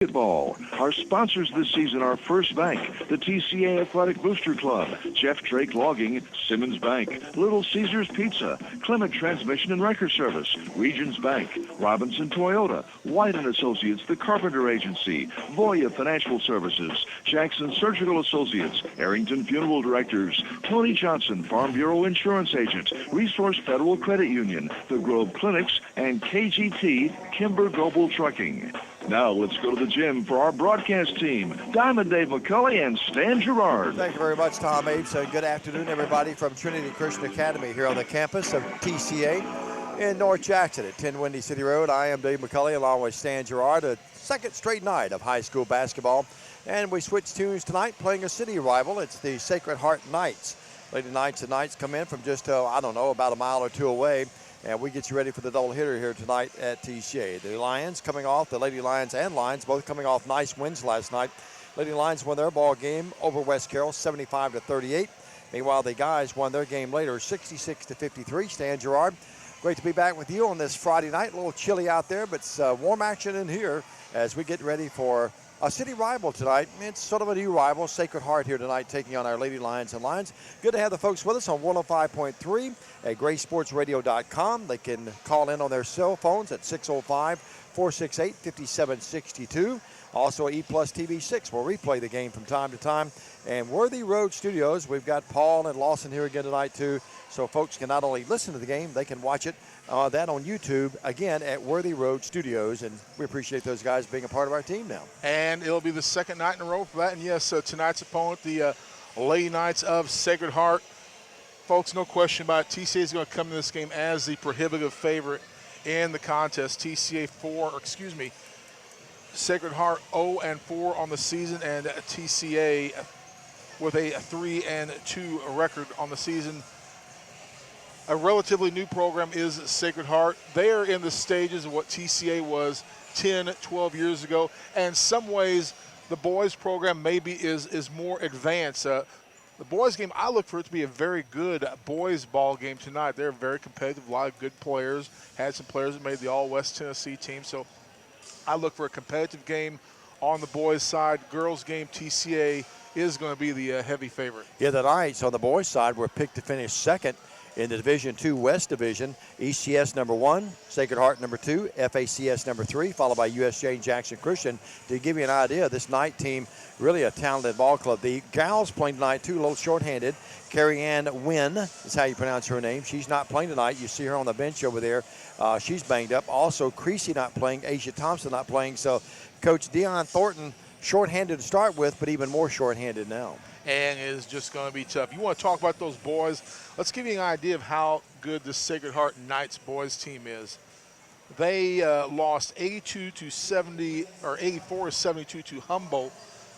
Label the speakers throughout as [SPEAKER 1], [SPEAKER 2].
[SPEAKER 1] Basketball. Our sponsors this season are First Bank, the TCA Athletic Booster Club, Jeff Drake Logging, Simmons Bank, Little Caesars Pizza, Clement Transmission and Record Service, Regions Bank, Robinson Toyota, White & Associates, the Carpenter Agency, Voya Financial Services, Jackson Surgical Associates, Arrington Funeral Directors, Tony Johnson, Farm Bureau Insurance Agent, Resource Federal Credit Union, The Grove Clinics, and KGT, Kimber Global Trucking. Now let's go to the gym for our broadcast team, Diamond Dave McCulley and Stan Gerard.
[SPEAKER 2] Thank you very much, Tom Apes, and good afternoon, everybody, from Trinity Christian Academy here on the campus of TCA in North Jackson at 10 Windy City Road. I am Dave McCulley along with Stan Gerard, a second straight night of high school basketball. And we switch tunes tonight, playing a city rival. It's the Sacred Heart Knights. Lady Knights and Knights come in from just, about a mile or two away. And we get you ready for the doubleheader here tonight at TCA. The Lions coming off, the Lady Lions and Lions both coming off nice wins last night. Lady Lions won their ball game over West Carroll 75-38. Meanwhile, the guys won their game later 66-53. Stan Gerard, great to be back with you on this Friday night. A little chilly out there, but it's warm action in here as we get ready for a city rival tonight. It's sort of a new rival, Sacred Heart, here tonight, taking on our Lady Lions and Lions. Good to have the folks with us on 105.3 at graysportsradio.com. They can call in on their cell phones at 605-468-5762. Also, E+ TV6 will replay the game from time to time. And Worthy Road Studios, we've got Paul and Lawson here again tonight, too. So folks can not only listen to the game, they can watch it that on YouTube, again, at Worthy Road Studios. And we appreciate those guys being a part of our team now.
[SPEAKER 3] And it'll be the second night in a row for that. And, yes, tonight's opponent, the Lady Knights of Sacred Heart. Folks, no question about it, TCA is going to come in this game as the prohibitive favorite in the contest. Sacred Heart 0-4 on the season, and TCA with a 3-2 record on the season. A relatively new program is Sacred Heart. They are in the stages of what TCA was 10, 12 years ago. And in some ways, the boys program maybe is more advanced. The boys game, I look for it to be a very good boys ball game tonight. They're very competitive, a lot of good players. Had some players that made the All-West Tennessee team. So I look for a competitive game on the boys' side. Girls' game, TCA is going to be the heavy favorite.
[SPEAKER 2] Yeah, the Knights on the boys' side were picked to finish second in the Division II West Division. ECS number 1, Sacred Heart number 2, FACS number 3, followed by USJ and Jackson Christian. To give you an idea, this Knight team, really a talented ball club. The gals playing tonight, too, a little shorthanded. Carrie Ann Wynn is how you pronounce her name. She's not playing tonight. You see her on the bench over there. She's banged up. Also, Creasy not playing, Asia Thompson not playing. So, Coach Dion Thornton, shorthanded to start with, but even more shorthanded now.
[SPEAKER 3] And it is just going to be tough. You want to talk about those boys? Let's give you an idea of how good the Sacred Heart Knights boys team is. They lost 84-72 to Humboldt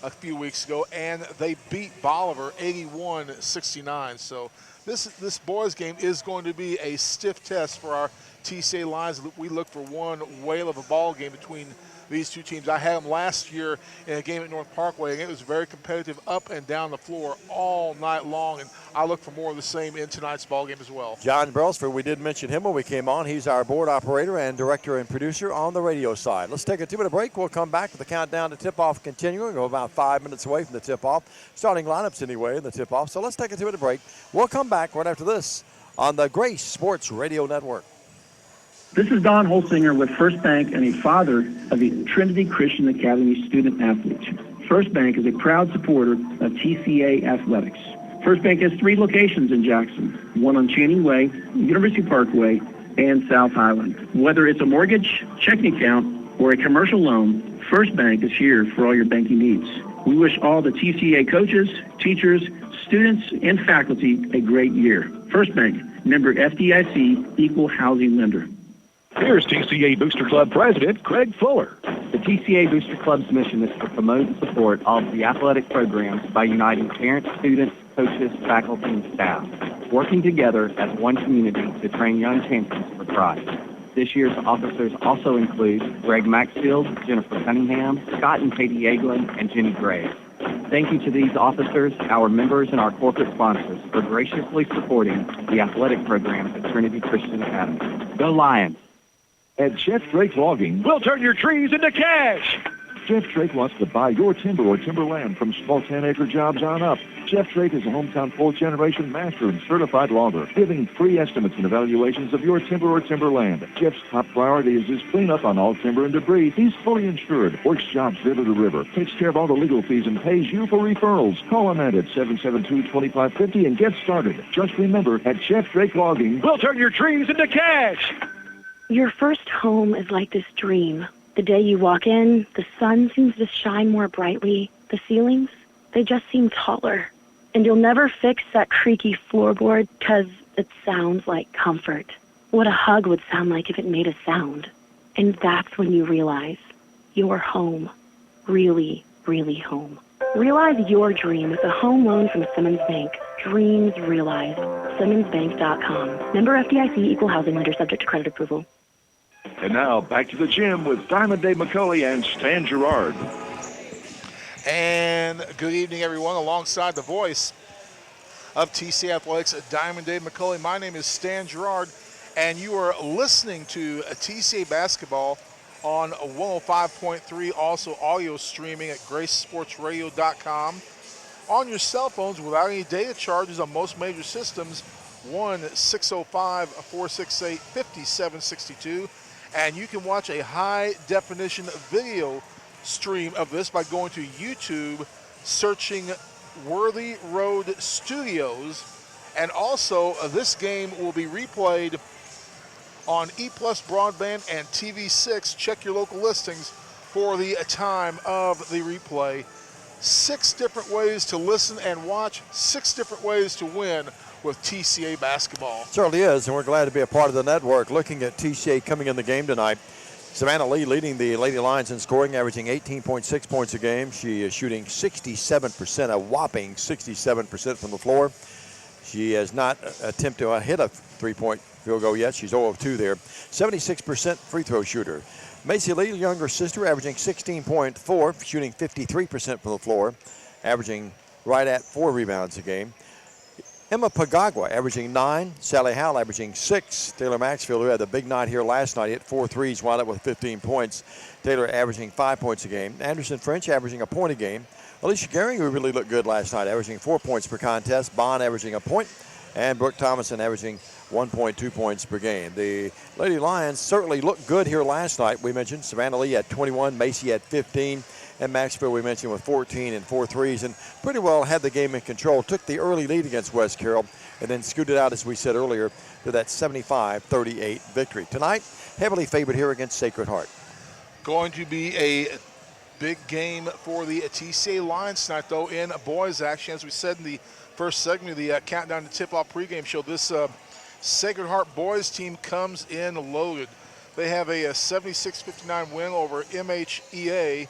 [SPEAKER 3] a few weeks ago, and they beat Bolivar 81-69. So this boys game is going to be a stiff test for our TCA Lions. We look for one whale of a ball game between these two teams. I had them last year in a game at North Parkway, and it was very competitive up and down the floor all night long, and I look for more of the same in tonight's ball game as well.
[SPEAKER 2] John Brailsford, we did mention him when we came on. He's our board operator and director and producer on the radio side. Let's take a 2-minute break. We'll come back with the countdown to tip-off continuing. We're about 5 minutes away from the tip-off. Starting lineups anyway in the tip-off. So let's take a 2-minute break. We'll come back right after this on the Grace Sports Radio Network.
[SPEAKER 4] This is Don Holsinger with First Bank and a father of the Trinity Christian Academy student athletes. First Bank is a proud supporter of TCA athletics. First Bank has 3 locations in Jackson, one on Channing Way, University Parkway, and South Highland. Whether it's a mortgage, checking account, or a commercial loan, First Bank is here for all your banking needs. We wish all the TCA coaches, teachers, students, and faculty a great year. First Bank, member FDIC, equal housing lender.
[SPEAKER 1] Here's TCA Booster Club President Craig Fuller.
[SPEAKER 5] The TCA Booster Club's mission is to promote and support all of the athletic programs by uniting parents, students, coaches, faculty, and staff, working together as one community to train young champions for Christ. This year's officers also include Greg Maxfield, Jennifer Cunningham, Scott and Katie Eaglin, and Jenny Gray. Thank you to these officers, our members, and our corporate sponsors for graciously supporting the athletic programs at Trinity Christian Academy. Go Lions!
[SPEAKER 1] At Jeff Drake Logging, we'll turn your trees into cash. Jeff Drake wants to buy your timber or timberland from small 10-acre jobs on up. Jeff Drake is a hometown fourth-generation master and certified logger, giving free estimates and evaluations of your timber or timberland. Jeff's top priority is his cleanup on all timber and debris. He's fully insured, works jobs river to river, takes care of all the legal fees, and pays you for referrals. Call him at 772-2550 and get started. Just remember, at Jeff Drake Logging, we'll turn your dreams into cash.
[SPEAKER 6] Your first home is like this dream. The day you walk in, the sun seems to shine more brightly. The ceilings, they just seem taller. And you'll never fix that creaky floorboard because it sounds like comfort. What a hug would sound like if it made a sound. And that's when you realize you're home. Really, really home. Realize your dream with a home loan from Simmons Bank. Dreams realized. SimmonsBank.com. Member FDIC, equal housing lender, subject to credit approval.
[SPEAKER 1] And now, back to the gym with Diamond Dave McCulley and Stan Gerard.
[SPEAKER 3] And good evening, everyone. Alongside the voice of TC Athletics, Diamond Dave McCulley. My name is Stan Gerard, and you are listening to TCA Basketball on 105.3, also audio streaming at gracesportsradio.com. On your cell phones without any data charges on most major systems, 1-605-468-5762. And you can watch a high-definition video stream of this by going to YouTube, searching Worthy Road Studios. And also, this game will be replayed on E+ Broadband and TV6. Check your local listings for the time of the replay. 6 different ways to listen and watch, 6 different ways to win with TCA basketball.
[SPEAKER 2] Certainly is, and we're glad to be a part of the network. Looking at TCA coming in the game tonight, Savannah Lee leading the Lady Lions in scoring, averaging 18.6 points a game. She is shooting 67%, a whopping 67% from the floor. She has not attempted to hit a three-point field goal yet. She's 0 of 2 there. 76% free throw shooter. Macy Lee, younger sister, averaging 16.4, shooting 53% from the floor, averaging right at 4 rebounds a game. Emma Pagagua averaging 9, Sally Howell averaging 6. Taylor Maxfield, who had the big night here last night, hit 4 threes, wound up with 15 points. Taylor averaging 5 points a game. Anderson French averaging a point a game. Alicia Gehring, who really looked good last night, averaging 4 points per contest. Bond averaging a point. And Brooke Thomason averaging 1.2 points per game. The Lady Lions certainly looked good here last night. We mentioned Savannah Lee at 21, Macy at 15, and Maxfield we mentioned with 14 and 4 threes, and pretty well had the game in control. Took the early lead against West Carroll and then scooted out, as we said earlier, to that 75-38 victory. Tonight, heavily favored here against Sacred Heart.
[SPEAKER 3] Going to be a big game for the TCA Lions tonight, though, in boys action. As we said in the first segment of the Countdown to Tip-Off pregame show, this Sacred Heart boys team comes in loaded. They have a 76-59 win over MHEA,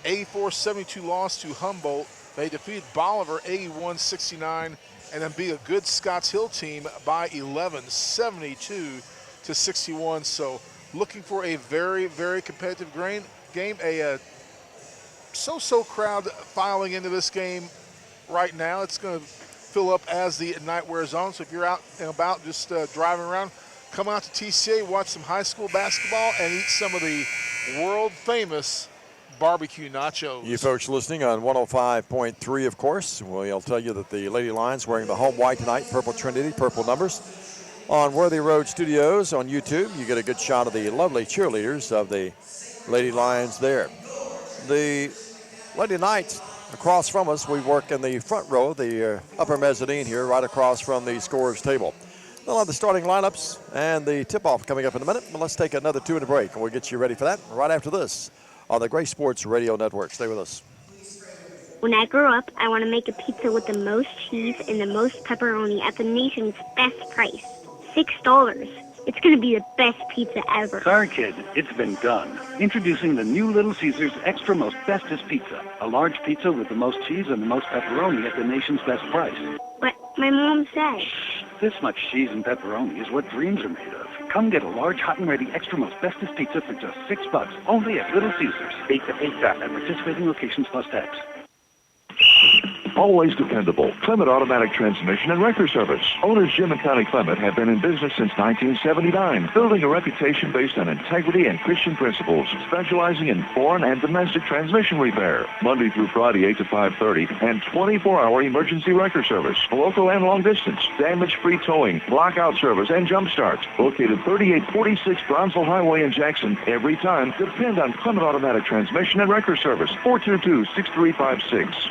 [SPEAKER 3] 84-72 loss to Humboldt. They defeated Bolivar 81-69 and then beat a good Scotts Hill team by 11, 72-61. So looking for a very, very competitive game. A so-so crowd filing into this game right now. It's going to fill up as the night wears on. So if you're out and about just driving around, come out to TCA, watch some high school basketball, and eat some of the world-famous barbecue nachos.
[SPEAKER 2] You folks listening on 105.3, of course. We'll tell you that the Lady Lions wearing the home white tonight, purple Trinity, purple numbers. On Worthy Road Studios on YouTube, you get a good shot of the lovely cheerleaders of the Lady Lions there. The Lady Knights across from us, we work in the front row, the upper mezzanine here, right across from the scorer's table. They'll have the starting lineups and the tip-off coming up in a minute, but let's take another 2-minute break, and we'll get you ready for that right after this on the Grace Sports Radio Network. Stay with us.
[SPEAKER 7] When I grow up, I want to make a pizza with the most cheese and the most pepperoni at the nation's best price, $6. It's going to be the best pizza ever.
[SPEAKER 8] Sorry, kid, it's been done. Introducing the new Little Caesars Extra Most Bestest Pizza. A large pizza with the most cheese and the most pepperoni at the nation's best price.
[SPEAKER 7] But my mom said.
[SPEAKER 8] This much cheese and pepperoni is what dreams are made of. Come get a large, hot and ready Extra Most Bestest Pizza for just $6, only at Little Caesars. Bake the pizza at participating locations plus tax.
[SPEAKER 1] Always dependable. Clement Automatic Transmission and Wrecker Service. Owners Jim and Connie Clement have been in business since 1979, building a reputation based on integrity and Christian principles, specializing in foreign and domestic transmission repair. Monday through Friday, 8 to 5:30, and 24-hour emergency wrecker service. Local and long distance. Damage-free towing, lockout service, and jump start. Located 3846 Brownsville Highway in Jackson. Every time, depend on Clement Automatic Transmission and Wrecker Service. 422-6356.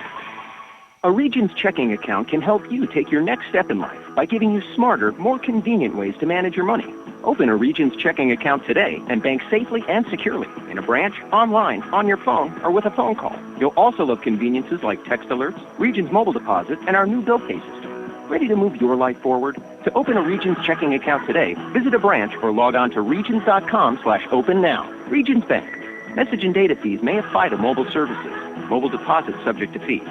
[SPEAKER 5] A Regions checking account can help you take your next step in life by giving you smarter, more convenient ways to manage your money. Open a Regions checking account today and bank safely and securely in a branch, online, on your phone, or with a phone call. You'll also love conveniences like text alerts, Regions mobile deposit, and our new bill pay system. Ready to move your life forward? To open a Regions checking account today, visit a branch or log on to regions.com/open now. Regions Bank. Message and data fees may apply to mobile services. Mobile deposit subject to fees.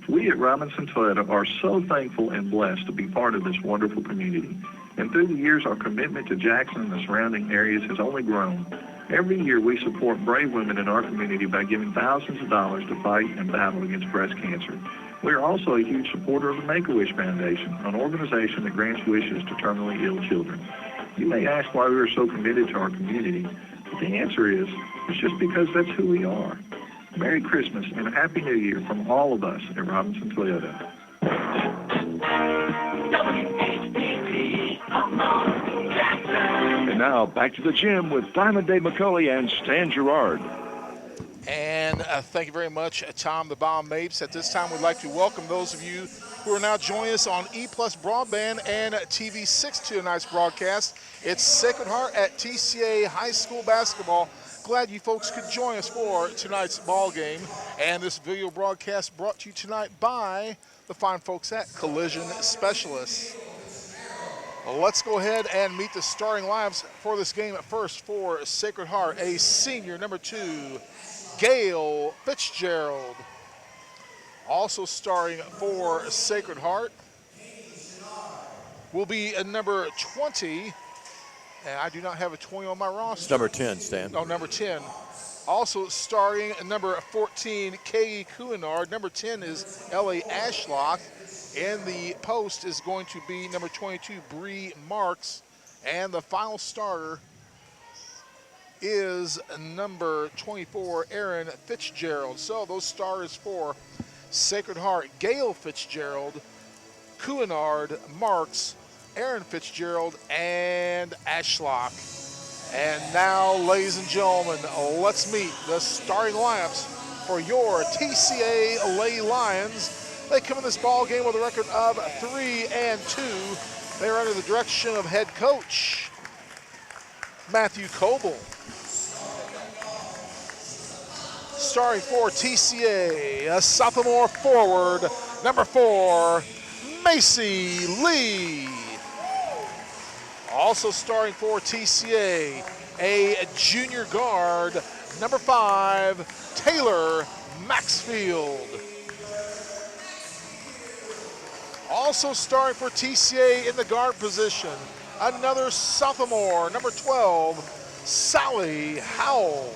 [SPEAKER 9] We at Robinson Toyota are so thankful and blessed to be part of this wonderful community. And through the years, our commitment to Jackson and the surrounding areas has only grown. Every year, we support brave women in our community by giving thousands of dollars to fight and battle against breast cancer. We are also a huge supporter of the Make-A-Wish Foundation, an organization that grants wishes to terminally ill children. You may ask why we are so committed to our community, but the answer is, it's just because that's who we are. Merry Christmas and a Happy New Year from all of us at Robinson Toyota.
[SPEAKER 1] And now back to the gym with Diamond Dave McCulley and Stan Gerard.
[SPEAKER 3] And thank you very much, Tom the Bomb Mapes. At this time, we'd like to welcome those of you who are now joining us on E+ Broadband and TV6 to tonight's broadcast. It's Sacred Heart at TCA High School Basketball. Glad you folks could join us for tonight's ball game. And this video broadcast brought to you tonight by the fine folks at Collision Specialists. Let's go ahead and meet the starting lineups for this game. At first, for Sacred Heart, a senior, number 2, Gail Fitzgerald. Also starting for Sacred Heart will be a number 20. And I do not have a 20 on my roster.
[SPEAKER 2] It's number 10, Stan.
[SPEAKER 3] Oh, number 10. Also starting number 14, Katie Kuinard. Number 10 is L.A. Ashlock. And the post is going to be number 22, Bree Marks. And the final starter is number 24, Aaron Fitzgerald. So those starters for Sacred Heart: Gail Fitzgerald, Kuinard, Marks, Aaron Fitzgerald, and Ashlock. And now, ladies and gentlemen, let's meet the starting lineups for your TCA Lady Lions. They come in this ball game with a record of 3-2. They are under the direction of head coach Matthew Coble. Starting for TCA, a sophomore forward, number 4, Macy Lee. Also starting for TCA, a junior guard, number 5, Taylor Maxfield. Also starting for TCA in the guard position, another sophomore, number 12, Sally Howell.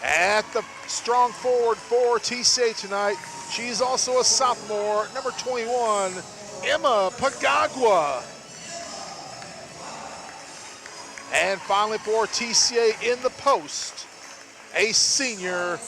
[SPEAKER 3] At the strong forward for TCA tonight, she's also a sophomore, number 21, Emma Pagagua. And finally for TCA in the post, a senior,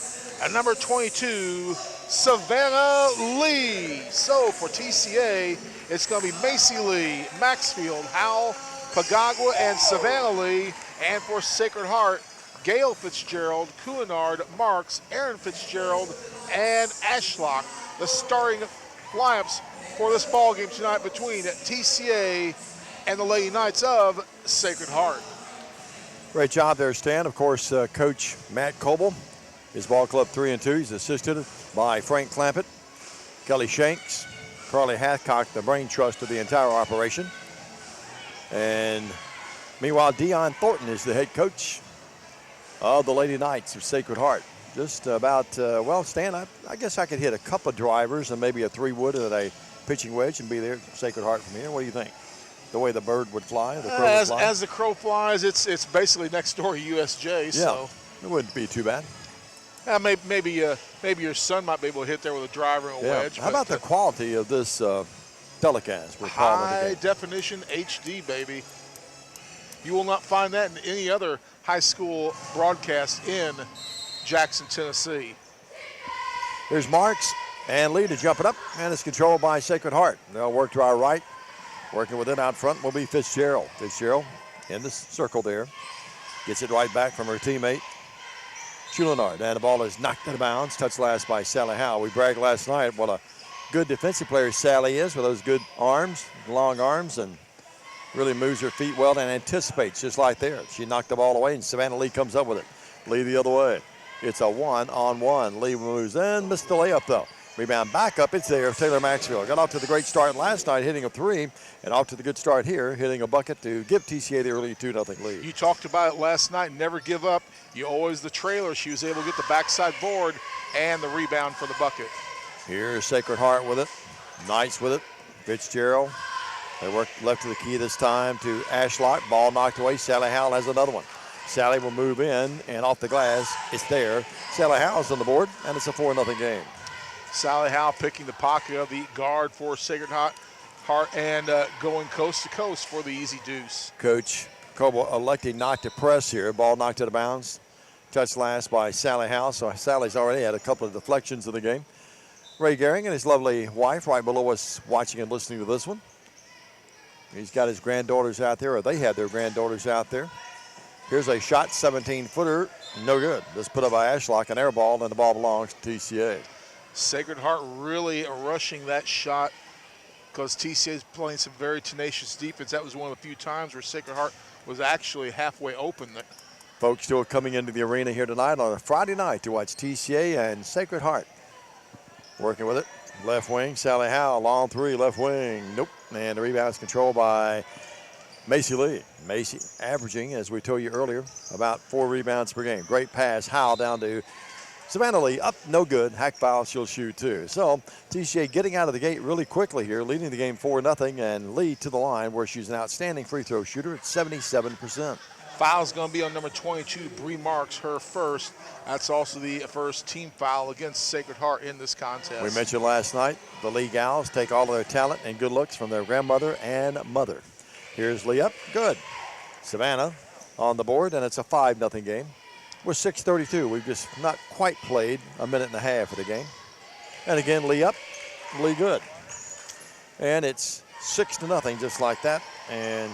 [SPEAKER 3] at number 22, Savannah Lee. So for TCA, it's going to be Macy Lee, Maxfield, Howell, Pagagua, and Savannah Lee. And for Sacred Heart, Gail Fitzgerald, Kuinard, Marks, Aaron Fitzgerald, and Ashlock. The starting lineups for this ball game tonight between TCA and the Lady Knights of Sacred Heart.
[SPEAKER 2] Great job there, Stan. Of course, Coach Matt Coble, his ball club 3-2. He's assisted by Frank Clampett, Kelly Shanks, Carly Hathcock, the brain trust of the entire operation. And meanwhile, Dion Thornton is the head coach of the Lady Knights of Sacred Heart. Just about, well, Stan, I guess I could hit a couple of drivers and maybe a 3-wood at a pitching wedge and be there at Sacred Heart from here. What do you think? The way the bird would fly, the crow would fly?
[SPEAKER 3] As the crow flies, it's basically next door to USJ.
[SPEAKER 2] Yeah,
[SPEAKER 3] So
[SPEAKER 2] it wouldn't be too bad.
[SPEAKER 3] Maybe your son might be able to hit there with a driver and a wedge.
[SPEAKER 2] How about the quality of this telecast?
[SPEAKER 3] High definition HD, baby. You will not find that in any other high school broadcast in Jackson, Tennessee.
[SPEAKER 2] Here's Marks and Lee to jump it up, and it's controlled by Sacred Heart. They'll work to our right. Working with it out front will be Fitzgerald. Fitzgerald in the circle there. Gets it right back from her teammate, Chouinard. And the ball is knocked out of bounds. Touched last by Sally Howe. We bragged last night what a good defensive player Sally is with those good arms, long arms, and really moves her feet well and anticipates just like there. She knocked the ball away, and Savannah Lee comes up with it. Lee the other way. It's a one-on-one. Lee moves in, missed the layup though. Rebound back up, it's there. Taylor Maxfield got off to the great start last night, hitting a three, and off to the good start here, hitting a bucket to give TCA the early 2-0 lead.
[SPEAKER 3] You talked about it last night, never give up. You always the trailer. She was able to get the backside board and the rebound for the bucket.
[SPEAKER 2] Here's Sacred Heart with it. Knights with it. Fitzgerald. They work left to the key this time to Ashlock. Ball knocked away. Sally Howell has another one. Sally will move in, and off the glass, it's there. Sally Howell's on the board, and it's a 4-0 game.
[SPEAKER 3] Sally Howe picking the pocket of the guard for Sacred Heart and going coast to coast for the easy deuce.
[SPEAKER 2] Coach Coble electing not to press here. Ball knocked out of bounds. Touched last by Sally Howe, so Sally's already had a couple of deflections in the game. Ray Gehring and his lovely wife right below us watching and listening to this one. He's got his granddaughters out there, or they had their granddaughters out there. Here's a shot, 17-footer, no good. Just put up by Ashlock, an air ball, and the ball belongs to TCA.
[SPEAKER 3] Sacred Heart really rushing that shot because TCA is playing some very tenacious defense. That was one of the few times where Sacred Heart was actually halfway open.
[SPEAKER 2] Folks still coming into the arena here tonight on a Friday night to watch TCA and Sacred Heart. Working with it, left wing, Sally Howe, long three, left wing, nope. And the rebound is controlled by Macy Lee. Macy averaging, as we told you earlier, about 4 rebounds per game. Great pass, Howe down to Savannah Lee, up, no good. Hack foul, she'll shoot too. So TCA getting out of the gate really quickly here, leading the game 4-0, and Lee to the line where she's an outstanding free throw shooter at 77%.
[SPEAKER 3] Foul's going to be on number 22, Bree Marks, her first. That's also the first team foul against Sacred Heart in this contest.
[SPEAKER 2] We mentioned last night, the Lee gals take all of their talent and good looks from their grandmother and mother. Here's Lee up, good. Savannah on the board, and it's a 5-0 game. We're 6:32. We've just not quite played a minute and a half of the game. And again, Lee up, Lee good. And it's 6-0 just like that. And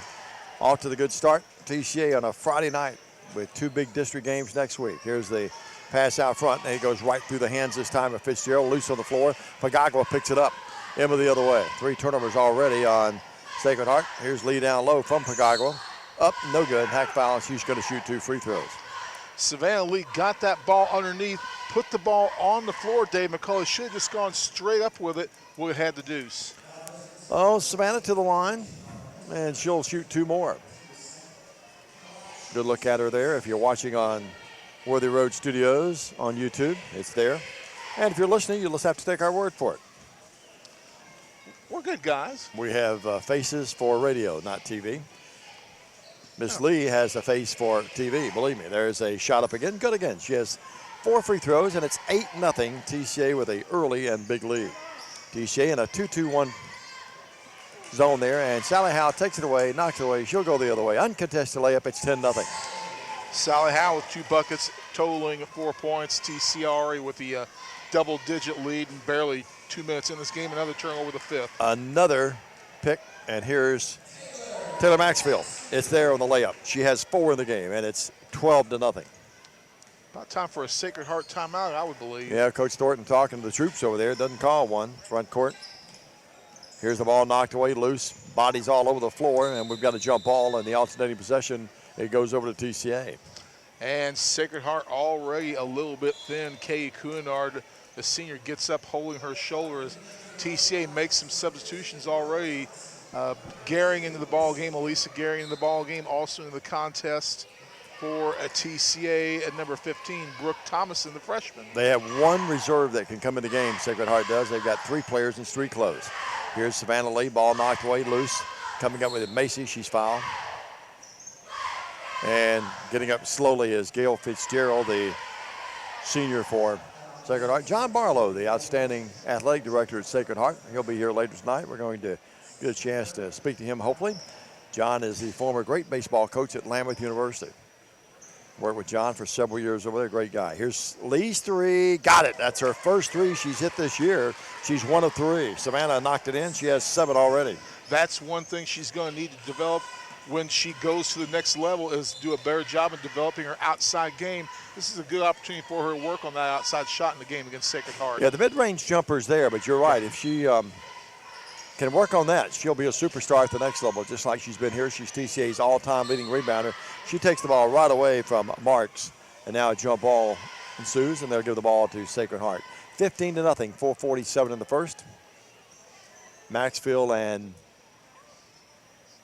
[SPEAKER 2] off to the good start. TCA on a Friday night with 2 big district games next week. Here's the pass out front, and it goes right through the hands this time of Fitzgerald. Loose on the floor. Pagagua picks it up. Emma the other way. 3 turnovers already on Sacred Heart. Here's Lee down low from Pagagua. Up, no good. Hack foul. She's going to shoot 2 free throws.
[SPEAKER 3] Savannah Lee got that ball underneath, put the ball on the floor. Dave McCullough should have just gone straight up with it. Would have had the deuce.
[SPEAKER 2] Oh, Savannah to the line, and she'll shoot 2 more. Good look at her there. If you're watching on Worthy Road Studios on YouTube, it's there. And if you're listening, you'll just have to take our word for it.
[SPEAKER 3] We're good guys.
[SPEAKER 2] We have faces for radio, not TV. Miss Lee has a face for TV, believe me. There's a shot up again, good again. She has 4 free throws, and it's 8-0 TCA with a early and big lead. TCA in a 2-2-1 zone there, and Sally Howe takes it away, knocks it away. She'll go the other way. Uncontested layup, it's 10-0.
[SPEAKER 3] Sally Howe with 2 buckets, totaling 4 points. TCA with the double-digit lead and barely 2 minutes in this game. Another turnover, the 5th.
[SPEAKER 2] Another pick, and here's Taylor Maxfield. It's there on the layup. She has 4 in the game, and it's 12-0.
[SPEAKER 3] About time for a Sacred Heart timeout, I would believe.
[SPEAKER 2] Yeah, Coach Thornton talking to the troops over there. Doesn't call one. Front court. Here's the ball knocked away loose. Bodies all over the floor, and we've got a jump ball in the alternating possession. It goes over to TCA.
[SPEAKER 3] And Sacred Heart already a little bit thin. Kay Chouinard, the senior, gets up holding her shoulder as TCA makes some substitutions already. Gehring into the ball game, Elisa Gehring in the ball game, also in the contest for a TCA at number 15, Brooke Thomason, the freshman.
[SPEAKER 2] They have 1 reserve that can come in the game, Sacred Heart does. They've got 3 players in street clothes. Here's Savannah Lee, ball knocked away, loose. Coming up with it, Macy, she's fouled. And getting up slowly is Gail Fitzgerald, the senior for Sacred Heart. John Barlow, the outstanding athletic director at Sacred Heart. He'll be here later tonight. We're going to get a chance to speak to him, hopefully. John is the former great baseball coach at Lambuth University. Worked with John for several years over there. Great guy. Here's Lee's three. Got it. That's her first three she's hit this year. She's 1 of 3. Savannah knocked it in. She has 7 already.
[SPEAKER 3] That's one thing she's going to need to develop when she goes to the next level, is do a better job in developing her outside game. This is a good opportunity for her to work on that outside shot in the game against Sacred Heart.
[SPEAKER 2] Yeah, the mid-range jumper's there, but you're right. If she can work on that, she'll be a superstar at the next level, just like she's been here. She's TCA's all-time leading rebounder. She takes the ball right away from Marks, and now a jump ball ensues, and they'll give the ball to Sacred Heart. 15-0, 4:47 in the first. Maxfield and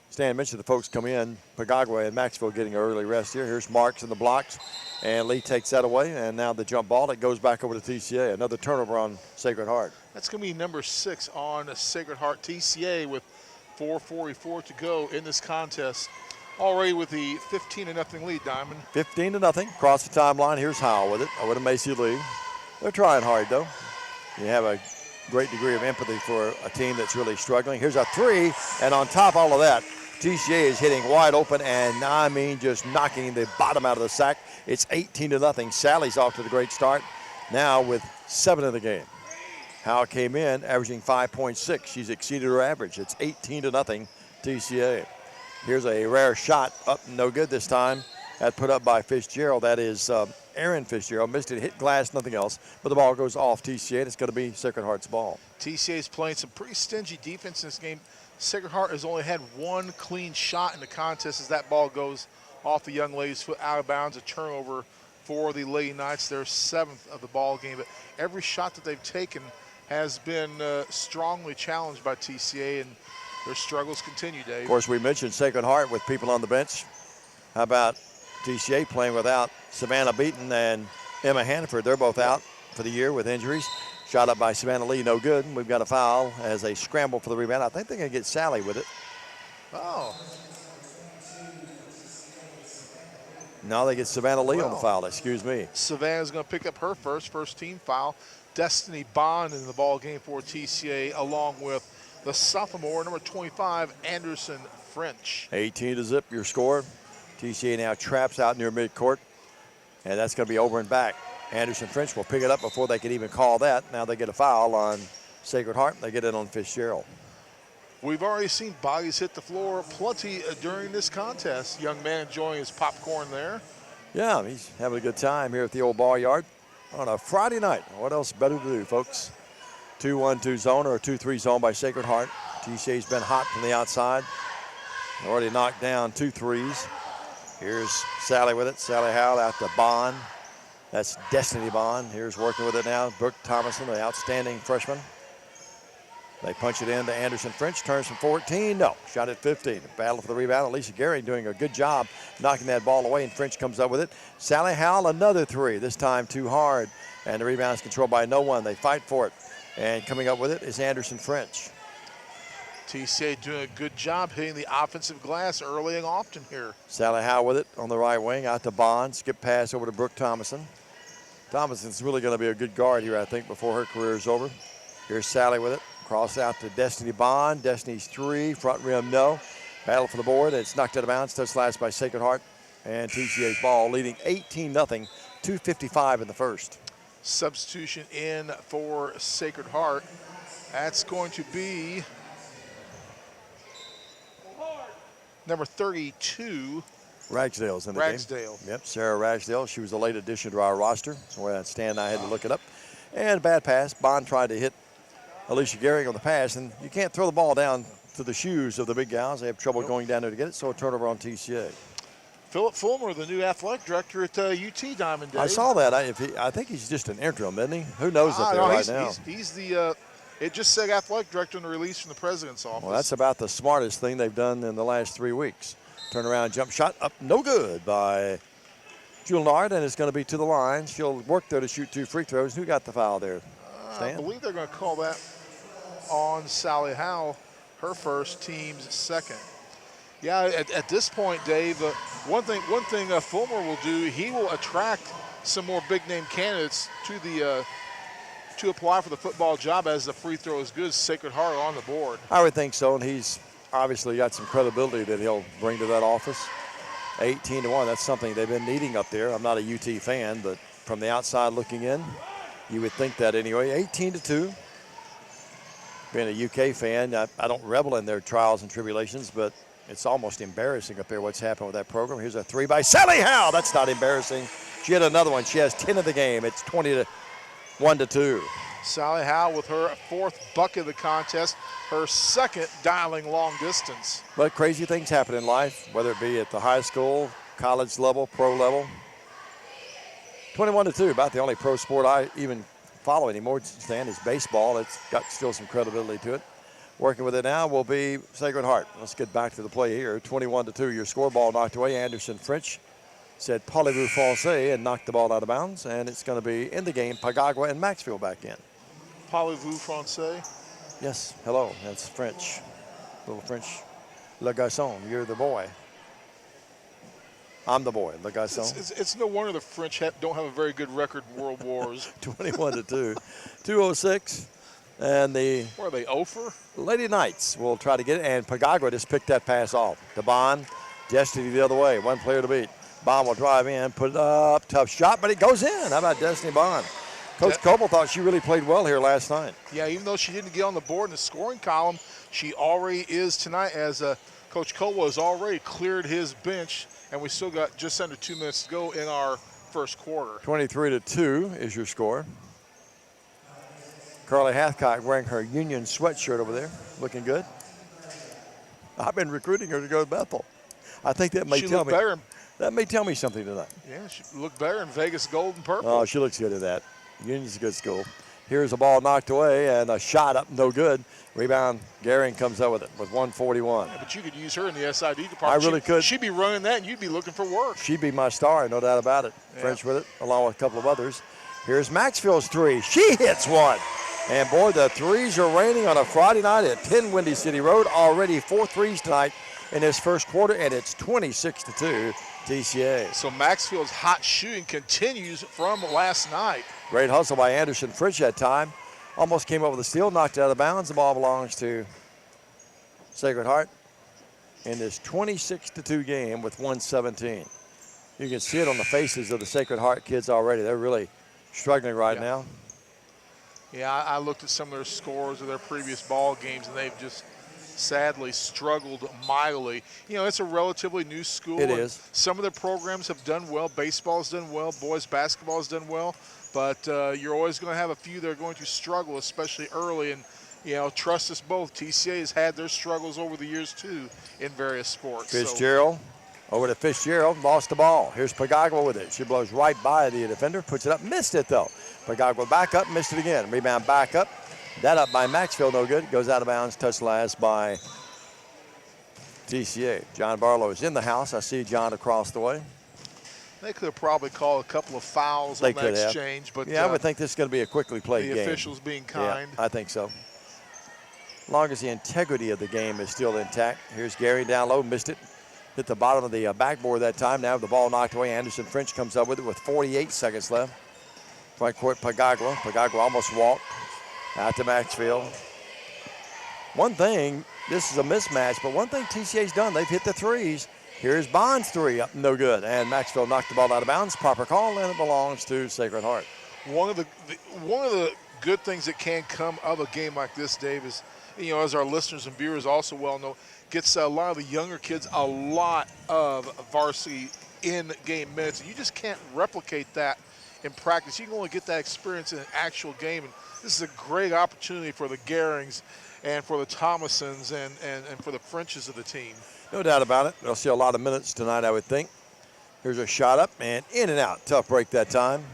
[SPEAKER 2] Stan mentioned the folks come in, Pagagua and Maxfield getting an early rest here. Here's Marks in the blocks, and Lee takes that away, and now the jump ball that goes back over to TCA. Another turnover on Sacred Heart.
[SPEAKER 3] That's going to be number 6 on Sacred Heart. TCA with 4:44 to go in this contest. Already with the 15-0 lead, Diamond.
[SPEAKER 2] 15-0, cross the timeline. Here's Howell with it, over to Macy Lee. They're trying hard, though. You have a great degree of empathy for a team that's really struggling. Here's a 3, and on top of all of that, TCA is hitting wide open, and I mean just knocking the bottom out of the sack. It's 18-0. Sally's off to the great start, now with 7 in the game. Howell came in averaging 5.6. She's exceeded her average. It's 18-0 TCA. Here's a rare shot, up no good this time. That put up by Fitzgerald. That is Aaron Fitzgerald. Missed it, hit glass, nothing else. But the ball goes off TCA, and it's going to be Sacred Heart's ball.
[SPEAKER 3] TCA's playing some pretty stingy defense in this game. Sacred Heart has only had 1 clean shot in the contest as that ball goes off the young lady's foot out of bounds. A turnover for the Lady Knights, their 7th of the ball game. But every shot that they've taken has been strongly challenged by TCA, and their struggles continue, Dave.
[SPEAKER 2] Of course, we mentioned Sacred Heart with people on the bench. How about TCA playing without Savannah Beaton and Emma Hannaford? They're both out for the year with injuries. Shot up by Savannah Lee, no good. We've got a foul as a scramble for the rebound. I think they're going to get Sally with it.
[SPEAKER 3] Oh.
[SPEAKER 2] No, they get Savannah Lee on the foul, excuse me.
[SPEAKER 3] Savannah's going to pick up her first team foul. Destiny Bond in the ball game for TCA, along with the sophomore, number 25, Anderson French.
[SPEAKER 2] 18-0, your score. TCA now traps out near midcourt, and that's going to be over and back. Anderson French will pick it up before they can even call that. Now they get a foul on Sacred Heart. They get it on Fitzgerald.
[SPEAKER 3] We've already seen bodies hit the floor plenty during this contest. Young man enjoying his popcorn there.
[SPEAKER 2] Yeah, he's having a good time here at the old ball yard on a Friday night. What else better to do, folks? 2-1-2 zone or a 2-3 zone by Sacred Heart. TCA's been hot from the outside. Already knocked down 2 threes. Here's Sally with it. Sally Howell out to Bond. That's Destiny Bond. Here's working with it now. Brooke Thomason, the outstanding freshman. They punch it in to Anderson French. Turns from 14. No. Shot at 15. Battle for the rebound. Alicia Gary doing a good job knocking that ball away, and French comes up with it. Sally Howell, another 3. This time too hard. And the rebound is controlled by no one. They fight for it. And coming up with it is Anderson French.
[SPEAKER 3] TCA doing a good job hitting the offensive glass early and often here.
[SPEAKER 2] Sally Howell with it on the right wing. Out to Bond. Skip pass over to Brooke Thomason. Thomason's really going to be a good guard here, I think, before her career is over. Here's Sally with it. Cross out to Destiny Bond. Destiny's 3. Front rim, no. Battle for the board. It's knocked out of bounds. Touch last by Sacred Heart. And TCA's ball leading 18-0. 2:55 in the first.
[SPEAKER 3] Substitution in for Sacred Heart. That's going to be number 32.
[SPEAKER 2] Ragsdale's in the
[SPEAKER 3] Ragsdale.
[SPEAKER 2] game. Yep, Sarah Ragsdale. She was a late addition to our roster. So Stan and I had to look it up. And a bad pass. Bond tried to hit Alicia Gehring on the pass, and you can't throw the ball down to the shoes of the big gals. They have trouble going down there to get it, so a turnover on TCA.
[SPEAKER 3] Philip Fulmer, the new athletic director at UT Diamond Dave.
[SPEAKER 2] I saw that. I think he's just an interim, isn't he? Who knows up there right now?
[SPEAKER 3] He's the it just said athletic director in the release from the president's office.
[SPEAKER 2] Well, that's about the smartest thing they've done in the last 3 weeks. Turnaround jump shot up, no good by Juilliard, and it's going to be to the line. She'll work there to shoot 2 free throws. Who got the foul there?
[SPEAKER 3] I believe they're going to call that on Sally Howell, her first, team's second. Yeah, at this point, Dave, one thing Fulmer will do, he will attract some more big-name candidates to the to apply for the football job as the free throw is good. Sacred Heart on the board.
[SPEAKER 2] I would think so, and he's obviously got some credibility that he'll bring to that office. 18-1, that's something they've been needing up there. I'm not a UT fan, but from the outside looking in, you would think that anyway. 18-2. Being a UK fan, I don't revel in their trials and tribulations, but it's almost embarrassing up there what's happened with that program. Here's a three by Sally Howe. That's not embarrassing. She had another one. She has 10 of the game. It's 21-2.
[SPEAKER 3] Sally Howe with her 4th bucket of the contest, her 2nd dialing long distance.
[SPEAKER 2] But crazy things happen in life, whether it be at the high school, college level, pro level. 21-2, about the only pro sport I even follow anymore, Stan, is baseball. It's got still some credibility to it. Working with it now will be Sacred Heart. Let's get back to the play here. 21-2, your score ball knocked away. Anderson French said parlez-vous français and knocked the ball out of bounds, and it's going to be in the game, Pagagua and Maxfield back in.
[SPEAKER 3] Parlez-vous français?
[SPEAKER 2] Yes, hello, that's French. Little French. Le garçon, you're the boy. I'm the boy, le garçon.
[SPEAKER 3] It's no wonder the French don't have a very good record in World Wars.
[SPEAKER 2] 21-2. 2:06. And the
[SPEAKER 3] Where are they, Ofer?
[SPEAKER 2] Lady Knights will try to get it, and Pagagua just picked that pass off. To Bond, Destiny the other way, one player to beat. Bond will drive in, put it up, tough shot, but it goes in. How about Destiny Bond? Coach Coble thought she really played well here last night.
[SPEAKER 3] Yeah, even though she didn't get on the board in the scoring column, she already is tonight, as Coach Coble has already cleared his bench, and we still got just under 2 minutes to go in our first quarter.
[SPEAKER 2] 23-2 is your score. Carly Hathcock wearing her Union sweatshirt over there, looking good. I've been recruiting her to go to Bethel. I think that may tell me. That may tell me something tonight.
[SPEAKER 3] Yeah, she looked better in Vegas gold and purple.
[SPEAKER 2] Oh, she looks good at that. Union's a good school. Here's a ball knocked away and a shot up, no good. Rebound, Garing comes up with it with 1:41.
[SPEAKER 3] Yeah, but you could use her in the SID department.
[SPEAKER 2] I really could.
[SPEAKER 3] She'd be running that, and you'd be looking for work.
[SPEAKER 2] She'd be my star, no doubt about it. Yeah. French with it, along with a couple of others. Here's Maxfield's three. She hits one. And, boy, the threes are raining on a Friday night at 10 Windy City Road. Already 4 threes tonight in this first quarter, and it's 26-2 TCA.
[SPEAKER 3] So Maxfield's hot shooting continues from last night.
[SPEAKER 2] Great hustle by Anderson French that time. Almost came up with a steal, knocked it out of bounds. The ball belongs to Sacred Heart in this 26-2 game with 1:17. You can see it on the faces of the Sacred Heart kids already. They're really struggling right now.
[SPEAKER 3] Yeah, I looked at some of their scores of their previous ball games, and they've just sadly struggled mightily. You know, it's a relatively new school.
[SPEAKER 2] It is.
[SPEAKER 3] Some of their programs have done well. Baseball's done well. Boys basketball has done well. But you're always going to have a few that are going to struggle, especially early. And, you know, trust us both, TCA has had their struggles over the years, too, in various sports.
[SPEAKER 2] Fitzgerald over to Fitzgerald, lost the ball. Here's Pagagua with it. She blows right by the defender, puts it up, missed it, though. Pagagua back up, missed it again. Rebound back up. That up by Maxfield, no good. Goes out of bounds, touched last by TCA. John Barlow is in the house. I see John across the way.
[SPEAKER 3] They could have probably called a couple of fouls on that exchange. But
[SPEAKER 2] yeah, I would think this is going to be a quickly played game.
[SPEAKER 3] The officials being kind.
[SPEAKER 2] Yeah, I think so. As long as the integrity of the game is still intact. Here's Gary down low, missed it. Hit the bottom of the backboard that time. Now the ball knocked away. Anderson French comes up with it with 48 seconds left. Front court, Pagagua. Pagagua almost walked out to Maxfield. One thing, this is a mismatch, but one thing TCA's done, they've hit the threes. Here's Bond's three up, no good. And Maxfield knocked the ball out of bounds. Proper call, and it belongs to Sacred Heart.
[SPEAKER 3] One of the good things that can come of a game like this, Dave, is, you know, as our listeners and viewers also well know, gets a lot of the younger kids a lot of varsity in-game minutes. You just can't replicate that in practice. You can only get that experience in an actual game. And this is a great opportunity for the Garings and for the Thomasons and for the Frenches of the team.
[SPEAKER 2] No doubt about it. They'll see a lot of minutes tonight, I would think. Here's a shot up and in and out. Tough break that time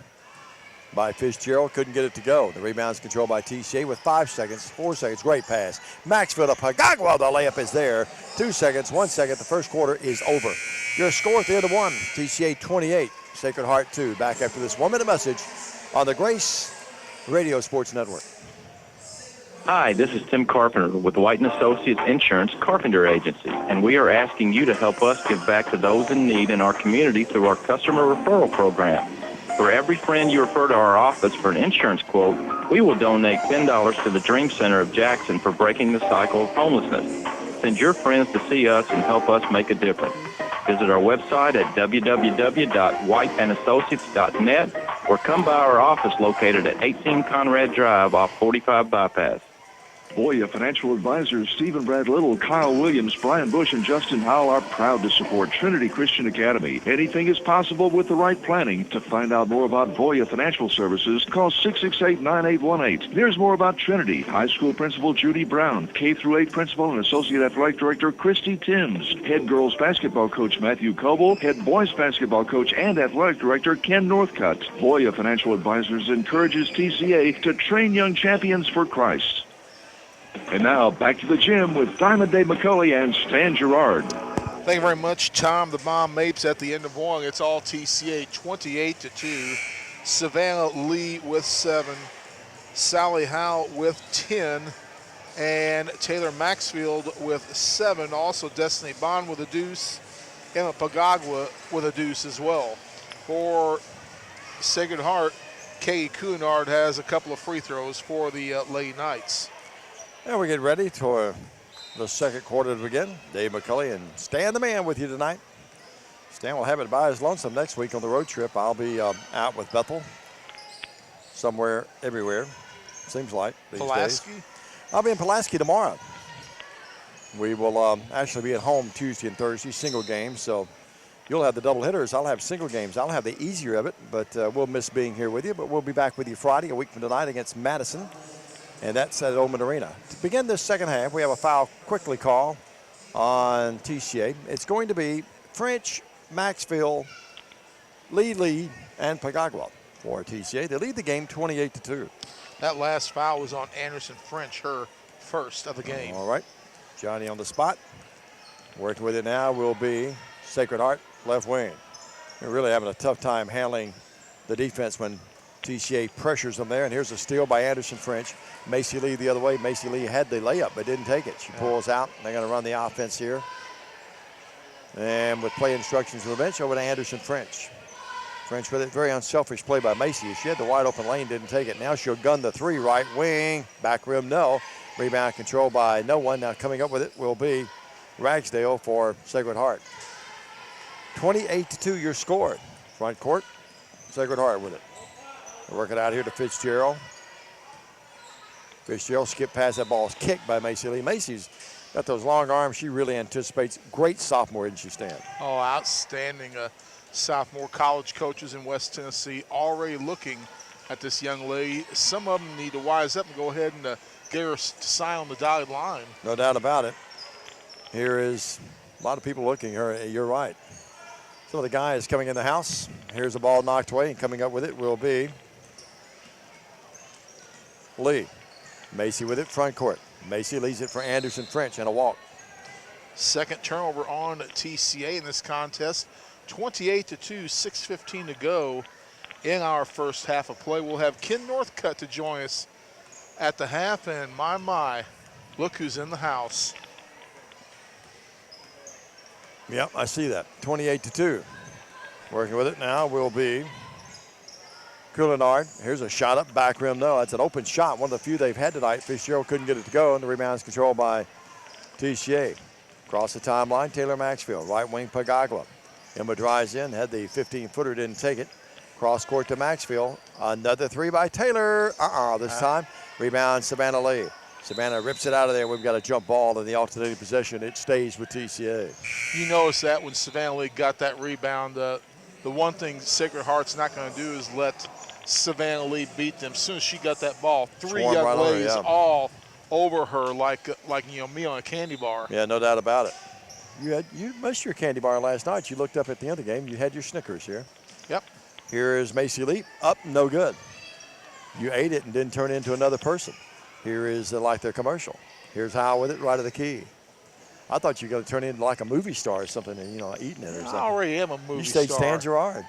[SPEAKER 2] by Fitzgerald. Couldn't get it to go. The rebound's controlled by TCA with 5 seconds, 4 seconds. Great pass. Maxfield up. Pagagua. The layup is there. 2 seconds, 1 second. The first quarter is over. Your score at the end of one. TCA 28, Sacred Heart 2. Back after this 1 minute message on the Grace Radio Sports Network.
[SPEAKER 10] Hi, this is Tim Carpenter with White & Associates Insurance Carpenter Agency, and we are asking you to help us give back to those in need in our community through our customer referral program. For every friend you refer to our office for an insurance quote, we will donate $10 to the Dream Center of Jackson for breaking the cycle of homelessness. Send your friends to see us and help us make a difference. Visit our website at www.whiteandassociates.net or come by our office located at 18 Conrad Drive off 45 Bypass.
[SPEAKER 1] Voya Financial Advisors Stephen Brad Little, Kyle Williams, Brian Bush, and Justin Howell are proud to support Trinity Christian Academy. Anything is possible with the right planning. To find out more about Voya Financial Services, call 668-9818. There's more about Trinity. High school principal Judy Brown, K-8 principal and associate athletic director Christy Timms, head girls basketball coach Matthew Coble, head boys basketball coach and athletic director Ken Northcutt. Voya Financial Advisors encourages TCA to train young champions for Christ. And now, back to the gym with Diamond Dave McCulley and Stan Gerard.
[SPEAKER 3] Thank you very much, Tom. The Bomb Mapes at the end of one. It's all TCA, 28-2. Savannah Lee with 7. Sally Howe with 10. And Taylor Maxfield with 7. Also, Destiny Bond with a deuce. Emma Pagagua with a deuce as well. For Sacred Heart, Katie Cunard has a couple of free throws for the Lady Knights.
[SPEAKER 2] And we get ready for the second quarter to begin. Dave McCulley and Stan the Man with you tonight. Stan will have it by his lonesome next week on the road trip. I'll be out with Bethel, somewhere, everywhere, seems like these
[SPEAKER 3] Pulaski?
[SPEAKER 2] days. I'll be in Pulaski tomorrow. We will actually be at home Tuesday and Thursday, single games. So you'll have the double hitters. I'll have single games. I'll have the easier of it, but we'll miss being here with you. But we'll be back with you Friday, a week from tonight, against Madison. And that's at Oldman Arena. To begin this second half, we have a foul quickly call on TCA. It's going to be French, Maxfield, Lee, and Pagagua for TCA. They lead the game 28-2.
[SPEAKER 3] That last foul was on Anderson French, her first of the game.
[SPEAKER 2] All right. Johnny on the spot. Working with it now will be Sacred Heart, left wing. They're really having a tough time handling the defense when TCA pressures them there, and here's a steal by Anderson French. Macy Lee the other way. Macy Lee had the layup but didn't take it. She pulls out. They're going to run the offense here. And with play instructions from the bench, over to Anderson French. French with it. Very unselfish play by Macy. She had the wide open lane, didn't take it. Now she'll gun the three, right wing. Back rim, no. Rebound controlled by no one. Now coming up with it will be Ragsdale for Sacred Heart. 28-2 your score. Front court, Sacred Heart with it. Work it out here to Fitzgerald. Fitzgerald skip past that ball. Is kicked by Macy Lee. Macy's got those long arms. She really anticipates. Great sophomore, isn't she, Stan?
[SPEAKER 3] Oh, outstanding sophomore. College coaches in West Tennessee already looking at this young lady. Some of them need to wise up and go ahead and get her to sign on the dotted line.
[SPEAKER 2] No doubt about it. Here is a lot of people looking. You're right. Some of the guys coming in the house. Here's a ball knocked away, and coming up with it will be Lee. Macy with it, front court. Macy leads it for Anderson French and a walk.
[SPEAKER 3] Second turnover on TCA in this contest. 28-2, 6:15 to go in our first half of play. We'll have Ken Northcutt to join us at the half, and my, look who's in the house.
[SPEAKER 2] Yep, I see that. 28-2. Working with it now will be Coulinard. Here's a shot up, back rim, no. That's an open shot, one of the few they've had tonight. Fitzgerald couldn't get it to go, and the rebound is controlled by TCA. Across the timeline, Taylor Maxfield, right wing Pagagua. Emma drives in, had the 15-footer, didn't take it. Cross court to Maxfield. Another three by Taylor. This time. Rebound, Savannah Lee. Savannah rips it out of there. We've got a jump ball in the alternating possession. It stays with TCA.
[SPEAKER 3] You notice that when Savannah Lee got that rebound, the one thing Sacred Heart's not going to do is let Savannah Lee beat them. As soon as she got that ball, three young ladies all over her like me on a candy bar.
[SPEAKER 2] Yeah, no doubt about it. You missed your candy bar last night. You looked up at the end of the game. You had your Snickers here.
[SPEAKER 3] Yep.
[SPEAKER 2] Here is Macy Lee. Up, no good. You ate it and didn't turn into another person. Here is like their commercial. Here's Howell with it right of the key. I thought you were going to turn into like a movie star or something and, eating it or something.
[SPEAKER 3] I already am a movie star.
[SPEAKER 2] You stay Stan Gerard.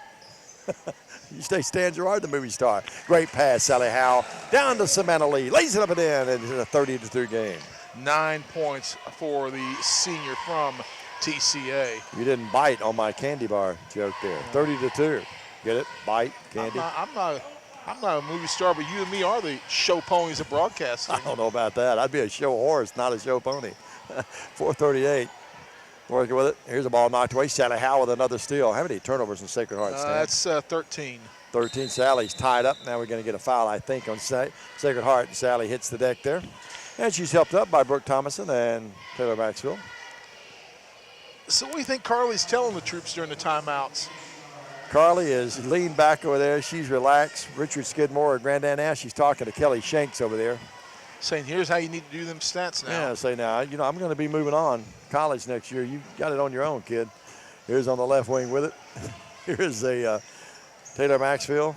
[SPEAKER 2] You stay Stan Gerard, the movie star. Great pass, Sally Howell. Down to Savannah Lee. Lays it up and in. And it's a 30-2 game.
[SPEAKER 3] 9 points for the senior from TCA.
[SPEAKER 2] You didn't bite on my candy bar joke there. 30-2. Get it? Bite, candy.
[SPEAKER 3] I'm not a movie star, but you and me are the show ponies of broadcasting.
[SPEAKER 2] I don't know about that. I'd be a show horse, not a show pony. 4:38. Working with it. Here's a ball knocked away. Sally Howe with another steal. How many turnovers in Sacred Heart, Stan?
[SPEAKER 3] That's 13.
[SPEAKER 2] 13. Sally's tied up. Now we're going to get a foul, I think, on Sacred Heart. Sally hits the deck there. And she's helped up by Brooke Thomason and Taylor Maxwell.
[SPEAKER 3] So what do you think Carly's telling the troops during the timeouts?
[SPEAKER 2] Carly is leaned back over there. She's relaxed. Richard Skidmore or Grandad now. She's talking to Kelly Shanks over there.
[SPEAKER 3] Saying, here's how you need to do them stats now.
[SPEAKER 2] Yeah, say now, I'm going to be moving on. College next year. You got it on your own, kid. Here's on the left wing with it. Here's a Taylor Maxwell.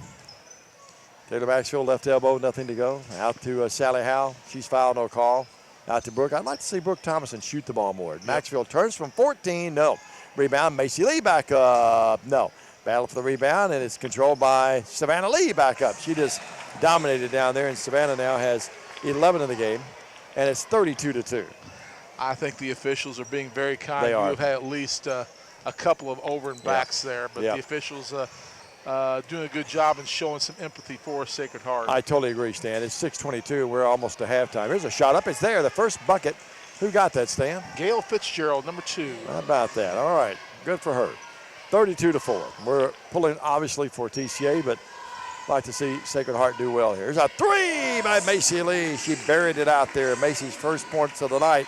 [SPEAKER 2] Taylor Maxwell, left elbow, nothing to go. Out to Sally Howe. She's fouled, no call. Out to Brooke. I'd like to see Brooke Thomason shoot the ball more. Yep. Maxwell turns from 14. No. Rebound. Macy Lee back up. No. Battle for the rebound, and it's controlled by Savannah Lee back up. She just dominated down there, and Savannah now has 11 in the game, and it's 32-2.
[SPEAKER 3] I think the officials are being very kind.
[SPEAKER 2] They are.
[SPEAKER 3] We've had at least a couple of over and backs there, but the officials doing a good job and showing some empathy for Sacred Heart.
[SPEAKER 2] I totally agree, Stan. It's 6:22. We're almost to halftime. Here's a shot up. It's there. The first bucket. Who got that, Stan?
[SPEAKER 3] Gail Fitzgerald, number 2.
[SPEAKER 2] How about that? All right. Good for her. 32-4. We're pulling, obviously, for TCA, but like to see Sacred Heart do well here. Here's a 3 by Macy Lee. She buried it out there. Macy's first points of the night.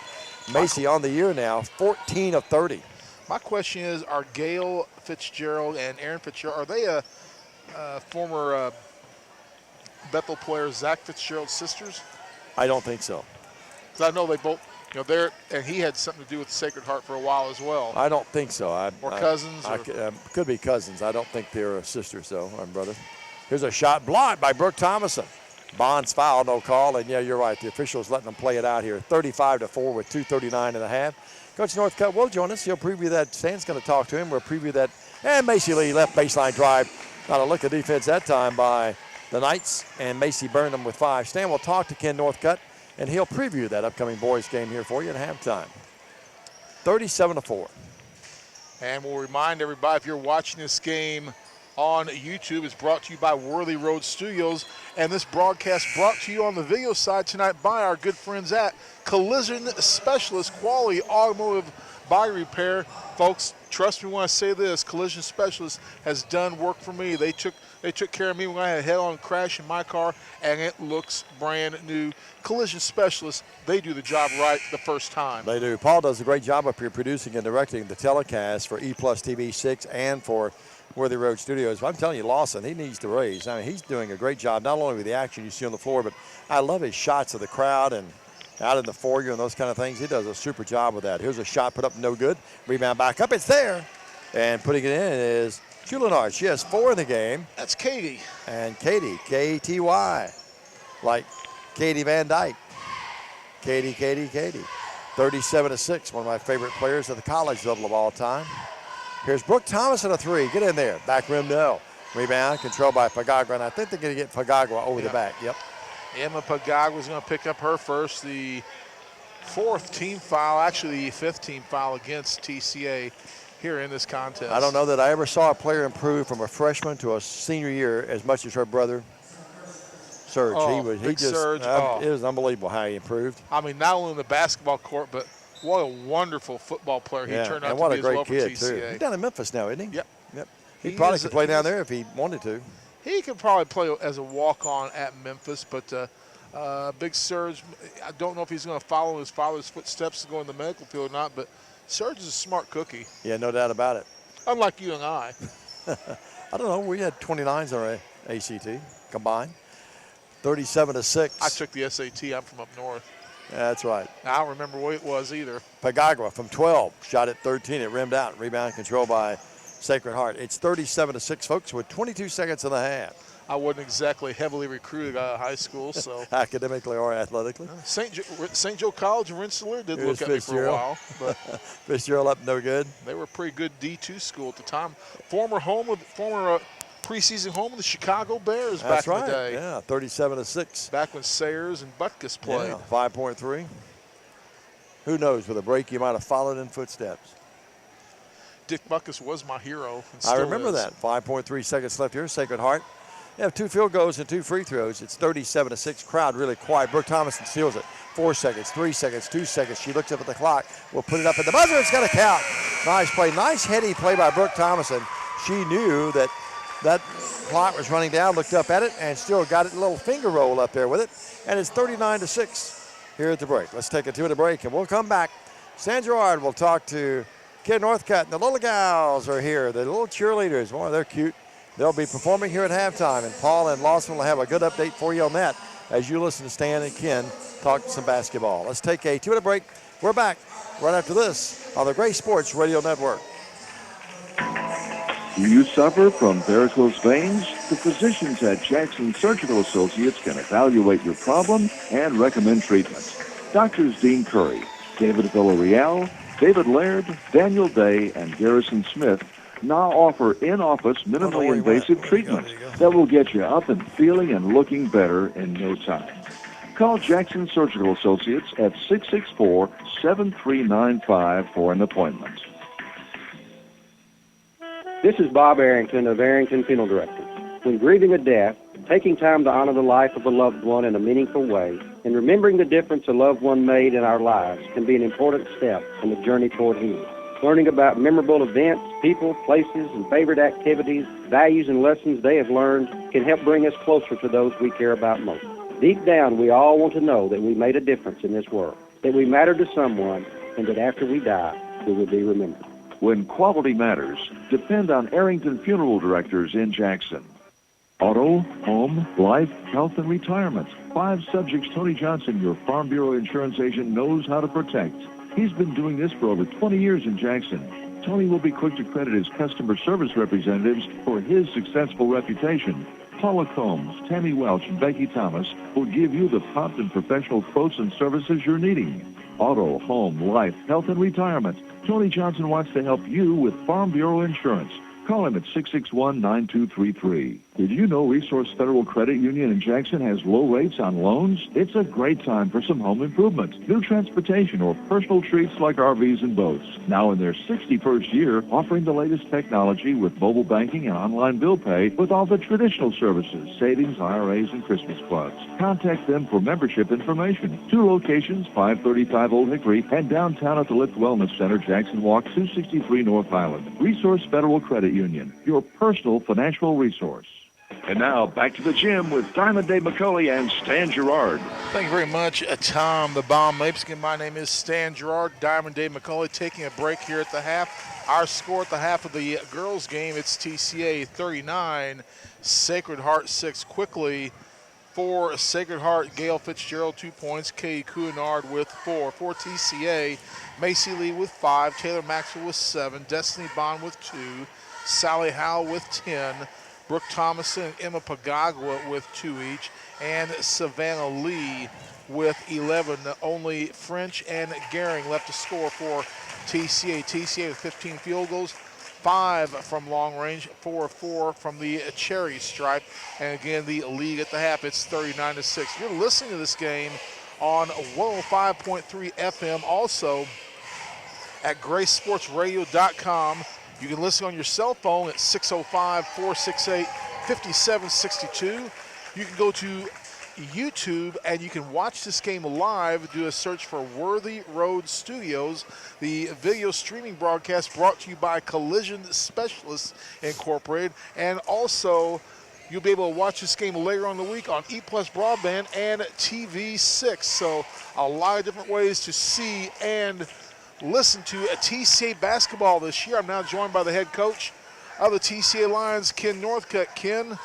[SPEAKER 2] Macy on the year now, 14 of 30.
[SPEAKER 3] My question is, are Gail Fitzgerald and Aaron Fitzgerald, are they a former Bethel player, Zach Fitzgerald's sisters?
[SPEAKER 2] I don't think so.
[SPEAKER 3] Because I know they both, and he had something to do with Sacred Heart for a while as well.
[SPEAKER 2] I don't think so.
[SPEAKER 3] Or cousins?
[SPEAKER 2] Could be cousins. I don't think they're sisters, though, our brother. Here's a shot blocked by Brooke Thomason. Bonds foul, no call, and yeah, you're right. The officials letting them play it out here. 35-4 with 2:39 in the half. Coach Northcutt will join us. He'll preview that. Stan's going to talk to him. We'll preview that. And Macy Lee, left baseline drive. Not a look of defense that time by the Knights, and Macy burned them with 5. Stan will talk to Ken Northcutt, and he'll preview that upcoming boys game here for you at halftime. 37-4.
[SPEAKER 3] And we'll remind everybody, if you're watching this game on YouTube, it's brought to you by Worthy Road Studios, and this broadcast brought to you on the video side tonight by our good friends at Collision Specialist, quality automotive body repair. Folks, trust me when I say this, Collision Specialist has done work for me. They took care of me when I had a head-on crash in my car, and it looks brand new. Collision Specialist, they do the job right the first time.
[SPEAKER 2] They do. Paul does a great job up here producing and directing the telecast for E+ TV 6 and for Worthy Road Studios. I'm telling you, Lawson, he needs to raise. I mean, he's doing a great job, not only with the action you see on the floor, but I love his shots of the crowd and out in the foyer and those kind of things. He does a super job with that. Here's a shot put up, no good. Rebound back up, it's there. And putting it in is Chouinard. She has 4 in the game.
[SPEAKER 3] That's Katie.
[SPEAKER 2] And Katie, K-A-T-Y, like Katie Van Dyke. Katie. 37-6, one of my favorite players at the college level of all time. Here's Brooke Thomason, a 3. Get in there. Back rim, no. Rebound, controlled by Pagagua, and I think they're going to get Pagagua over the back. Yep.
[SPEAKER 3] Emma Pagagua's going to pick up her first, the 4th team foul, actually the 5th team foul against TCA here in this contest.
[SPEAKER 2] I don't know that I ever saw a player improve from a freshman to a senior year as much as her brother, Serge.
[SPEAKER 3] Serge.
[SPEAKER 2] It was unbelievable how he improved.
[SPEAKER 3] I mean, not only in the basketball court, but what a wonderful football player he turned out to be as well for TCA.
[SPEAKER 2] Too. He's down in Memphis now, isn't he?
[SPEAKER 3] Yep.
[SPEAKER 2] He probably could play down there if he wanted to.
[SPEAKER 3] He could probably play as a walk-on at Memphis, but Big Serge, I don't know if he's going to follow his father's footsteps to go in the medical field or not, but Serge is a smart cookie.
[SPEAKER 2] Yeah, no doubt about it.
[SPEAKER 3] Unlike you and I.
[SPEAKER 2] I don't know. We had 29s on our ACT combined. 37-6.
[SPEAKER 3] I took the SAT. I'm from up north.
[SPEAKER 2] Yeah, that's right.
[SPEAKER 3] I don't remember what it was either.
[SPEAKER 2] Pagagua from 12, shot at 13. It rimmed out. Rebound controlled by Sacred Heart. It's 37-6, folks, with 22 seconds in the half.
[SPEAKER 3] I wasn't exactly heavily recruited out of high school, so
[SPEAKER 2] academically or athletically.
[SPEAKER 3] St. Joe College in Rensselaer did look at me for a while, but
[SPEAKER 2] Fitzgerald up no good.
[SPEAKER 3] They were a pretty good D2 school at the time. Former preseason home of the Chicago Bears back in the day.
[SPEAKER 2] Yeah, 37-6.
[SPEAKER 3] Back when Sayers and Butkus played.
[SPEAKER 2] Yeah, 5.3. Who knows? With a break, you might have followed in footsteps.
[SPEAKER 3] Dick Buckus was my hero. And
[SPEAKER 2] I remember
[SPEAKER 3] is.
[SPEAKER 2] that. 5.3 seconds left here. Sacred Heart. They have 2 field goals and 2 free throws. It's 37-6. Crowd really quiet. Brooke Thomason steals it. 4 seconds, 3 seconds, 2 seconds. She looks up at the clock. We'll put it up at the buzzer. It's going to count. Nice play. Nice heady play by Brooke Thomason. She knew that that clock was running down, looked up at it, and still got a little finger roll up there with it. And it's 39-6 here at the break. Let's take a 2-minute break, and we'll come back. Stan Gerard will talk to Kid Northcutt, and the little gals are here. The little cheerleaders. Boy, they're cute. They'll be performing here at halftime, and Paul and Lawson will have a good update for you on that as you listen to Stan and Ken talk some basketball. Let's take a 2-minute break. We're back right after this on the Gray Sports Radio Network.
[SPEAKER 1] Do you suffer from varicose veins? The physicians at Jackson Surgical Associates can evaluate your problem and recommend treatment. Doctors Dean Curry, David Villarreal, David Laird, Daniel Day, and Garrison Smith now offer in-office minimally invasive treatment that will get you up and feeling and looking better in no time. Call Jackson Surgical Associates at 664-7395 for an appointment.
[SPEAKER 11] This is Bob Arrington of Arrington Funeral Directors. When grieving a death, taking time to honor the life of a loved one in a meaningful way, and remembering the difference a loved one made in our lives can be an important step in the journey toward healing. Learning about memorable events, people, places, and favorite activities, values, and lessons they have learned can help bring us closer to those we care about most. Deep down, we all want to know that we made a difference in this world, that we matter to someone, and that after we die, we will be remembered.
[SPEAKER 1] When quality matters, depend on Arrington Funeral Directors in Jackson. Auto, home, life, health, and retirement. 5 subjects Tony Johnson, your Farm Bureau insurance agent, knows how to protect. He's been doing this for over 20 years in Jackson. Tony will be quick to credit his customer service representatives for his successful reputation. Paula Combs, Tammy Welch, and Becky Thomas will give you the prompt and professional quotes and services you're needing. Auto, home, life, health, and retirement. Tony Johnson wants to help you with Farm Bureau Insurance. Call him at 661-9233. Did you know Resource Federal Credit Union in Jackson has low rates on loans? It's a great time for some home improvement, new transportation, or personal treats like RVs and boats. Now in their 61st year, offering the latest technology with mobile banking and online bill pay with all the traditional services, savings, IRAs, and Christmas clubs. Contact them for membership information. 2 locations, 535 Old Hickory, and downtown at the Lift Wellness Center, Jackson Walk, 263 North Island. Resource Federal Credit Union, your personal financial resource. And now, back to the gym with Diamond Dave McCulley and Stan Gerard.
[SPEAKER 3] Thank you very much, Tom the Bomb Mapeskin. My name is Stan Gerard. Diamond Dave McCulley taking a break here at the half. Our score at the half of the girls' game, it's TCA 39, Sacred Heart 6. Quickly, for Sacred Heart, Gail Fitzgerald 2 points, Katie Couinard with 4. For TCA, Macy Lee with 5, Taylor Maxwell with 7, Destiny Bond with 2, Sally Howell with 10, Brooke Thomason and Emma Pagagua with 2 each, and Savannah Lee with 11. Only French and Gehring left to score for TCA. TCA with 15 field goals, 5 from long range, 4 of 4 from the cherry stripe. And again, the league at the half, it's 39-6. You're listening to this game on 105.3 FM, also at GraceSportsRadio.com. You can listen on your cell phone at 605-468-5762. You can go to YouTube and you can watch this game live. Do a search for Worthy Road Studios. The video streaming broadcast brought to you by Collision Specialists Incorporated. And also, you'll be able to watch this game later on in the week on E+ Broadband and TV6. So a lot of different ways to see and listen to a TCA basketball this year. I'm now joined by the head coach of the TCA Lions, Ken Northcutt. Ken,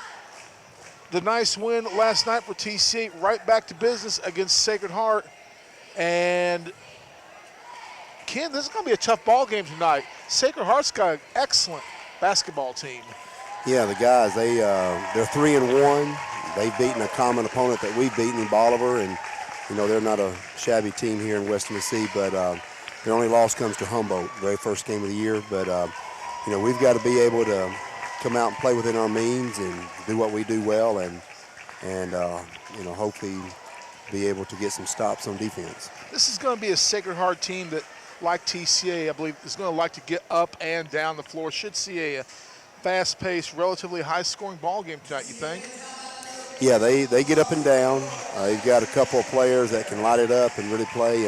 [SPEAKER 3] the nice win last night for TCA, right back to business against Sacred Heart. And Ken, this is going to be a tough ball game tonight. Sacred Heart's got an excellent basketball team.
[SPEAKER 12] Yeah, the guys, they're 3-1. They've beaten a common opponent that we've beaten in Bolivar, and you know they're not a shabby team here in West Tennessee, but their only loss comes to Humboldt, very first game of the year. But, you know, we've got to be able to come out and play within our means and do what we do well and you know, hopefully be able to get some stops on defense.
[SPEAKER 3] This is going to be a Sacred Heart team that like TCA, I believe, is going to like to get up and down the floor. Should see a fast-paced, relatively high-scoring ball game tonight, you think?
[SPEAKER 12] Yeah, they get up and down. They've got a couple of players that can light it up and really play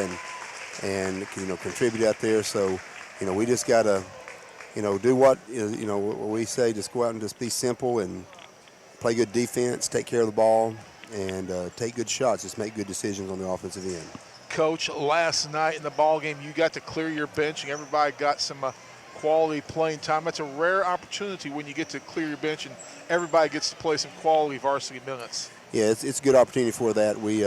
[SPEAKER 12] and contribute out there. So, we just got to, do what we say. Just go out and just be simple and play good defense, take care of the ball, and take good shots. Just make good decisions on the offensive end.
[SPEAKER 3] Coach, last night in the ball game, you got to clear your bench, and everybody got some quality playing time. That's a rare opportunity when you get to clear your bench and everybody gets to play some quality varsity minutes.
[SPEAKER 12] Yeah, it's a good opportunity for that. We,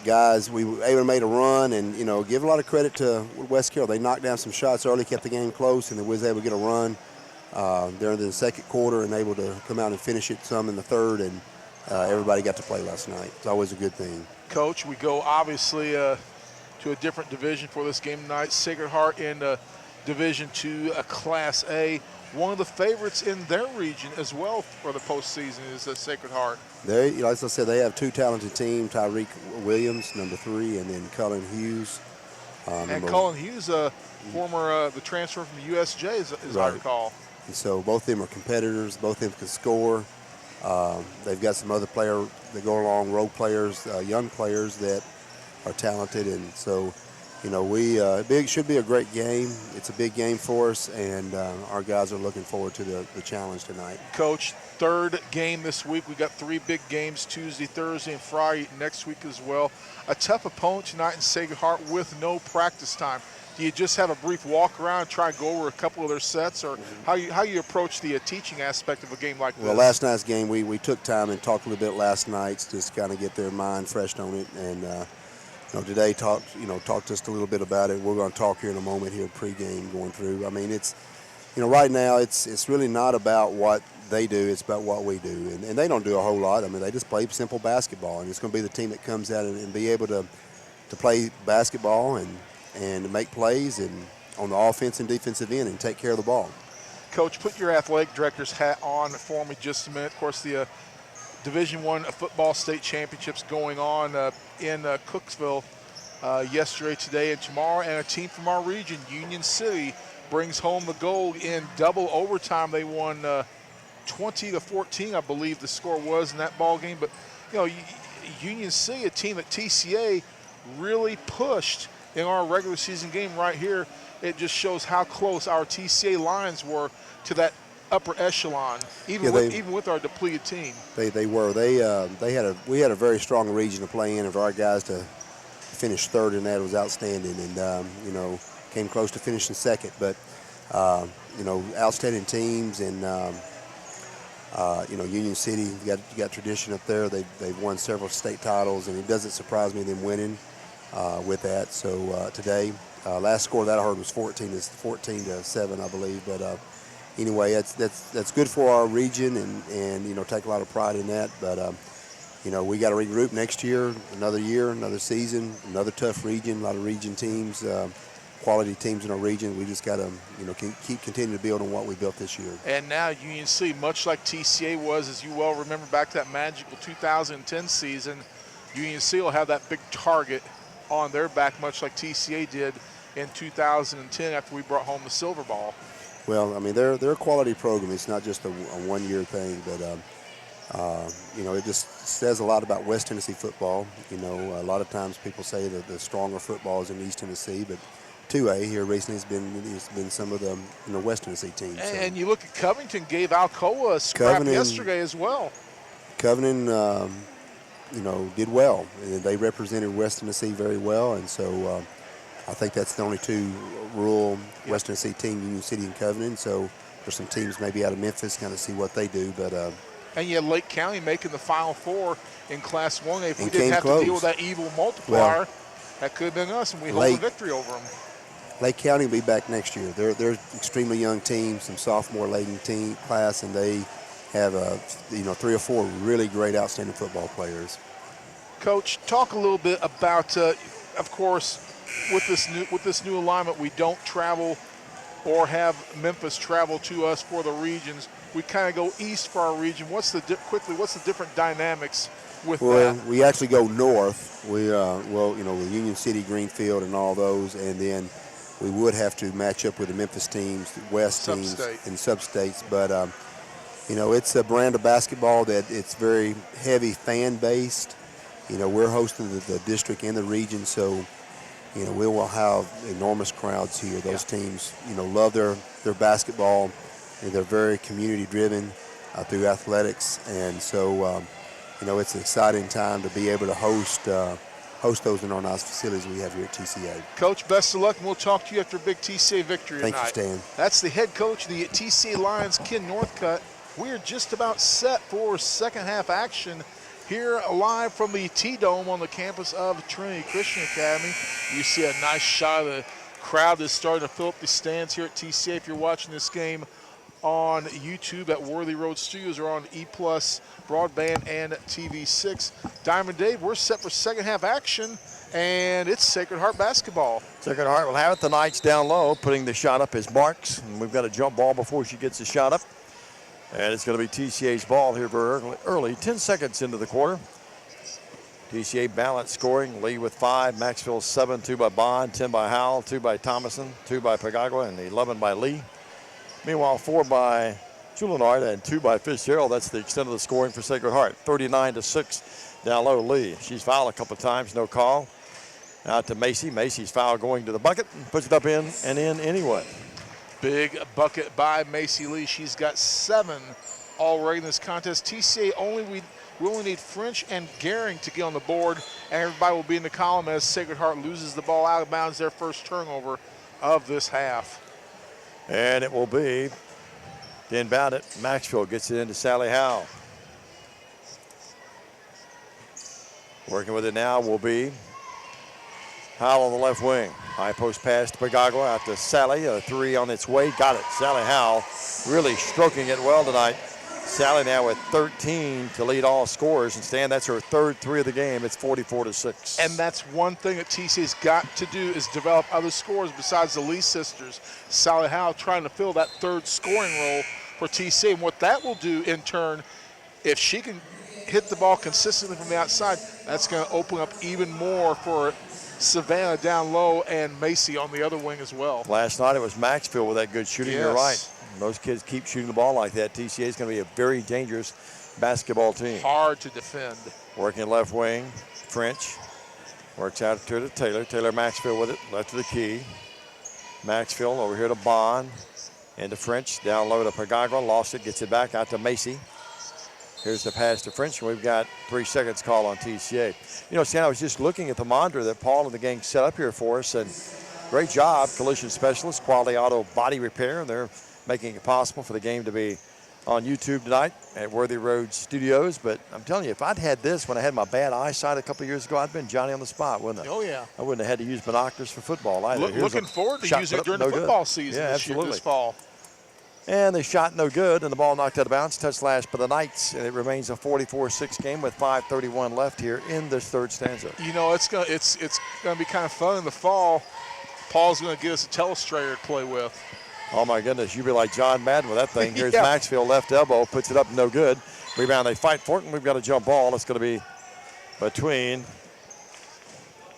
[SPEAKER 12] guys, we were able to make a run and, give a lot of credit to West Carroll. They knocked down some shots early, kept the game close, and then we was able to get a run during the second quarter and able to come out and finish it some in the third, and everybody got to play last night. It's always a good thing.
[SPEAKER 3] Coach, we go obviously to a different division for this game tonight. Sacred Heart in Division II, Class A. One of the favorites in their region as well for the postseason is Sacred Heart.
[SPEAKER 12] They, as I said, they have two talented teams, Tyreek Williams, number 3, and then Cullen Hughes.
[SPEAKER 3] And Cullen Hughes, former the transfer from the USJ, as
[SPEAKER 12] right.
[SPEAKER 3] I recall.
[SPEAKER 12] And so both of them are competitors. Both of them can score. They've got some other players that go along, role players, young players that are talented. And so, it should be a great game. It's a big game for us, and our guys are looking forward to the challenge tonight.
[SPEAKER 3] Coach, third game this week. We got 3 big games, Tuesday, Thursday, and Friday next week as well. A tough opponent tonight in Sacred Heart with no practice time. Do you just have a brief walk around and try and go over a couple of their sets, or how you approach the teaching aspect of a game like this?
[SPEAKER 12] Well, last night's game, we took time and talked a little bit last night, just kind of get their mind fresh on it. And today talked just a little bit about it. We're going to talk here in a moment here pregame going through. I mean, it's right now it's really not about what they do, it's about what we do, and they don't do a whole lot. I mean, they just play simple basketball, and it's going to be the team that comes out and be able to play basketball and make plays and on the offense and defensive end and take care of the ball.
[SPEAKER 3] Coach, put your athletic director's hat on for me just a minute. Of course, the Division I football state championships going on in Cooksville yesterday, today, and tomorrow, and a team from our region, Union City, brings home the gold in double overtime. They won 20-14, I believe the score was in that ball game. But Union City, a team that TCA really pushed in our regular season game right here. It just shows how close our TCA Lions were to that upper echelon, even with our depleted team.
[SPEAKER 12] They were. We had a very strong region to play in, and for our guys to finish third in that was outstanding, and came close to finishing second. But outstanding teams, and Union City, you got tradition up there. They've won several state titles, and it doesn't surprise me them winning with that. So today, last score that I heard was 14-7, I believe. But anyway, that's good for our region, and take a lot of pride in that. But we got to regroup next year, another season, another tough region, a lot of region teams, quality teams in our region. We just got to keep continuing to build on what we built this year.
[SPEAKER 3] And now Union City, much like TCA was, as you well remember back to that magical 2010 season, Union City will have that big target on their back, much like TCA did in 2010 after we brought home the silver ball.
[SPEAKER 12] Well, I mean, they're a quality program. It's not just a one-year thing, but it just says a lot about West Tennessee football. A lot of times people say that the stronger football is in East Tennessee, but 2A here recently has been some of the West Tennessee teams.
[SPEAKER 3] And you look at Covington gave Alcoa a scrap yesterday as well.
[SPEAKER 12] Covington, did well, and they represented West Tennessee very well, and so I think that's the only two rural West Tennessee team, Union City and Covington. So there's some teams maybe out of Memphis, kind of see what they do, but.
[SPEAKER 3] And you had Lake County making the Final Four in Class 1A. If we didn't have to deal with that evil multiplier, that could have been us, and we hold a victory over them.
[SPEAKER 12] Lake County will be back next year. They're extremely young team, some sophomore-laden team class, and they have 3 or 4 really great, outstanding football players.
[SPEAKER 3] Coach, talk a little bit about, of course, with this new alignment, we don't travel or have Memphis travel to us for the regions. we kind of go east for our region. What's the different dynamics with
[SPEAKER 12] Well,
[SPEAKER 3] that?
[SPEAKER 12] we actually go north. We, with Union City, Greenfield, and all those, and then we would have to match up with the Memphis teams, the West teams, and sub-states. But, it's a brand of basketball that it's very heavy fan-based. We're hosting the district and the region, so, we will have enormous crowds here. Those teams, love their basketball, and they're very community-driven through athletics. And so, it's an exciting time to be able to host those in our nice facilities we have here at TCA.
[SPEAKER 3] Coach, best of luck, and we'll talk to you after a big TCA victory tonight.
[SPEAKER 12] Thank you, Stan.
[SPEAKER 3] That's the head coach of the TCA Lions, Ken Northcutt. We are just about set for second half action here live from the T-Dome on the campus of Trinity Christian Academy. You see a nice shot of the crowd that's starting to fill up the stands here at TCA. If you're watching this game on YouTube at Worthy Road Studios or on E+ Broadband and TV6. Diamond Dave, we're set for second half action, and it's Sacred Heart basketball.
[SPEAKER 2] Sacred Heart will have it. The Knights down low, putting the shot up as Marks. And we've got a jump ball before she gets the shot up. And it's going to be TCA's ball here very early, 10 seconds into the quarter. TCA balanced scoring, lead with 5. Maxville 7, 2 by Bond, 10 by Howell, 2 by Thomason, 2 by Pagagua, and 11 by Lee. Meanwhile, 4 by Chouinard and 2 by Fitzgerald. That's the extent of the scoring for Sacred Heart. 39-6 down low, Lee. She's fouled a couple of times, no call. Out to Macy. Macy's foul going to the bucket, puts it up in and in anyway.
[SPEAKER 3] Big bucket by Macy Lee. She's got 7 already in this contest. TCA we only need French and Gehring to get on the board, and everybody will be in the column as Sacred Heart loses the ball out of bounds, their first turnover of this half.
[SPEAKER 2] And it will be the inbound it. Maxville gets it into Sally Howell. Working with it now will be Howell on the left wing. High post pass to Pagagua out to Sally. A 3 on its way. Got it. Sally Howell really stroking it well tonight. Sally now with 13 to lead all scorers. And Stan, that's her third 3 of the game. It's 44-6.
[SPEAKER 3] And that's one thing that TCA's got to do is develop other scorers besides the Lee sisters. Sally Howell trying to fill that third scoring role for TCA. And what that will do in turn, if she can hit the ball consistently from the outside, that's going to open up even more for Savannah down low and Macy on the other wing as well.
[SPEAKER 2] Last night it was Maxville with that good shooting.
[SPEAKER 3] Yes.
[SPEAKER 2] You're right. Most kids keep shooting the ball like that. TCA is going to be a very dangerous basketball team.
[SPEAKER 3] Hard to defend.
[SPEAKER 2] Working left wing, French. Works out to Taylor. Taylor Maxville with it, left to the key. Maxville over here to Bond. Into French, down low to Pagagua. Lost it, gets it back out to Macy. Here's the pass to French, and we've got 3 seconds call on TCA. Stan, I was just looking at the monitor that Paul and the gang set up here for us, and great job, collision specialist, Quality Auto Body Repair, and they're making it possible for the game to be on YouTube tonight at Worthy Road Studios. But I'm telling you, if I'd had this when I had my bad eyesight a couple of years ago, I'd been Johnny on the spot, wouldn't I?
[SPEAKER 3] Oh, yeah.
[SPEAKER 2] I wouldn't have had to use binoculars for football either.
[SPEAKER 3] Looking forward to using it during the football season this fall.
[SPEAKER 2] And they shot no good, and the ball knocked out of bounds, touch slash by the Knights, and it remains a 44-6 game with 5:31 left here in this third stanza.
[SPEAKER 3] It's gonna be kind of fun in the fall. Paul's gonna give us a telestrator to play with.
[SPEAKER 2] Oh my goodness, you'd be like John Madden with that thing. Here's Maxville, left elbow, puts it up, no good. Rebound, they fight for it, and we've got a jump ball. It's going to be between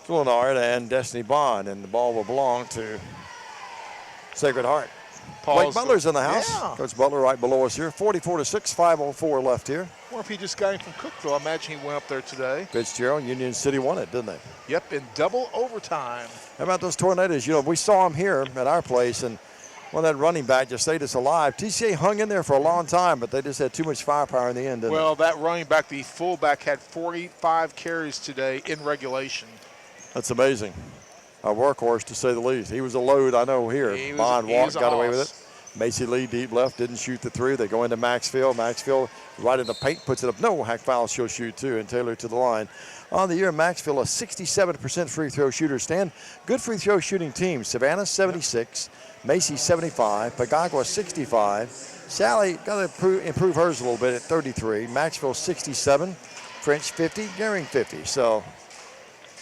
[SPEAKER 2] Chouinard and Destiny Bond, and the ball will belong to Sacred Heart. Blake Butler's in the house.
[SPEAKER 3] Yeah.
[SPEAKER 2] Coach Butler right below us here. 44-6, 5:04 left here.
[SPEAKER 3] Or if he just got him from Cookville, I imagine he went up there today.
[SPEAKER 2] Fitzgerald, Union City won it, didn't they?
[SPEAKER 3] Yep, in double overtime.
[SPEAKER 2] How about those Tornadoes? We saw them here at our place, and that running back just stayed us alive. TCA hung in there for a long time, but they just had too much firepower in the end, didn't they?
[SPEAKER 3] That running back, the fullback, had 45 carries today in regulation.
[SPEAKER 2] That's amazing. A workhorse, to say the least. He was a load, I know, here. Bond walked, got away with it. Macy Lee, deep left, didn't shoot the 3. They go into Maxville. Maxville right in the paint, puts it up. No, hack foul, she'll shoot 2, and Taylor to the line. On the year, Maxville, a 67% free throw shooter. Stan, good free throw shooting team. Savannah, 76. Macy, 75. Pagagua, 65. Sally got to improve hers a little bit at 33. Maxville, 67. French, 50. Gehring, 50. So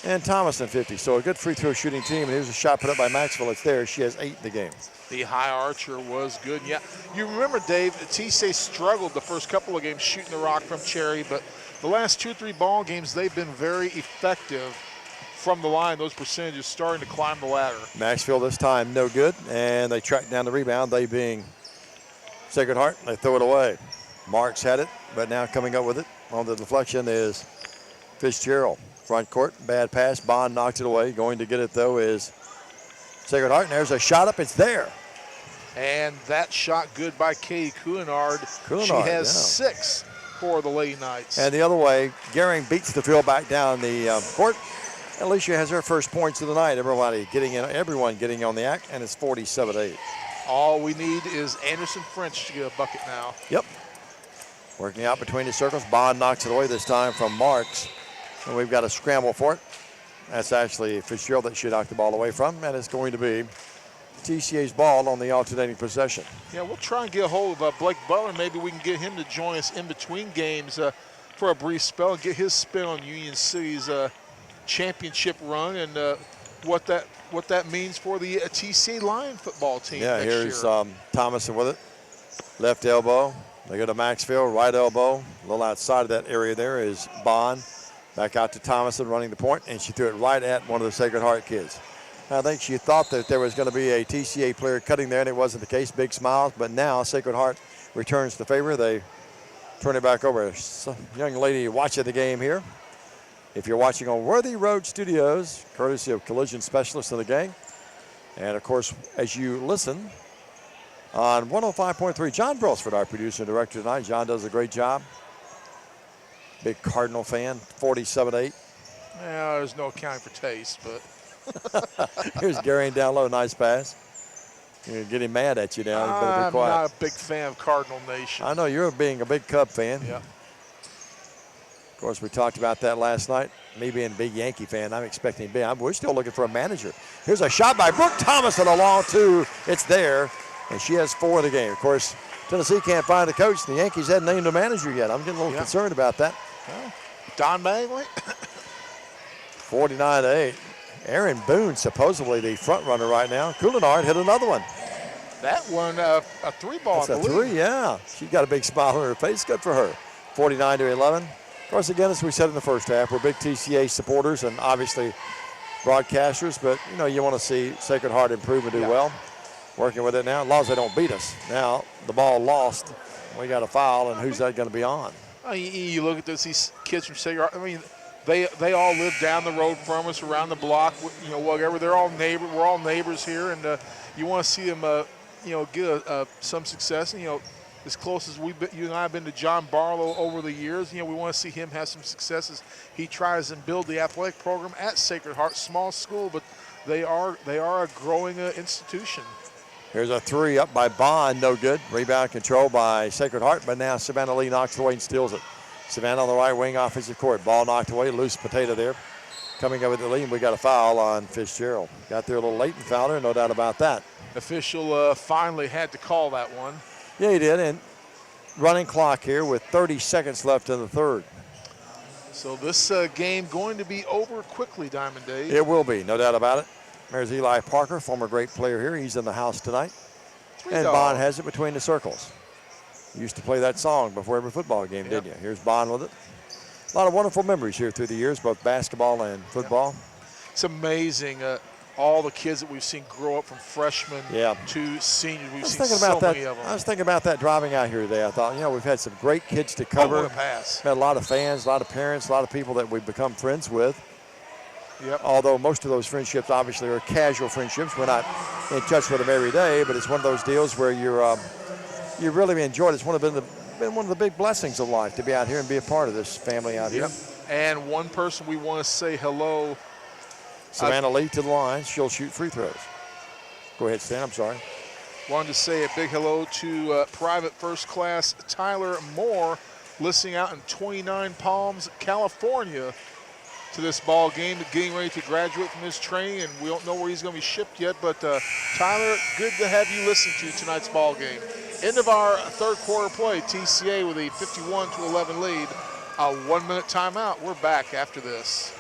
[SPEAKER 2] And Thomason 50. So a good free throw shooting team. And here's a shot put up by Maxwell. It's there. She has 8 in the game.
[SPEAKER 3] The high archer was good. Yeah, you remember, Dave, TCA struggled the first couple of games shooting the rock from Cherry, but the last 2 or 3 ball games, they've been very effective from the line. Those percentages starting to climb the ladder.
[SPEAKER 2] Maxfield this time no good, and they track down the rebound. They being Sacred Heart, they throw it away. Marks had it, but now coming up with it on the deflection is Fitzgerald. Front court, bad pass. Bond knocked it away. Going to get it, though, is Sacred Heart, and there's a shot up. It's there.
[SPEAKER 3] And that shot good by Katie Couinard. She has 6 for the Lady Knights.
[SPEAKER 2] And the other way, Gehring beats the field back down the court. Alicia has her first points of the night. Everyone getting on the act, and it's 47-8.
[SPEAKER 3] All we need is Anderson French to get a bucket now.
[SPEAKER 2] Yep. Working out between the circles. Bond knocks it away this time from Marks. And we've got a scramble for it. That's actually Fitzgerald that she knocked the ball away from, and it's going to be TCA's ball on the alternating possession.
[SPEAKER 3] Yeah, we'll try and get a hold of Blake Butler. Maybe we can get him to join us in between games for a brief spell and get his spin on Union City's championship run and what that means for the TCA Lion football team next year.
[SPEAKER 2] Here's Thomason with it. Left elbow. They go to Maxfield. Right elbow. A little outside of that area there is Bond. Back out to Thomason running the point, and she threw it right at one of the Sacred Heart kids. I think she thought that there was going to be a TCA player cutting there, and it wasn't the case. Big smiles, but now Sacred Heart returns the favor. They turn it back over. Some young lady watching the game here. If you're watching on Worthy Road Studios, courtesy of Collision Specialists in the gang. And, of course, as you listen on 105.3, John Brailsford, our producer and director tonight. John does a great job. Big Cardinal fan, 47-8.
[SPEAKER 3] Yeah, there's no accounting for taste, but.
[SPEAKER 2] Here's Gehring down low, nice pass. You're getting mad at you now. You better be quiet.
[SPEAKER 3] I'm not a big fan of Cardinal Nation.
[SPEAKER 2] I know you're being a big Cub fan.
[SPEAKER 3] Yeah.
[SPEAKER 2] Of course, we talked about that last night. Me being a big Yankee fan, I'm expecting to be. We're still looking for a manager. Here's a shot by Brooke Thomason along two. It's there, and she has 4 in the game. Of course, Tennessee can't find a coach. The Yankees hadn't named a manager yet. I'm getting a little concerned about that.
[SPEAKER 3] Well, Don Bagley.
[SPEAKER 2] 49-8. Aaron Boone, supposedly the front runner right now. Coulinard hit another one.
[SPEAKER 3] That one, a 3-ball,
[SPEAKER 2] That's a 3, yeah. She's got a big smile on her face. Good for her. 49-11. Of course, again, as we said in the first half, we're big TCA supporters and obviously broadcasters, but, you know, you want to see Sacred Heart improve and do well. Working with it now, as long as they don't beat us. Now, the ball lost. We got a foul, and who's that going to be on?
[SPEAKER 3] You look at these kids from Sacred Heart. I mean, they all live down the road from us, around the block, you know, whatever. They're all neighbors. We're all neighbors here, and you want to see them, you know, get some success. And, you know, as close as you and I have been to John Barlow over the years, you know, we want to see him have some successes. He tries and build the athletic program at Sacred Heart, small school, but they are a growing institution.
[SPEAKER 2] Here's a 3 up by Bond, no good. Rebound control by Sacred Heart, but now Savannah Lee knocks it away and steals it. Savannah on the right wing, offensive court. Ball knocked away, loose potato there. Coming up with the lead, we got a foul on Fitzgerald. Got there a little late and fouled her, no doubt about that.
[SPEAKER 3] Official finally had to call that one.
[SPEAKER 2] Yeah, he did, and running clock here with 30 seconds left in the third.
[SPEAKER 3] So this game going to be over quickly, Diamond Dave.
[SPEAKER 2] It will be, no doubt about it. There's Eli Parker, former great player here. He's in the house tonight. And Bond has it between the circles. Used to play that song before every football game, didn't you? Here's Bond with it. A lot of wonderful memories here through the years, both basketball and football.
[SPEAKER 3] It's amazing, all the kids that we've seen grow up from freshmen to seniors. We've seen so many of them.
[SPEAKER 2] I was thinking about that driving out here today. I thought, you know, we've had some great kids to cover.
[SPEAKER 3] Oh, what a pass.
[SPEAKER 2] Had a lot of fans, a lot of parents, a lot of people that we've become friends with.
[SPEAKER 3] Yep.
[SPEAKER 2] Although most of those friendships obviously are casual friendships. We're not in touch with them every day, but it's one of those deals where you really enjoyed it. It's been one of the big blessings of life to be out here and be a part of this family out here.
[SPEAKER 3] And one person we want to say hello.
[SPEAKER 2] Savannah Lee to the line. She'll shoot free throws. Go ahead, Stan. I'm sorry.
[SPEAKER 3] Wanted to say a big hello to Private First Class Tyler Moore, listening out in 29 Palms, California, to this ball game, getting ready to graduate from his training, and we don't know where he's going to be shipped yet, but Tyler, good to have you listen to tonight's ball game. End of our third quarter play, TCA with a 51-11 lead, a 1-minute timeout. We're back after this.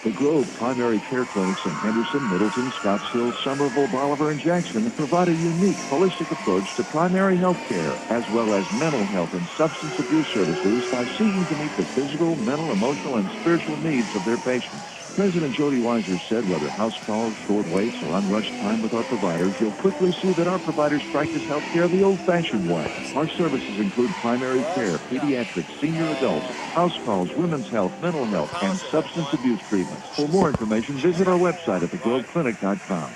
[SPEAKER 1] The Grove Primary Care Clinics in Henderson, Middleton, Scottsville, Somerville, Bolivar, and Jackson provide a unique, holistic approach to primary health care, as well as mental health and substance abuse services by seeking to meet the physical, mental, emotional, and spiritual needs of their patients. President Jody Weiser said whether house calls, short waits, or unrushed time with our providers, you'll quickly see that our providers practice health care the old-fashioned way. Our services include primary care, pediatrics, senior adults, house calls, women's health, mental health, and substance abuse treatments. For more information, visit our website at thegroveclinic.com.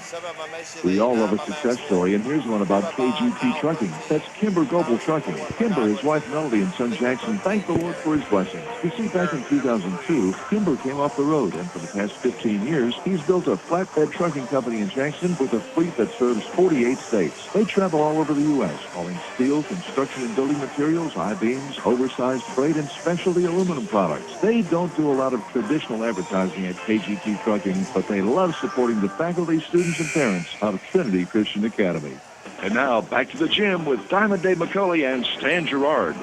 [SPEAKER 1] We all love a success story, and here's one about KGT Trucking. That's Kimber Global Trucking. Kimber, his wife Melody, and son Jackson thank the Lord for his blessings. You see, back in 2002, Kimber came off the road, and for the past 15 years, he's built a flatbed trucking company in Jackson with a fleet that serves 48 states. They travel all over the U.S., hauling steel, construction and building materials, I-beams, oversized freight, and specialty aluminum products. They don't do a lot of traditional advertising at KGT Trucking, but they love supporting the faculty, students, and parents of Trinity Christian Academy. And now, back to the gym with Diamond Dave McCulley and Stan Gerard.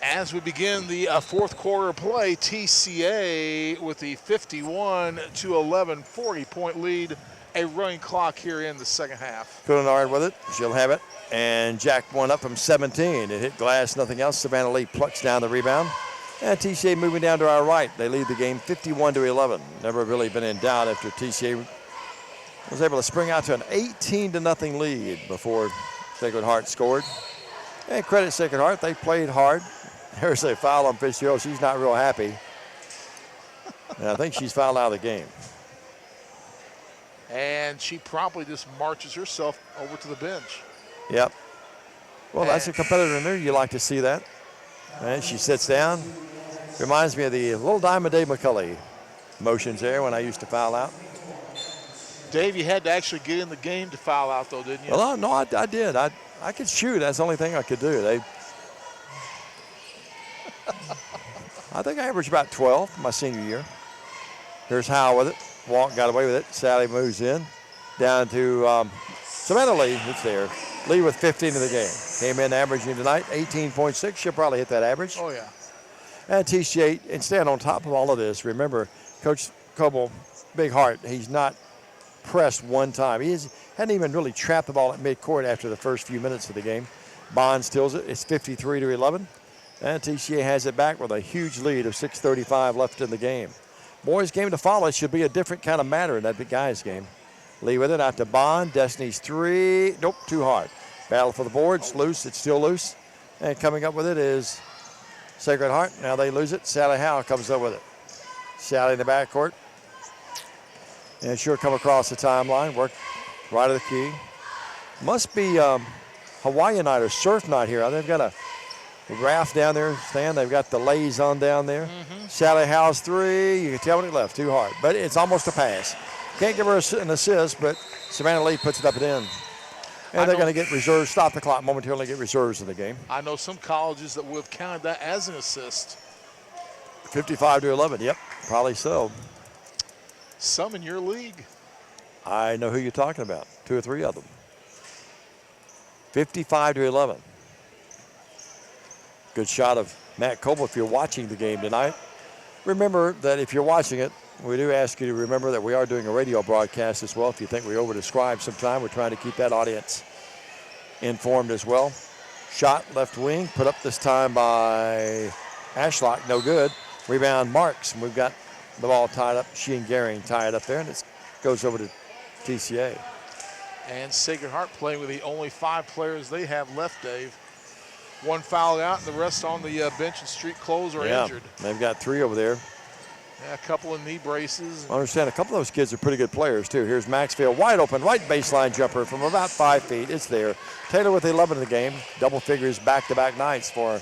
[SPEAKER 3] As we begin the fourth quarter play, TCA with the 51-11 40-point lead, a running clock here in the second half.
[SPEAKER 2] Coulinard with it. She'll have it. And Jack one up from 17. It hit glass, nothing else. Savannah Lee plucks down the rebound. And TCA moving down to our right. They lead the game 51-11. Never really been in doubt after TCA was able to spring out to an 18-0 lead before Sacred Heart scored. And credit Sacred Heart, they played hard. There's a foul on Fitzgerald. She's not real happy. And I think she's fouled out of the game.
[SPEAKER 3] And she promptly just marches herself over to the bench.
[SPEAKER 2] Yep. Well, that's a competitor in there. You like to see that. And she sits down. Reminds me of the little Diamond Dave McCulley motions there when I used to foul out.
[SPEAKER 3] Dave, you had to actually get in the game to foul out, though, didn't you?
[SPEAKER 2] Well, no, I did. I could shoot. That's the only thing I could do. I think I averaged about 12 my senior year. Here's Howe with it. Walk got away with it. Sally moves in. Down to Savannah Lee. It's there. Lee with 15 in the game. Came in averaging tonight 18.6. She'll probably hit that average.
[SPEAKER 3] Oh, yeah.
[SPEAKER 2] And TCA, and stand on top of all of this. Remember, Coach Coble, big heart, he's not pressed one time. He hadn't even really trapped the ball at midcourt after the first few minutes of the game. Bond steals it. It's 53-11. And TCA has it back with a huge lead of 6:35 left in the game. Boys' game to follow. It should be a different kind of matter in that big guys' game. Lee with it out to Bond. Destiny's three. Nope, too hard. Battle for the boards. Loose. It's still loose. And coming up with it is Sacred Heart. Now they lose it. Sally Howe comes up with it. Sally in the backcourt. And she'll come across the timeline. Work right of the key. Must be Hawaiian night or surf night here. They've got a raft down there, Stan. They've got the lays on down there. Sally Howe's three. You can tell when it left. Too hard. But it's almost a pass. Can't give her an assist, but Savannah Lee puts it up and in. And they're going to get reserves, stop the clock momentarily, get reserves in the game.
[SPEAKER 3] I know some colleges that would have counted that as an assist.
[SPEAKER 2] 55-11, yep, probably so.
[SPEAKER 3] Some in your league.
[SPEAKER 2] I know who you're talking about, 2 or 3 of them. 55-11. Good shot of Matt Coble if you're watching the game tonight. Remember that if you're watching it, we do ask you to remember that we are doing a radio broadcast as well. If you think we over-describe sometime, we're trying to keep that audience informed as well. Shot left wing, put up this time by Ashlock, no good. Rebound Marks, and we've got the ball tied up. She and Gehring tie it up there, and it goes over to TCA.
[SPEAKER 3] And Sacred Heart playing with the only 5 players they have left, Dave. 1 fouled out, and the rest on the bench and street clothes are injured.
[SPEAKER 2] They've got 3 over there.
[SPEAKER 3] Yeah, a couple of knee braces.
[SPEAKER 2] I understand a couple of those kids are pretty good players, too. Here's Maxfield, wide open, right baseline jumper from about 5 feet. It's there. Taylor with 11 in the game. Double figures back-to-back nights for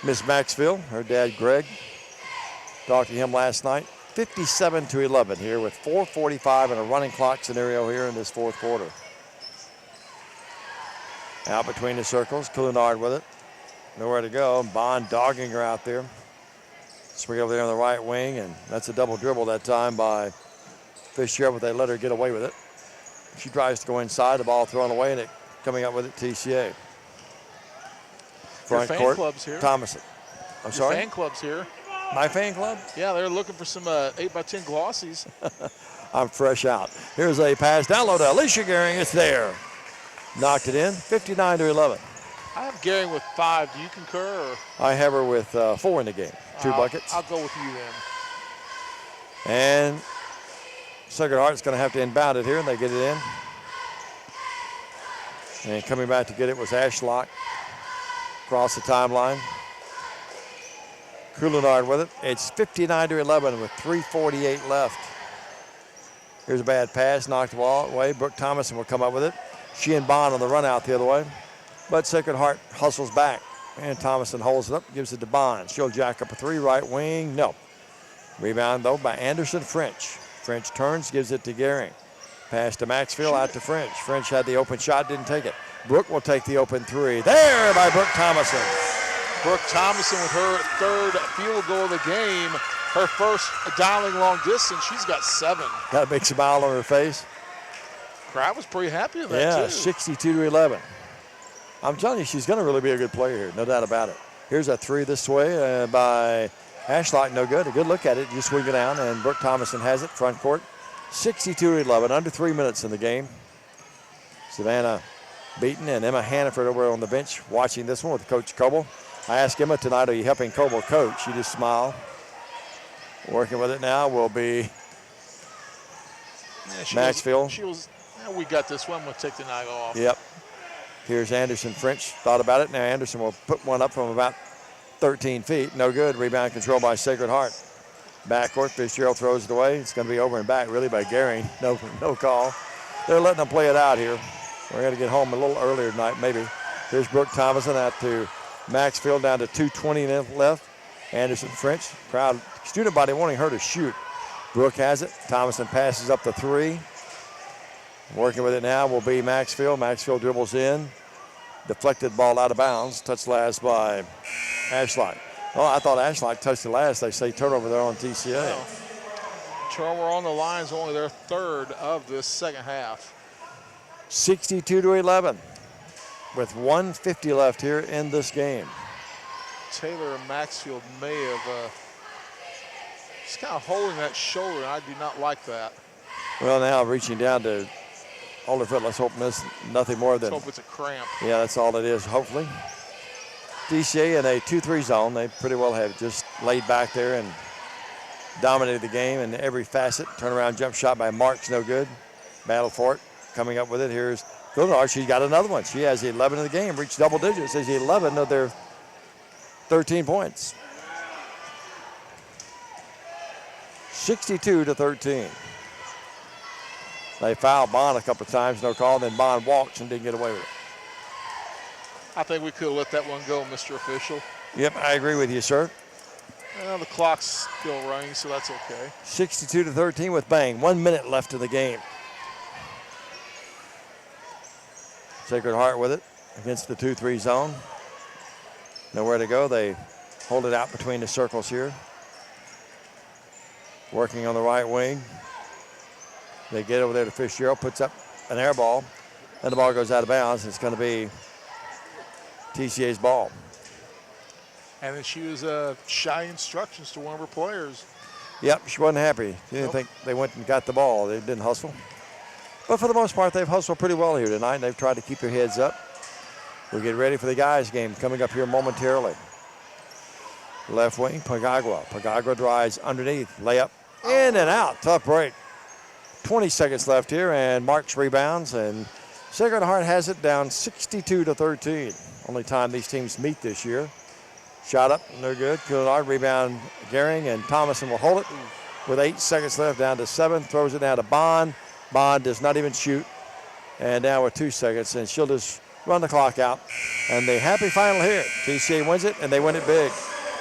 [SPEAKER 2] Miss Maxfield. Her dad, Greg, talked to him last night. 57-11 here with 4:45 and a running clock scenario here in this fourth quarter. Out between the circles, Coulinard with it. Nowhere to go. Bond dogging her out there. Swing over there on the right wing, and that's a double dribble that time by Fitzgerald, but they let her get away with it. She tries to go inside, the ball thrown away, and it coming up with it, TCA. Front
[SPEAKER 3] Your fan
[SPEAKER 2] court,
[SPEAKER 3] club's here.
[SPEAKER 2] Thomason. I'm sorry?
[SPEAKER 3] Fan club's here.
[SPEAKER 2] My fan club?
[SPEAKER 3] Yeah, they're looking for some 8x10 glossies.
[SPEAKER 2] I'm fresh out. Here's a pass down low to Alicia Gehring. It's there. Knocked it in, 59-11.
[SPEAKER 3] I have Gehring with 5. Do you concur? Or?
[SPEAKER 2] I have her with 4 in the game. 2 buckets.
[SPEAKER 3] I'll go with you then.
[SPEAKER 2] And Sacred Heart's going to have to inbound it here, and they get it in. And coming back to get it was Ashlock across the timeline. Coulinard with it. It's 59-11 with 3:48 left. Here's a bad pass, knocked the ball away. Brooke Thomason will come up with it. She and Bond on the run out the other way. But Sacred Heart hustles back. And Thomason holds it up, gives it to Bond. She'll jack up a 3, right wing, no. Rebound, though, by Anderson French. French turns, gives it to Gehring. Pass to Maxfield, out to French. French had the open shot, didn't take it. Brooke will take the open 3. There by Brooke Thomason.
[SPEAKER 3] Brooke Thomason with her 3rd field goal of the game. Her first dialing long distance. She's got 7.
[SPEAKER 2] Got a big smile on her face.
[SPEAKER 3] Crowd was pretty happy with that,
[SPEAKER 2] yeah, 62-11. I'm telling you, she's going to really be a good player here, no doubt about it. Here's a 3 this way by Ashlock, no good. A good look at it, just swing it down, and Brooke Thomason has it, front court. 62-11, under 3 minutes in the game. Savannah Beaton and Emma Hannaford over on the bench watching this one with Coach Coble. I asked Emma tonight, are you helping Coble coach? She just smiled. Working with it now will be Maxfield.
[SPEAKER 3] We got this one. I'm going to take the night off.
[SPEAKER 2] Yep. Here's Anderson French. Thought about it. Now Anderson will put one up from about 13 feet. No good. Rebound control by Sacred Heart. Backcourt. Fitzgerald throws it away. It's going to be over and back really by Gehring. No call. They're letting them play it out here. We're going to get home a little earlier tonight maybe. Here's Brooke Thomason out to Maxfield down to 2:20 left. Anderson French. Crowd, student body wanting her to shoot. Brooke has it. Thomason passes up the 3. Working with it now will be Maxfield. Maxfield dribbles in. Deflected ball out of bounds. Touched last by Ashlock. Oh, I thought Ashlock touched it last. They say turnover there on TCA.
[SPEAKER 3] Well, turnover on the line is only their 3rd of this second half.
[SPEAKER 2] 62-11 with 1:50 left here in this game.
[SPEAKER 3] Taylor and Maxfield may have just kind of holding that shoulder, and I do not like that.
[SPEAKER 2] Well, now reaching down to hold her foot. Let's hope nothing more than.
[SPEAKER 3] Let's hope it's a cramp.
[SPEAKER 2] Yeah, that's all it is, hopefully. DCA in a 2-3 zone. They pretty well have just laid back there and dominated the game in every facet. Turnaround jump shot by Marks, no good. Battle for it. Coming up with it, here's Coulinard. She's got another one. She has 11 in the game, reached double digits. There's 11 of their 13 points. 62-13. They fouled Bond a couple of times, no call. Then Bond walks and didn't get away with it.
[SPEAKER 3] I think we could have let that one go, Mr. Official.
[SPEAKER 2] Yep, I agree with you, sir.
[SPEAKER 3] Well, the clock's still running, so that's okay.
[SPEAKER 2] 62-13 with bang. 1 minute left in the game. Sacred Heart with it against the 2-3 zone. Nowhere to go. They hold it out between the circles here. Working on the right wing. They get over there to Fitzgerald, puts up an air ball, and the ball goes out of bounds. It's going to be TCA's ball.
[SPEAKER 3] And then she was shy instructions to one of her players.
[SPEAKER 2] Yep, she wasn't happy. She didn't think they went and got the ball. They didn't hustle. But for the most part, they've hustled pretty well here tonight. They've tried to keep their heads up. We'll get ready for the guys' game coming up here momentarily. Left wing, Pagagua. Pagagua drives underneath. Layup in and out. Tough break. 20 seconds left here, and Marks rebounds, and Sacred Heart has it down 62-13. Only time these teams meet this year. Shot up, no good. Coulinard, rebound, Gehring, and Thomason will hold it with 8 seconds left, down to 7. Throws it down to Bond. Bond does not even shoot. And now with 2 seconds, and she'll just run the clock out. And the happy final here. TCA wins it, and they win it big.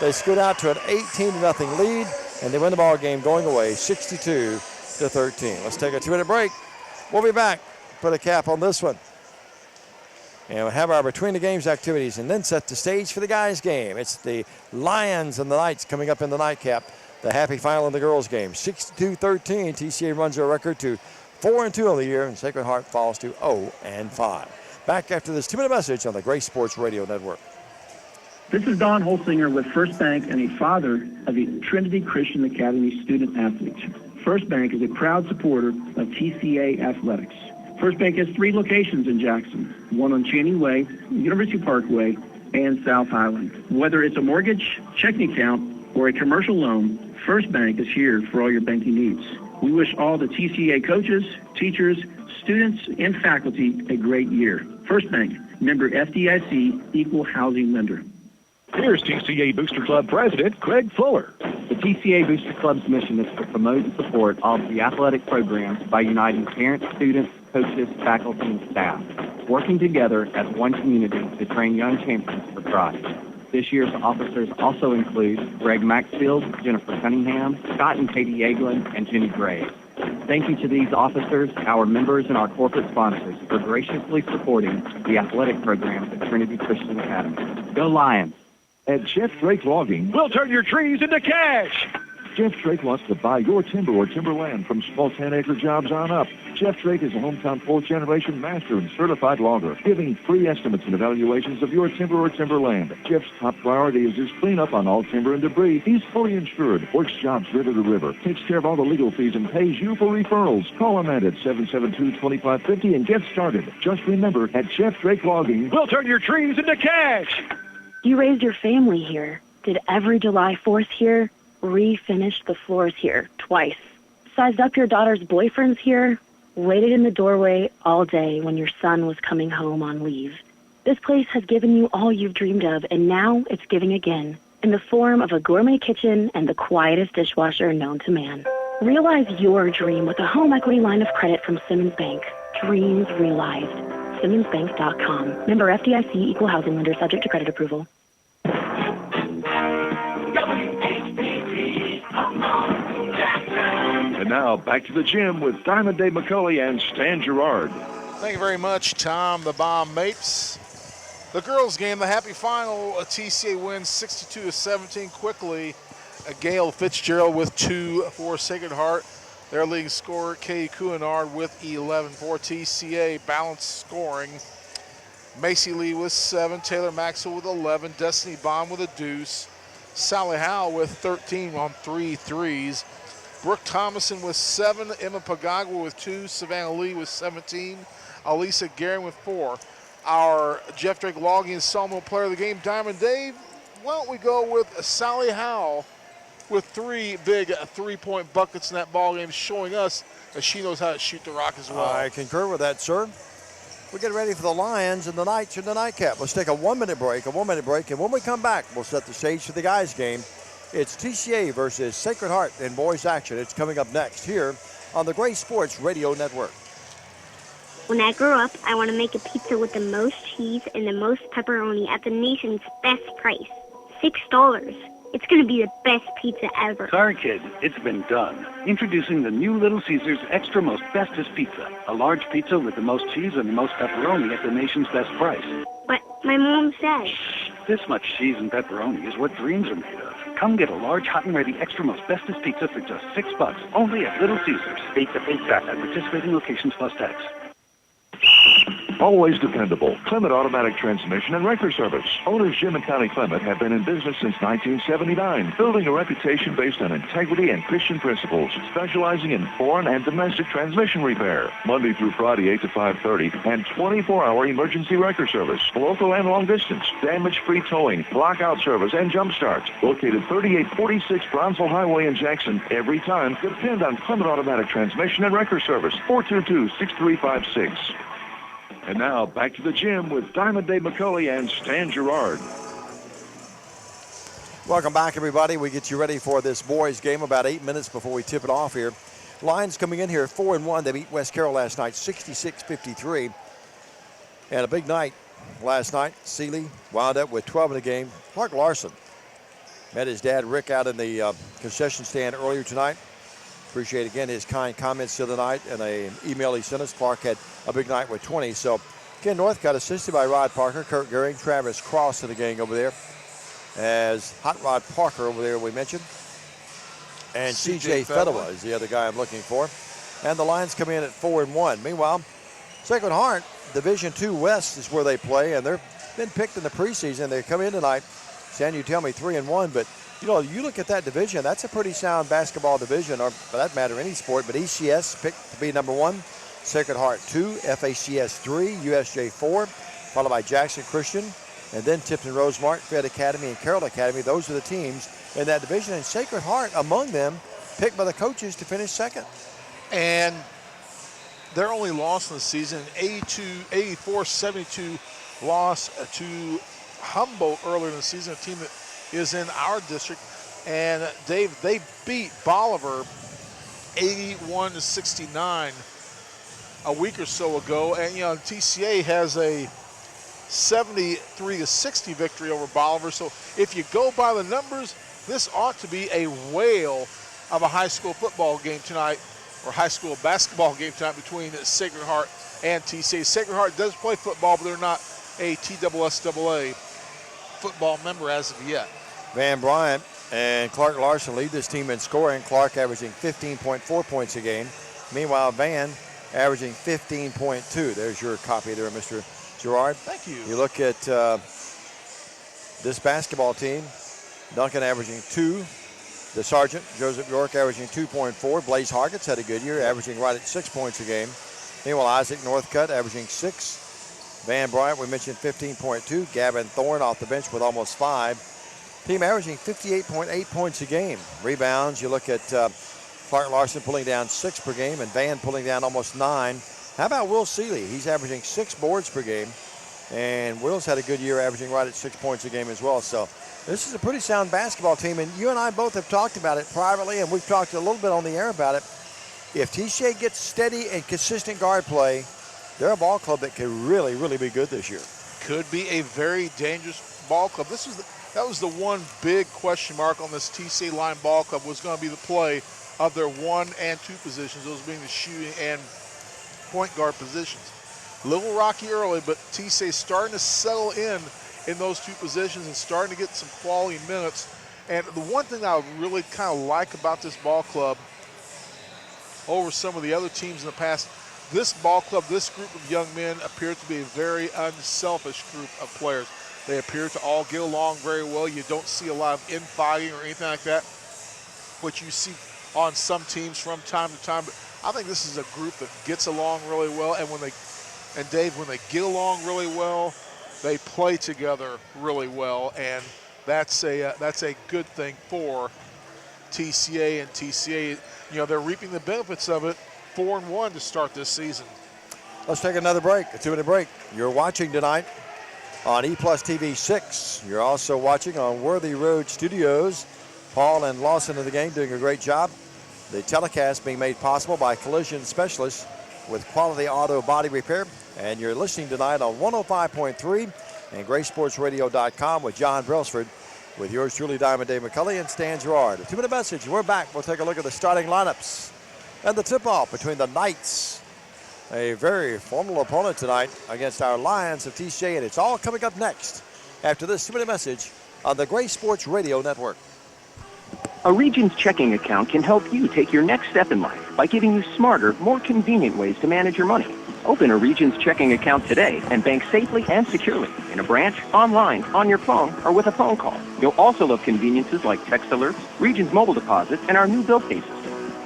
[SPEAKER 2] They scoot out to an 18-0 lead, and they win the ball game going away 62-13. Let's take a 2-minute break. We'll be back. Put a cap on this one. And we'll have our Between the Games activities and then set the stage for the guys' game. It's the Lions and the Knights coming up in the nightcap. The happy final in the girls' game. 62-13. TCA runs their record to 4-2 on the year, and Sacred Heart falls to 0-5. Back after this 2-minute message on the Grace Sports Radio Network.
[SPEAKER 4] This is Don Holsinger with First Bank and a father of the Trinity Christian Academy student athletes. First Bank is a proud supporter of TCA athletics. First Bank has 3 locations in Jackson, one on Channing Way, University Parkway, and South Highland. Whether it's a mortgage, checking account, or a commercial loan, First Bank is here for all your banking needs. We wish all the TCA coaches, teachers, students, and faculty a great year. First Bank, member FDIC, equal housing lender.
[SPEAKER 1] Here's TCA Booster Club President Craig Fuller.
[SPEAKER 5] The TCA Booster Club's mission is to promote and support all of the athletic programs by uniting parents, students, coaches, faculty, and staff, working together as one community to train young champions for Christ. This year's officers also include Greg Maxfield, Jennifer Cunningham, Scott and Katie Eaglin, and Jenny Gray. Thank you to these officers, our members, and our corporate sponsors for graciously supporting the athletic programs at Trinity Christian Academy. Go Lions!
[SPEAKER 1] At Jeff Drake Logging, we'll turn your trees into cash. Jeff Drake wants to buy your timber or timberland from small 10-acre jobs on up. Jeff Drake is a hometown 4th-generation master and certified logger, giving free estimates and evaluations of your timber or timberland. Jeff's top priority is his cleanup on all timber and debris. He's fully insured, works jobs river to river, takes care of all the legal fees, and pays you for referrals. Call him at 772-2550 and get started. Just remember, at Jeff Drake Logging, we'll turn your trees into cash.
[SPEAKER 6] You raised your family here, did every July 4th here, refinished the floors here twice, sized up your daughter's boyfriends here, waited in the doorway all day when your son was coming home on leave. This place has given you all you've dreamed of, and now it's giving again, in the form of a gourmet kitchen and the quietest dishwasher known to man. Realize your dream with a home equity line of credit from Simmons Bank. Dreams realized. SimmonsBank.com. Member FDIC, equal housing lender, subject to credit approval.
[SPEAKER 1] And now back to the gym with Diamond Dave McCulley and Stan Gerard.
[SPEAKER 3] Thank you very much, Tom the Bomb Mapes. The girls' game, the happy final, TCA wins 62-17 quickly. Gail Fitzgerald with 2 for Sacred Heart. Their leading scorer, Kay Couinard, with 11 for TCA. Balanced scoring. Macy Lee with 7, Taylor Maxwell with 11, Destiny Bond with a deuce, Sally Howell with 13 on 3 threes, Brooke Thomason with 7, Emma Pagagua with 2, Savannah Lee with 17, Alisa Guerin with 4. Our Jeff Drake Logging Sawmill player of the game, Diamond Dave, why don't we go with Sally Howell with 3 big 3-point buckets in that ball game, showing us that she knows how to shoot the rock as well.
[SPEAKER 2] I concur with that, sir. We're getting ready for the Lions and the Knights in the nightcap. Let's take a 1-minute break, and when we come back, we'll set the stage for the guys' game. It's TCA versus Sacred Heart in boys action. It's coming up next here on the Gray Sports Radio Network.
[SPEAKER 7] When I grow up, I want to make a pizza with the most cheese and the most pepperoni at the nation's best price. $6. It's going to be the best pizza ever.
[SPEAKER 8] Sorry, kid, it's been done. Introducing the new Little Caesars Extra Most Bestest Pizza. A large pizza with the most cheese and the most pepperoni at the nation's best price.
[SPEAKER 7] But my mom says.
[SPEAKER 8] This much cheese and pepperoni is what dreams are made of. Come get a large, hot and ready Extra Most Bestest Pizza for just $6, only at Little Caesars. Pizza at participating locations plus tax.
[SPEAKER 1] Always dependable. Clement Automatic Transmission and Wrecker Service. Owners Jim and Connie Clement have been in business since 1979, building a reputation based on integrity and Christian principles, specializing in foreign and domestic transmission repair. Monday through Friday, 8 to 5:30, and 24-hour emergency wrecker service, local and long distance, damage-free towing, blockout service, and jump starts. Located 3846 Brownsville Highway in Jackson. Every time, depend on Clement Automatic Transmission and Wrecker Service. 422-6356. And now, back to the gym with Diamond Dave McCulley and Stan Gerard.
[SPEAKER 2] Welcome back, everybody. We get you ready for this boys' game about 8 minutes before we tip it off here. Lions coming in here 4-1. They beat West Carroll last night, 66-53. And a big night last night. Seeley wound up with 12 in the game. Clark Larson met his dad, Rick, out in the concession stand earlier tonight. Appreciate, again, his kind comments the other night and an email he sent us. Clark had a big night with 20. So, Ken Northcutt assisted by Rod Parker, Kurt Goering, Travis Cross in the gang over there. As Hot Rod Parker over there we mentioned. And C.J. Fedwa is the other guy I'm looking for. And the Lions come in at 4-1. Meanwhile, Sacred Heart, Division II West is where they play, and they've been picked in the preseason. They come in tonight Stan, you tell me 3-1, but you know, you look at that division, that's a pretty sound basketball division, or for that matter, any sport. But ECS picked to be number 1, Sacred Heart 2, FACS 3, USJ 4, followed by Jackson Christian, and then Tipton Rosemart, Fed Academy, and Carroll Academy. Those are the teams in that division, and Sacred Heart among them, picked by the coaches to finish second.
[SPEAKER 3] And their only loss in the season, 84-72 loss to Humboldt earlier in the season, a team that is in our district. And Dave, they beat Bolivar 81-69 a week or so ago. And, you know, TCA has a 73-60 victory over Bolivar. So if you go by the numbers, this ought to be a whale of a high school football game tonight, or high school basketball game tonight between Sacred Heart and TCA. Sacred Heart does play football, but they're not a TSSAA football member as of yet.
[SPEAKER 2] Van Bryant and Clark Larson lead this team in scoring. Clark averaging 15.4 points a game. Meanwhile, Van averaging 15.2. There's your copy there, Mr. Gerard.
[SPEAKER 3] Thank you.
[SPEAKER 2] You look at this basketball team, Duncan averaging 2. The Sergeant, Joseph York, averaging 2.4. Blaze Hargets had a good year, averaging right at 6 points a game. Meanwhile, Isaac Northcutt averaging 6. Van Bryant, we mentioned 15.2. Gavin Thorne off the bench with almost 5. Team averaging 58.8 points a game. Rebounds, you look at Clark Larson pulling down 6 per game and Van pulling down almost 9. How about Will Seeley? He's averaging 6 boards per game. And Will's had a good year, averaging right at 6 points a game as well. So this is a pretty sound basketball team. And you and I both have talked about it privately, and we've talked a little bit on the air about it. If TCA gets steady and consistent guard play, they're a ball club that could really, really be good this year.
[SPEAKER 3] Could be a very dangerous ball club. That was the one big question mark on this TCA line ball club, was going to be the play of their 1 and 2 positions, those being the shooting and point guard positions. A little rocky early, but TCA starting to settle in those 2 positions and starting to get some quality minutes. And the one thing I really kind of like about this ball club over some of the other teams in the past, this ball club, this group of young men appear to be a very unselfish group of players. They appear to all get along very well. You don't see a lot of infighting or anything like that, which you see on some teams from time to time. But I think this is a group that gets along really well. And when they get along really well, they play together really well. And that's a good thing for TCA. And TCA, you know, they're reaping the benefits of it. 4-1 to start this season.
[SPEAKER 2] Let's take another break, a 2-minute break. You're watching tonight on E+ TV 6. You're also watching on Worthy Road Studios. Paul and Lawson of the game doing a great job. The telecast being made possible by Collision Specialists with Quality Auto Body Repair. And you're listening tonight on 105.3 and GraySportsRadio.com with John Brailsford, with yours truly, Diamond Dave McCulley and Stan Gerard. A 2-minute message. We're back. We'll take a look at the starting lineups and the tip-off between the Knights, a very formidable opponent tonight, against our Lions of TCA, and it's all coming up next after this 2-minute message on the Gray Sports Radio Network.
[SPEAKER 13] A Regions checking account can help you take your next step in life by giving you smarter, more convenient ways to manage your money. Open a Regions checking account today and bank safely and securely in a branch, online, on your phone, or with a phone call. You'll also love conveniences like text alerts, Regions mobile deposit, and our new bill pay system.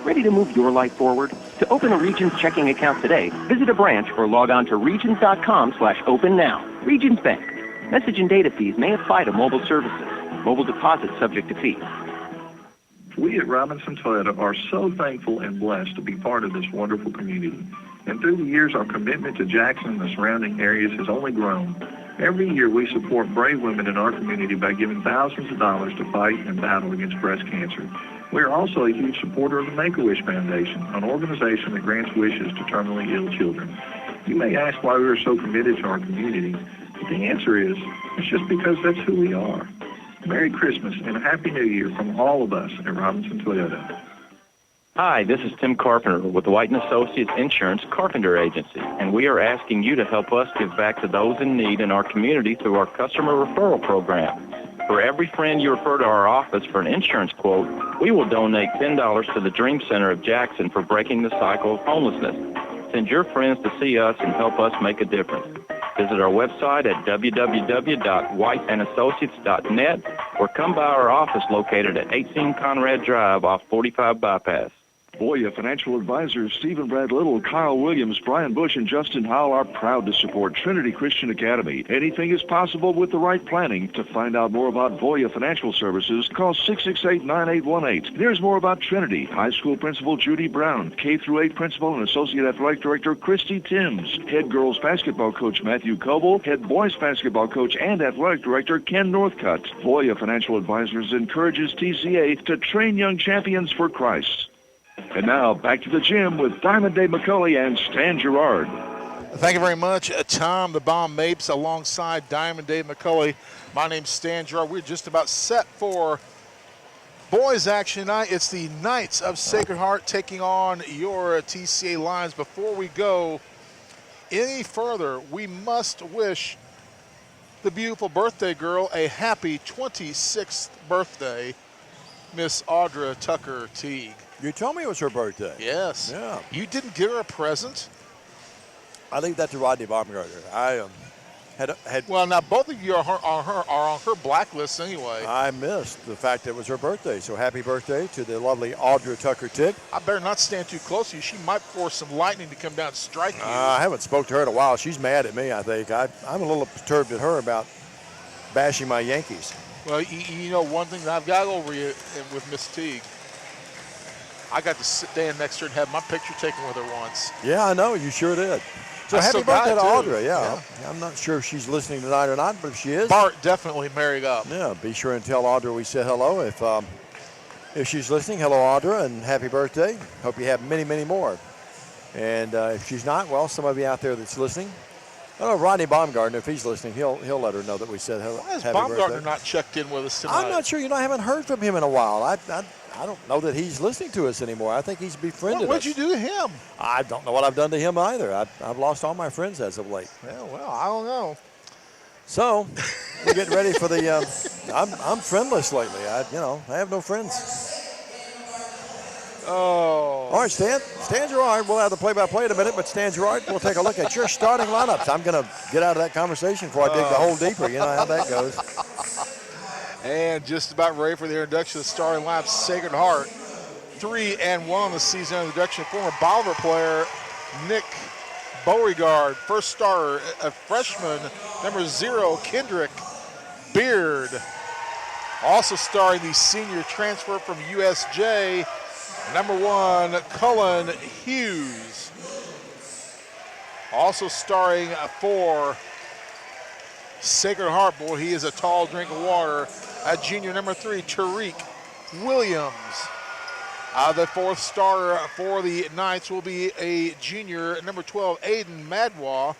[SPEAKER 13] Ready to move your life forward? To open a Regions checking account today, visit a branch or log on to regions.com/open now. Regions Bank. Message and data fees may apply to mobile services. Mobile deposit subject to fees.
[SPEAKER 9] We at Robinson Toyota are so thankful and blessed to be part of this wonderful community. And through the years, our commitment to Jackson and the surrounding areas has only grown. Every year, we support brave women in our community by giving thousands of dollars to fight and battle against breast cancer. We are also a huge supporter of the Make-A-Wish Foundation, an organization that grants wishes to terminally ill children. You may ask why we are so committed to our community, but the answer is, it's just because that's who we are. Merry Christmas and a Happy New Year from all of us at Robinson Toyota.
[SPEAKER 10] Hi, this is Tim Carpenter with White & Associates Insurance Carpenter Agency, and we are asking you to help us give back to those in need in our community through our customer referral program. For every friend you refer to our office for an insurance quote, we will donate $10 to the Dream Center of Jackson for breaking the cycle of homelessness. Send your friends to see us and help us make a difference. Visit our website at www.whiteandassociates.net or come by our office located at 18 Conrad Drive off 45 Bypass.
[SPEAKER 1] Voya Financial Advisors Stephen Brad Little, Kyle Williams, Brian Bush, and Justin Howell are proud to support Trinity Christian Academy. Anything is possible with the right planning. To find out more about Voya Financial Services, call 668-9818. Here's more about Trinity. High school principal Judy Brown, K-8 principal and associate athletic director Christy Timms, head girls basketball coach Matthew Coble, head boys basketball coach and athletic director Ken Northcutt. Voya Financial Advisors encourages TCA to train young champions for Christ. And now, back to the gym with Diamond Dave McCulley and Stan Gerard.
[SPEAKER 3] Thank you very much, Tom the Bomb Mapes, alongside Diamond Dave McCulley. My name's Stan Gerard. We're just about set for boys action tonight. It's the Knights of Sacred Heart taking on your TCA Lions. Before we go any further, we must wish the beautiful birthday girl a happy 26th birthday, Miss Audra Tucker Teague.
[SPEAKER 2] You told me it was her birthday.
[SPEAKER 3] Yes.
[SPEAKER 2] Yeah.
[SPEAKER 3] You didn't give her a present?
[SPEAKER 2] I leave that to Rodney Baumgartner. I had.
[SPEAKER 3] Well, now both of you are on her blacklist anyway.
[SPEAKER 2] I missed the fact that it was her birthday. So happy birthday to the lovely Audra Tucker Tick.
[SPEAKER 3] I better not stand too close to you. She might force some lightning to come down and strike you.
[SPEAKER 2] I haven't spoke to her in a while. She's mad at me, I think. I'm a little perturbed at her about bashing my Yankees.
[SPEAKER 3] Well, you know one thing that I've got over you with Miss Teague. I got to stand next to her and have my picture taken with her once.
[SPEAKER 2] Yeah, I know. You sure did. So happy birthday to Audra, yeah. I'm not sure if she's listening tonight or not, but if she is.
[SPEAKER 3] Bart definitely married up.
[SPEAKER 2] Yeah, be sure and tell Audra we said hello. If she's listening, hello, Audra, and happy birthday. Hope you have many, many more. And if she's not, well, some of you out there that's listening, I don't know, Rodney Baumgartner, if he's listening, he'll let her know that we said hello.
[SPEAKER 3] Why has Baumgartner not checked in with us tonight?
[SPEAKER 2] I'm not sure. I haven't heard from him in a while. I don't know that he's listening to us anymore. I think he's befriended us.
[SPEAKER 3] What'd you do to him?
[SPEAKER 2] I don't know what I've done to him either. I've lost all my friends as of late.
[SPEAKER 3] Yeah, well, I don't know.
[SPEAKER 2] So we're getting ready for the. I'm friendless lately. I have no friends.
[SPEAKER 3] Oh.
[SPEAKER 2] All right, Stan Gerard. We'll have the play-by-play in a minute, but Stan Gerard, we'll take a look at your starting lineups. I'm going to get out of that conversation before I dig the hole deeper. You know how that goes.
[SPEAKER 3] And just about ready for the introduction of the starting lineup, Sacred Heart. 3-1 on the season introduction. Former Bolivar player Nick Beauregard. First starter, a freshman, number 0, Kendrick Beard. Also starring the senior transfer from USJ, number 1, Cullen Hughes. Also starring for Sacred Heart, boy, he is a tall drink of water. A junior, number 3, Tariq Williams. The fourth starter for the Knights will be a junior, number 12, Aiden Madwa.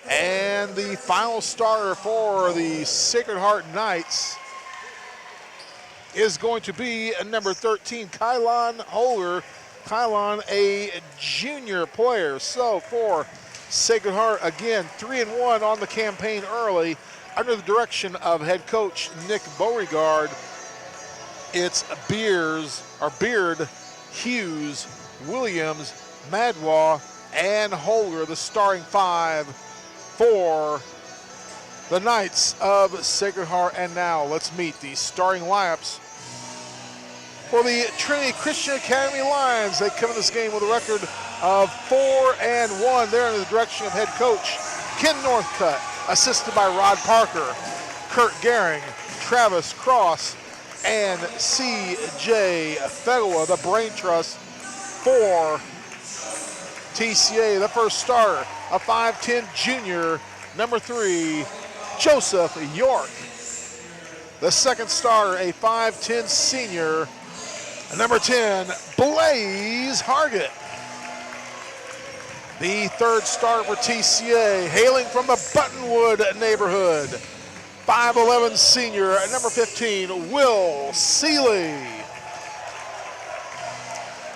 [SPEAKER 3] And the final starter for the Sacred Heart Knights is going to be number 13, Kylon Holger. Kylon, a junior player. So for Sacred Heart, again, 3-1 on the campaign early under the direction of head coach Nick Beauregard. It's Beard, Hughes, Williams, Madwa, and Holger, the starting 5 for the Knights of Sacred Heart. And now let's meet the starting lineups for the Trinity Christian Academy Lions. They come in this game with a record of 4-1. They're under the direction of head coach Ken Northcutt, assisted by Rod Parker, Kurt Gehring, Travis Cross, and C.J. Fegoa, the brain trust for TCA. The first starter, a 5'10 junior, number 3, Joseph York. The second starter, a 5'10 senior, number 10, Blaze Hargett. The third starter for TCA, hailing from the Buttonwood neighborhood, 5'11 senior, number 15, Will Seeley.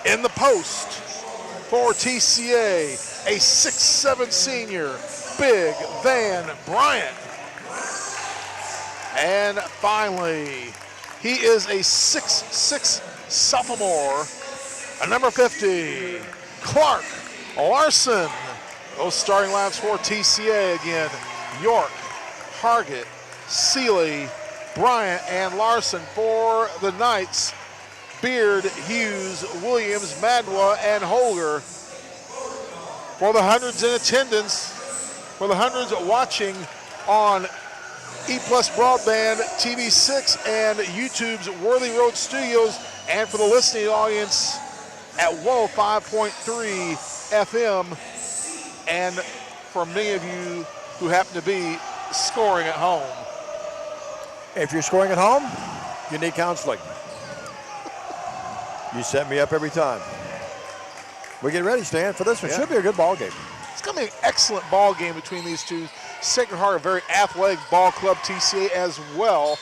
[SPEAKER 3] In the post for TCA, a 6'7 senior, Big Van Bryant. And finally, he is a 6'6 sophomore, number 50, Clark Larson. Those starting lineups for TCA again, York, Hargett, Seeley, Bryant, and Larson. For the Knights, Beard, Hughes, Williams, Madwa, and Holger. For the hundreds in attendance, for the hundreds watching on E+ Broadband, TV6, and YouTube's Worthy Road Studios, and for the listening audience at 105.3 FM, and for many of you who happen to be scoring at home.
[SPEAKER 2] If you're scoring at home, you need counseling. You set me up every time. We get ready, Stan, for this one. Should be a good ball game.
[SPEAKER 3] It's going to be an excellent ball game between these two. Sacred Heart, a very athletic ball club, TCA as well.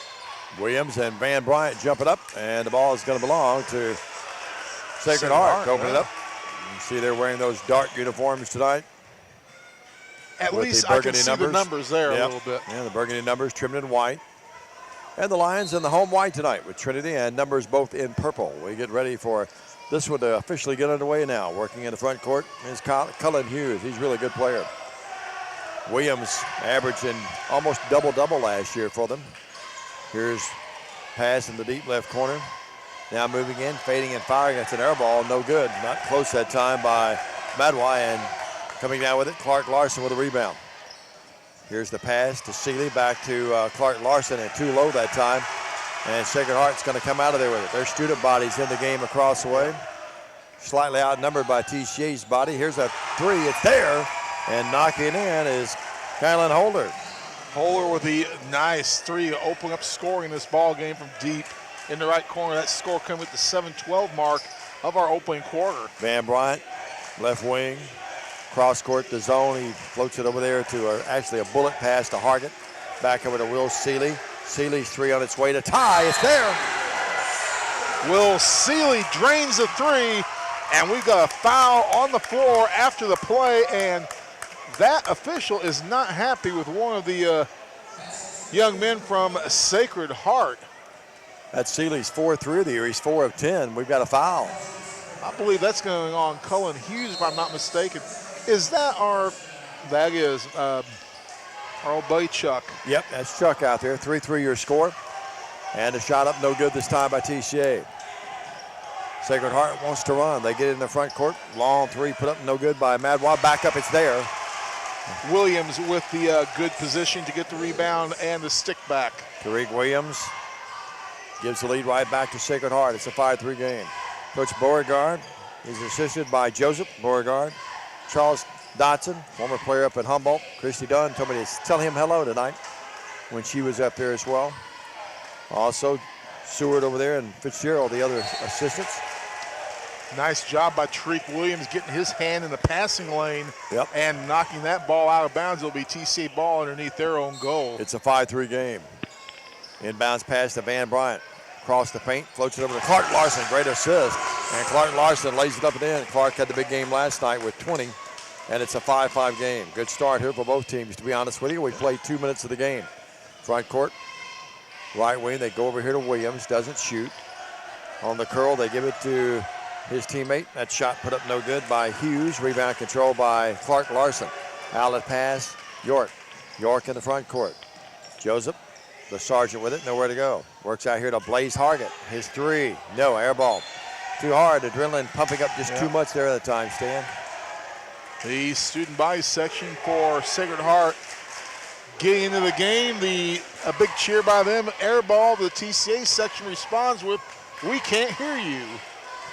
[SPEAKER 2] Williams and Van Bryant jumping up, and the ball is going to belong to Sacred Heart. Open it up. You see they're wearing those dark uniforms tonight.
[SPEAKER 3] At least I can see the numbers there a little bit.
[SPEAKER 2] Yeah, the burgundy numbers trimmed in white. And the Lions in the home white tonight with Trinity and numbers both in purple. We get ready for this one to officially get underway now. Working in the front court is Cullen Hughes. He's a really good player. Williams averaging almost double-double last year for them. Here's pass in the deep left corner. Now moving in, fading and firing. That's an air ball, no good. Not close that time by Madwa, and coming down with it, Clark Larson with a rebound. Here's the pass to Seeley, back to Clark Larson, and too low that time. And Sacred Heart's going to come out of there with it. Their student body's in the game across the way. Slightly outnumbered by TCA's body. Here's a three, it's there. And knocking in is Kylan Holder.
[SPEAKER 3] Holder with the nice three, opening up scoring in this ball game from deep in the right corner. That score coming at the 7-12 mark of our opening quarter.
[SPEAKER 2] Van Bryant, left wing, cross court to zone. He floats it over there to actually a bullet pass to Hargett. Back over to Will Seeley. Seeley's three on its way to tie. It's there.
[SPEAKER 3] Will Seeley drains the three, and we've got a foul on the floor after the play, and that official is not happy with one of the young men from Sacred Heart.
[SPEAKER 2] That's Seeley's 4-3 of the year. He's 4 of 10. We've got a foul.
[SPEAKER 3] I believe that's going on Cullen Hughes, if I'm not mistaken. Is that our old buddy Chuck?
[SPEAKER 2] Yep, that's Chuck out there. 3-3 your score. And a shot up, no good this time by TCA. Sacred Heart wants to run. They get it in the front court. Long three put up, no good by Madwa. Back up, it's there.
[SPEAKER 3] Williams with the good position to get the rebound and the stick back.
[SPEAKER 2] Tariq Williams gives the lead right back to Sacred Heart. It's a 5-3 game. Coach Beauregard is assisted by Joseph Beauregard. Charles Dotson, former player up at Humboldt. Christy Dunn told me to tell him hello tonight when she was up there as well. Also, Seward over there and Fitzgerald, the other assistants.
[SPEAKER 3] Nice job by Tariq Williams getting his hand in the passing lane and knocking that ball out of bounds. It'll be TCA ball underneath their own goal.
[SPEAKER 2] It's a 5-3 game. Inbounds pass to Van Bryant. Across the paint, floats it over to Clark Larson. Great assist. And Clark Larson lays it up and in. Clark had the big game last night with 20. And it's a 5-5 game. Good start here for both teams, to be honest with you. We played 2 minutes of the game. Front court, right wing, they go over here to Williams. Doesn't shoot. On the curl, they give it to his teammate. That shot put up no good by Hughes. Rebound control by Clark Larson. Outlet pass, York. York in the front court. Joseph, the sergeant with it, nowhere to go. Works out here to Blaze Hargett. His three, no, air ball. Too hard, adrenaline pumping up just too much there at the time, Stan.
[SPEAKER 3] The student body section for Sacred Heart getting into the game. A big cheer by them. Air ball, the TCA section responds with, "We can't hear you."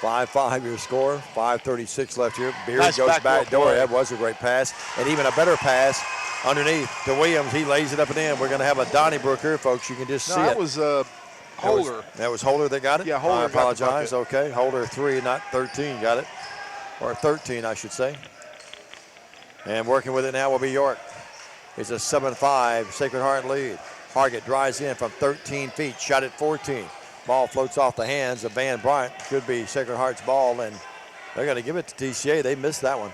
[SPEAKER 2] 5-5 your score, 5:36 left here. Beard
[SPEAKER 3] nice
[SPEAKER 2] goes back door.
[SPEAKER 3] Play.
[SPEAKER 2] That was a great pass. And even a better pass underneath to Williams. He lays it up and in. We're going to have a Donnybrook here, folks. You can just see
[SPEAKER 3] that
[SPEAKER 2] it.
[SPEAKER 3] Was Holder.
[SPEAKER 2] That was Holder that got it?
[SPEAKER 3] Yeah, Holder.
[SPEAKER 2] I apologize. Okay, Holder 3, not 13, got it. Or 13, I should say. And working with it now will be York. It's a 7-5 Sacred Heart lead. Hargett drives in from 13 feet, shot at 14. Ball floats off the hands of Van Bryant. Could be Sacred Heart's ball, and they're going to give it to TCA. They missed that one.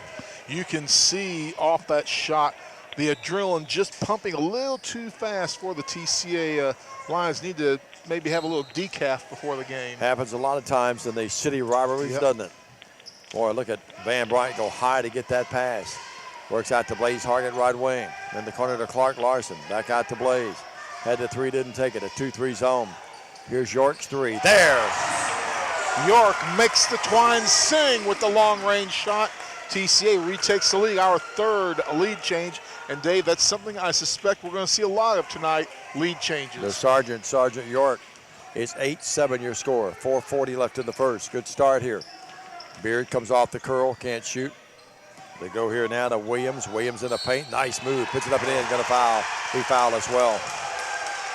[SPEAKER 3] You can see off that shot the adrenaline just pumping a little too fast for the TCA Lions. Need to maybe have a little decaf before the game.
[SPEAKER 2] Happens a lot of times in the city rivalries, doesn't it? Boy, look at Van Bryant go high to get that pass. Works out to Blaze Hargett, right wing. In the corner to Clark Larson. Back out to Blaze. Had the three, didn't take it. A 2-3 zone. Here's York's three. There.
[SPEAKER 3] York makes the Twine sing with the long-range shot. TCA retakes the lead, our third lead change. And Dave, that's something I suspect we're going to see a lot of tonight, lead changes.
[SPEAKER 2] The Sergeant York. It's 8-7 your score. 4:40 left in the first. Good start here. Beard comes off the curl, can't shoot. They go here now to Williams. Williams in the paint. Nice move. Puts it up and in. Going to foul. He fouled as well.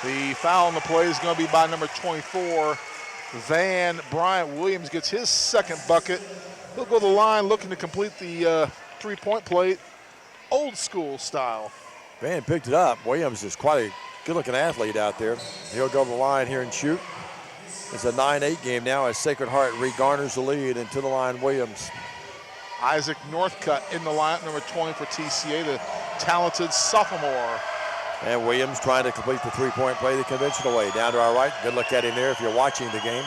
[SPEAKER 3] The foul on the play is going to be by number 24, Van Bryant. Williams gets his second bucket. He'll go to the line looking to complete the three-point play, old school style.
[SPEAKER 2] Van picked it up. Williams is quite a good-looking athlete out there. He'll go to the line here and shoot. It's a 9-8 game now as Sacred Heart re-garners the lead, and to the line Williams.
[SPEAKER 3] Isaac Northcutt in the lineup, number 20 for TCA, the talented sophomore.
[SPEAKER 2] And Williams trying to complete the three-point play the conventional way. Down to our right. Good look at him there if you're watching the game.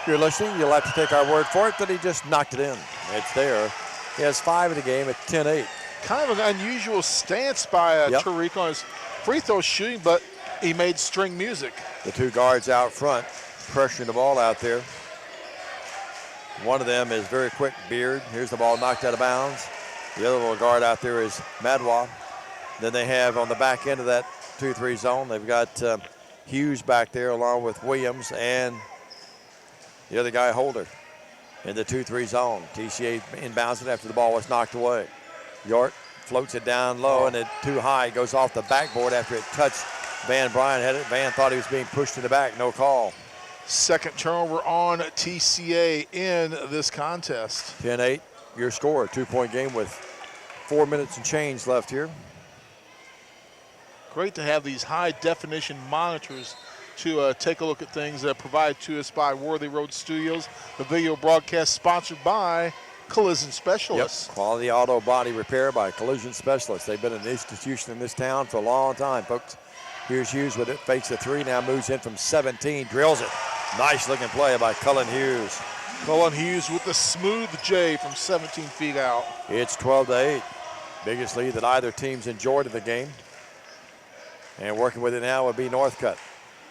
[SPEAKER 2] If you're listening, you'll have to take our word for it that he just knocked it in. It's there. He has 5 in the game at 10-8.
[SPEAKER 3] Kind of an unusual stance by Tariq on his free throw shooting, but he made string music.
[SPEAKER 2] The two guards out front pressuring the ball out there. One of them is very quick, Beard. Here's the ball knocked out of bounds. The other little guard out there is Madwa. Then they have on the back end of that 2-3 zone, they've got Hughes back there along with Williams and the other guy, Holder, in the 2-3 zone. TCA inbounds it after the ball was knocked away. York floats it down low and it too high. Goes off the backboard after it touched Van Bryant. Had it. Van thought he was being pushed in the back. No call.
[SPEAKER 3] Second turnover on TCA in this contest.
[SPEAKER 2] 10-8, your score. 2-point game with 4 minutes and change left here.
[SPEAKER 3] Great to have these high-definition monitors to take a look at things that are provided to us by Worthy Road Studios. The video broadcast sponsored by Collision Specialists.
[SPEAKER 2] Yep. Quality auto body repair by Collision Specialists. They've been an institution in this town for a long time, folks. Here's Hughes with it, fakes the three, now moves in from 17, drills it. Nice looking play by Cullen Hughes.
[SPEAKER 3] Cullen Hughes with the smooth J from 17 feet out.
[SPEAKER 2] It's 12-8. Biggest lead that either team's enjoyed in the game. And working with it now would be Northcutt.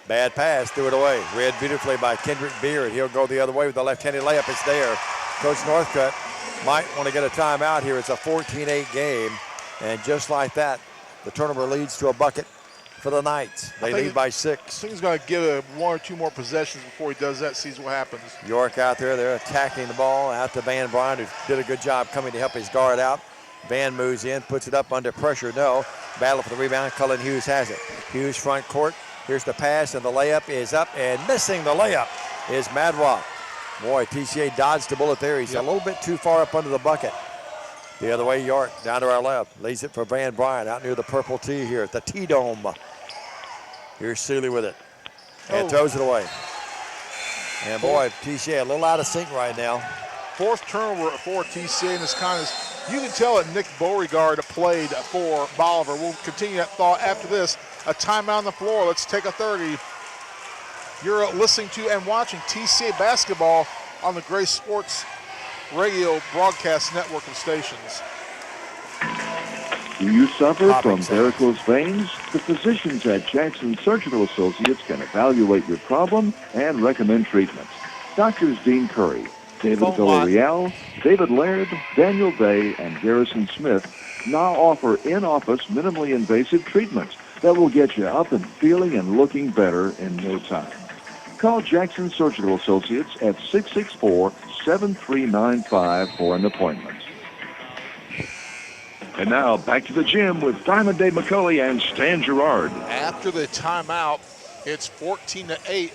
[SPEAKER 2] Bad pass, threw it away. Read beautifully by Kendrick Beard. He'll go the other way with the left-handed layup. It's there. Coach Northcutt might want to get a timeout here. It's a 14-8 game. And just like that, the turnover leads to a bucket for the Knights. They lead by 6.
[SPEAKER 3] I think he's going to give it 1 or 2 more possessions before he does that, sees what happens.
[SPEAKER 2] York out there. They're attacking the ball out to Van Bryant, who did a good job coming to help his guard out. Van moves in, puts it up under pressure. No. Battle for the rebound. Cullen Hughes has it. Hughes front court. Here's the pass, and the layup is up, and missing the layup is Madwa. Boy, TCA dodged the bullet there. He's a little bit too far up under the bucket. The other way, York down to our left. Lays it for Van Bryant out near the purple tee here at the T-Dome. Here's Seeley with it. And throws it away. And boy, TCA a little out of sync right now.
[SPEAKER 3] 4th turnover for TCA in this contest. You can tell that Nick Beauregard played for Bolivar. We'll continue that thought after this. A timeout on the floor. Let's take a 30. You're listening to and watching TCA basketball on the Gray Sports Radio broadcast network of stations.
[SPEAKER 1] Do you suffer from varicose veins? The physicians at Jackson Surgical Associates can evaluate your problem and recommend treatment. Doctors Dean Curry, David Villarreal, David Laird, Daniel Day, and Garrison Smith now offer in-office minimally invasive treatments that will get you up and feeling and looking better in no time. Call Jackson Surgical Associates at 664-7395 for an appointment. And now back to the gym with Diamond Dave McCulley and Stan Gerard.
[SPEAKER 3] After the timeout, it's 14-8.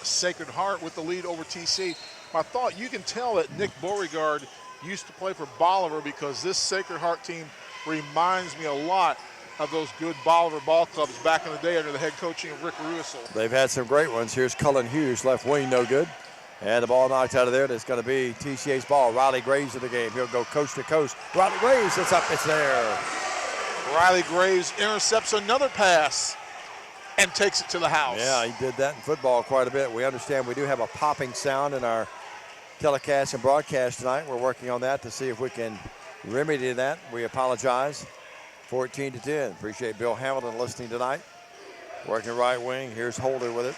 [SPEAKER 3] Sacred Heart with the lead over TC. I thought you can tell that Nick Beauregard used to play for Bolivar because this Sacred Heart team reminds me a lot of those good Bolivar ball clubs back in the day under the head coaching of Rick Russell.
[SPEAKER 2] They've had some great ones. Here's Cullen Hughes, left wing, no good. And the ball knocked out of there. That's going to be TCA's ball. Riley Graves in the game. He'll go coast to coast. Riley Graves, it's up, it's there.
[SPEAKER 3] Riley Graves intercepts another pass and takes it to the house.
[SPEAKER 2] Yeah, he did that in football quite a bit. We understand we do have a popping sound in our telecast and broadcast tonight. We're working on that to see if we can remedy that. We apologize. 14-10. Appreciate Bill Hamilton listening tonight. Working right wing. Here's Holder with it.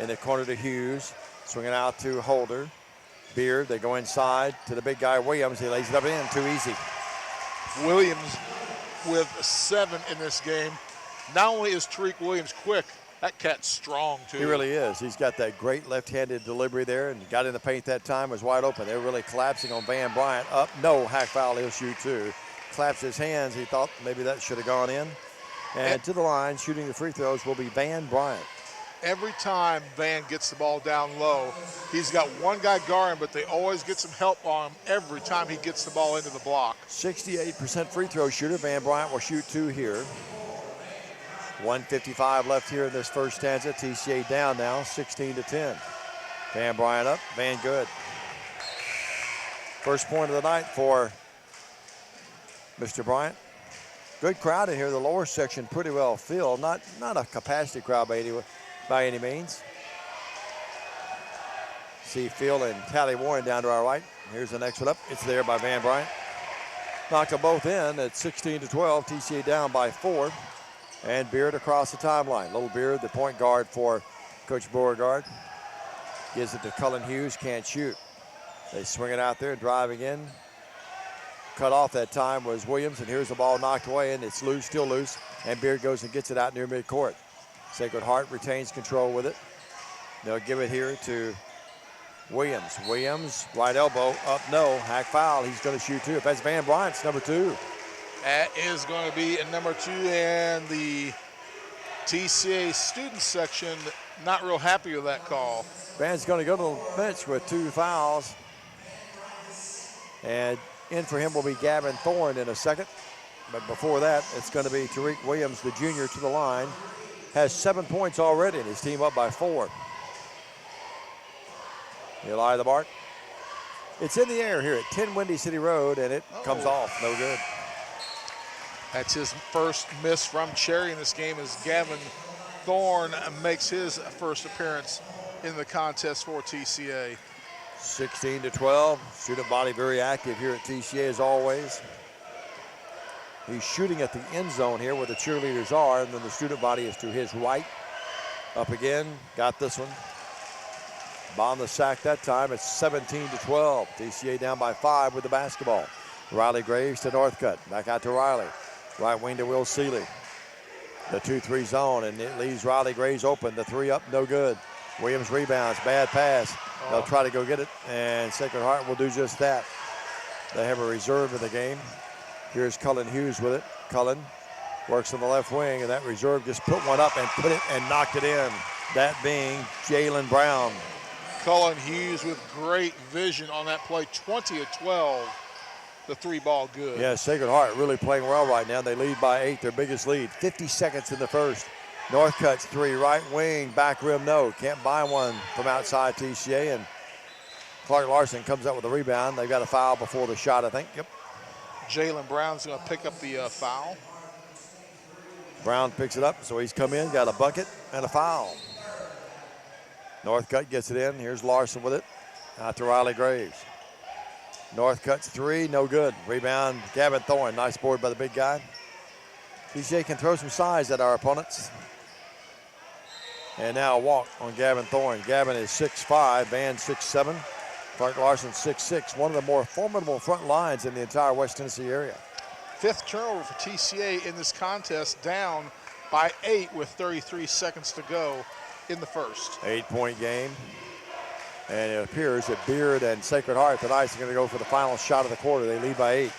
[SPEAKER 2] In the corner to Hughes. Swinging out to Holder. Beard, they go inside to the big guy Williams. He lays it up in, too easy.
[SPEAKER 3] Williams with 7 in this game. Not only is Tariq Williams quick, that cat's strong too.
[SPEAKER 2] He really is. He's got that great left-handed delivery there and got in the paint that time, was wide open. They're really collapsing on Van Bryant. Up, no, hack foul, he'll shoot too. Claps his hands, he thought maybe that should have gone in. And to the line, shooting the free throws will be Van Bryant.
[SPEAKER 3] Every time Van gets the ball down low, he's got one guy guarding, but they always get some help on him every time he gets the ball into the block.
[SPEAKER 2] 68% free throw shooter. Van Bryant will shoot 2 here. 1:55 left here in this first stanza. TCA down now, 16-10. Van Bryant up, Van good. First point of the night for Mr. Bryant. Good crowd in here. The lower section pretty well filled. Not a capacity crowd by any means. See Phil and Tally Warren down to our right. Here's the next one up. It's there by Van Bryant. Knocked them both in at 16-12. TCA down by 4. And Beard across the timeline. Little Beard, the point guard for Coach Beauregard. Gives it to Cullen Hughes, can't shoot. They swing it out there, driving in. Cut off that time was Williams, and here's the ball knocked away, and it's loose, still loose. And Beard goes and gets it out near midcourt. Sacred Heart retains control with it. They'll give it here to Williams. Williams, right elbow, up, no, hack foul. He's going to shoot 2. If that's Van Bryant's number 2.
[SPEAKER 3] That is going to be a number 2, and the TCA student section not real happy with that call.
[SPEAKER 2] Van's going to go to the bench with 2 fouls. And in for him will be Gavin Thorne in a second. But before that, it's going to be Tariq Williams, the junior, to the line. Has 7 points already, and his team up by 4. Eli the mark. It's in the air here at 10 Windy City Road, and it comes off. No good.
[SPEAKER 3] That's his first miss from Cherry in this game as Gavin Thorne makes his first appearance in the contest for TCA.
[SPEAKER 2] 16-12. Student body very active here at TCA as always. He's shooting at the end zone here where the cheerleaders are, and then the student body is to his right. Up again, got this one. Bombed the sack that time. It's 17-12. TCA down by 5 with the basketball. Riley Graves to Northcutt. Back out to Riley. Right wing to Will Seeley. The 2-3 zone, and it leaves Riley Graves open. The 3 up, no good. Williams rebounds, bad pass. They'll try to go get it, and Sacred Heart will do just that. They have a reserve in the game. Here's Cullen Hughes with it. Cullen works on the left wing, and that reserve just put one up and put it and knocked it in. That being Jalen Brown.
[SPEAKER 3] Cullen Hughes with great vision on that play. 20-12. The 3 ball good.
[SPEAKER 2] Yeah, Sacred Heart really playing well right now. They lead by 8, their biggest lead. 50 seconds in the first. Northcutt's 3, right wing, back rim, no. Can't buy one from outside TCA, and Clark Larson comes up with a rebound. They've got a foul before the shot, I think. Yep.
[SPEAKER 3] Jalen Brown's going to pick up the foul.
[SPEAKER 2] Brown picks it up, so he's come in, got a bucket and a foul. Northcutt gets it in. Here's Larson with it. Out to Riley Graves. Northcutt's 3, no good. Rebound, Gavin Thorne. Nice board by the big guy. TCA can throw some size at our opponents. And now a walk on Gavin Thorne. Gavin is 6'5", Van 6'7", Clark Larson 6'6", one of the more formidable front lines in the entire West Tennessee area. 5th
[SPEAKER 3] turnover for TCA in this contest, down by 8 with 33 seconds to go in the first.
[SPEAKER 2] 8-point game. And it appears that Beard and Sacred Heart tonight are going to go for the final shot of the quarter. They lead by 8.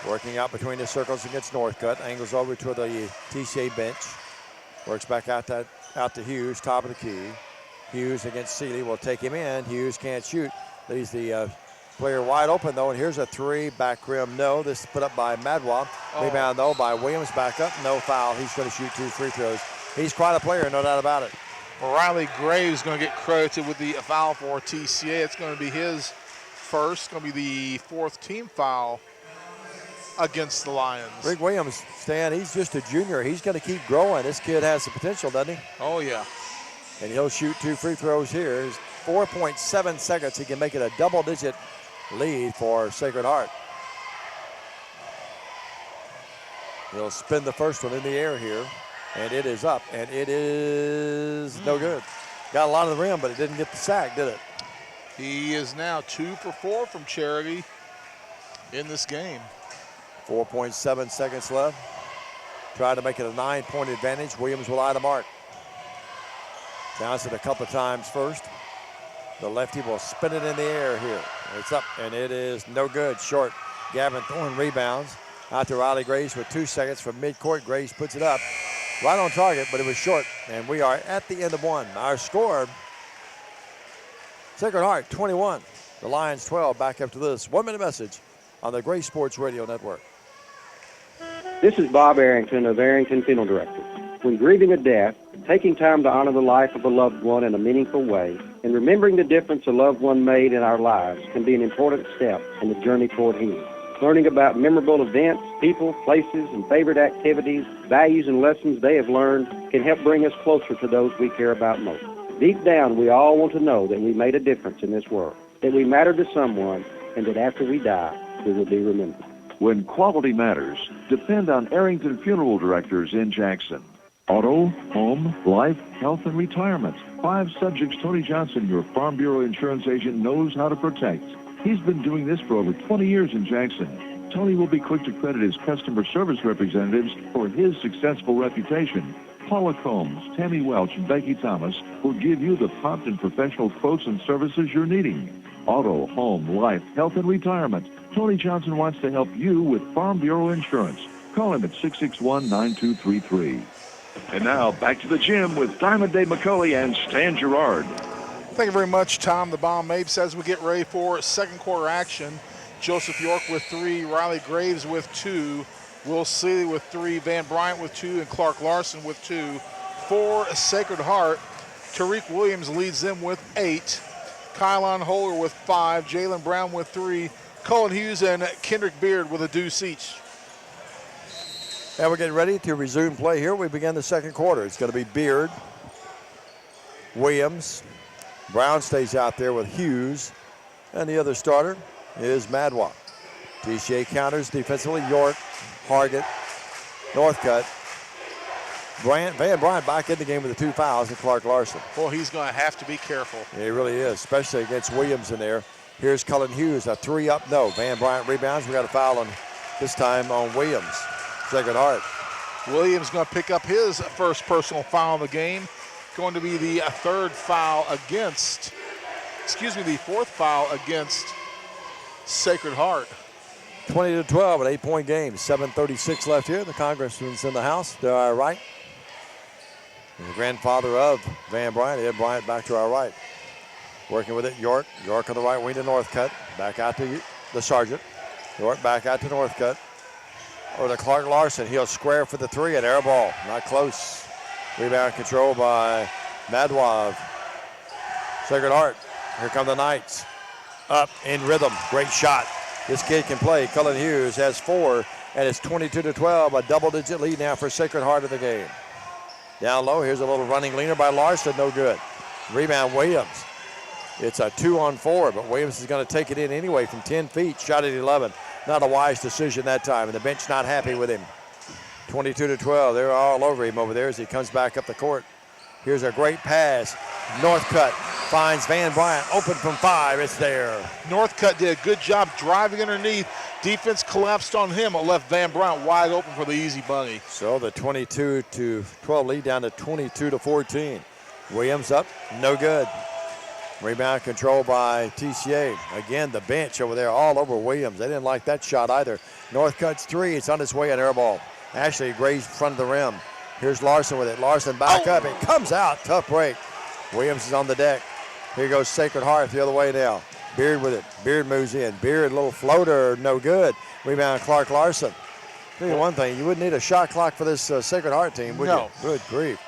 [SPEAKER 2] Working out between the circles against Northcutt. Angles over to the TCA bench. Works back out to Hughes, top of the key. Hughes against Seeley will take him in. Hughes can't shoot. Leaves the player wide open, though, and here's a 3, back rim, no. This is put up by Madwa. Rebound, though, by Williams, back up, no foul. He's going to shoot 2 free throws. He's quite a player, no doubt about it.
[SPEAKER 3] Riley Graves is going to get credited with the foul for TCA. It's going to be his first. It's going to be the 4th team foul against the Lions.
[SPEAKER 2] Rick Williams, Stan, he's just a junior. He's going to keep growing. This kid has the potential, doesn't he?
[SPEAKER 3] Oh, yeah.
[SPEAKER 2] And he'll shoot 2 free throws here. It's 4.7 seconds. He can make it a double-digit lead for Sacred Heart. He'll spin the first one in the air here. And it is up, and it is no good. Got a lot of the rim, but it didn't get the sack, did it?
[SPEAKER 3] He is now 2 for 4 from Charity in this game.
[SPEAKER 2] 4.7 seconds left. Trying to make it a 9-point advantage. Williams will eye the mark. Bounce it a couple of times first. The lefty will spin it in the air here. It's up, and it is no good. Short. Gavin Thorne rebounds. Out to Riley Grace with 2 seconds from midcourt. Grace puts it up. Right on target, but it was short. And we are at the end of one. Our score, Sacred Heart 21. The Lions 12. Back after this 1-minute message on the Gray Sports Radio Network.
[SPEAKER 11] This is Bob Arrington of Arrington Funeral Directors. When grieving a death, taking time to honor the life of a loved one in a meaningful way, and remembering the difference a loved one made in our lives can be an important step in the journey toward healing. Learning about memorable events, people, places, and favorite activities, values, and lessons they have learned can help bring us closer to those we care about most. Deep down, we all want to know that we made a difference in this world, that we matter to someone, and that after we die, we will be remembered.
[SPEAKER 1] When quality matters, depend on Arrington Funeral Directors in Jackson. Auto, home, life, health, and retirement. 5 subjects Tony Johnson, your Farm Bureau insurance agent, knows how to protect. He's been doing this for over 20 years in Jackson. Tony will be quick to credit his customer service representatives for his successful reputation. Paula Combs, Tammy Welch, and Becky Thomas will give you the prompt and professional quotes and services you're needing. Auto, home, life, health, and retirement. Tony Johnson wants to help you with Farm Bureau Insurance. Call him at 661-9233. And now back to the gym with Diamond Dave McCulley and Stan Gerard.
[SPEAKER 3] Thank you very much, Tom the Bomb Mapes. As we get ready for second quarter action, Joseph York with 3, Riley Graves with 2, Will Seeley with 3, Van Bryant with 2, and Clark Larson with 2. For Sacred Heart, Tariq Williams leads them with 8, Kylon Holer with 5, Jalen Brown with 3, Cullen Hughes and Kendrick Beard with a deuce each.
[SPEAKER 2] Now we're getting ready to resume play here. We begin the second quarter. It's going to be Beard, Williams, Brown stays out there with Hughes, and the other starter is Madwa. TCA counters defensively, York, Hargett, Northcutt, Van Bryant back in the game with the 2 fouls, and Clark Larson.
[SPEAKER 3] Boy, he's going to have to be careful.
[SPEAKER 2] Yeah, he really is, especially against Williams in there. Here's Cullen Hughes, a 3 up, no. Van Bryant rebounds. We got a foul on this time on Williams. Sacred Heart.
[SPEAKER 3] Williams going to pick up his first personal foul of the game. Going to be the the 4th foul against Sacred Heart.
[SPEAKER 2] 20-12, an 8-point game. 7:36 left here. The Congressman's in the house to our right. And the grandfather of Van Bryant, Ed Bryant, back to our right. Working with it, York. York on the right wing to Northcutt. Back out to the Sergeant. York back out to Northcutt. Over to Clark Larson. He'll square for the 3, an air ball. Not close. Rebound control by Madwav. Sacred Heart. Here come the Knights. Up in rhythm. Great shot. This kid can play. Cullen Hughes has 4, and it's 22-12. A double-digit lead now for Sacred Heart of the game. Down low, here's a little running leaner by Larson. No good. Rebound, Williams. It's a 2-on-4, but Williams is going to take it in anyway from 10 feet. Shot at 11. Not a wise decision that time, and the bench not happy with him. 22-12. They're all over him over there as he comes back up the court. Here's a great pass. Northcutt finds Van Bryant open from 5. It's there.
[SPEAKER 3] Northcutt did a good job driving underneath. Defense collapsed on him. It left Van Bryant wide open for the easy bunny.
[SPEAKER 2] So the 22-12 lead down to 22-14. Williams up, no good. Rebound control by TCA. Again, the bench over there all over Williams. They didn't like that shot either. Northcutt's 3. It's on its way, an air ball. Ashley grazed front of the rim. Here's Larson with it. Larson back up. It comes out. Tough break. Williams is on the deck. Here goes Sacred Heart the other way now. Beard with it. Beard moves in. Beard, little floater, no good. Rebound, Clark Larson. Tell you one thing, you wouldn't need a shot clock for this Sacred Heart team, would you? Good grief.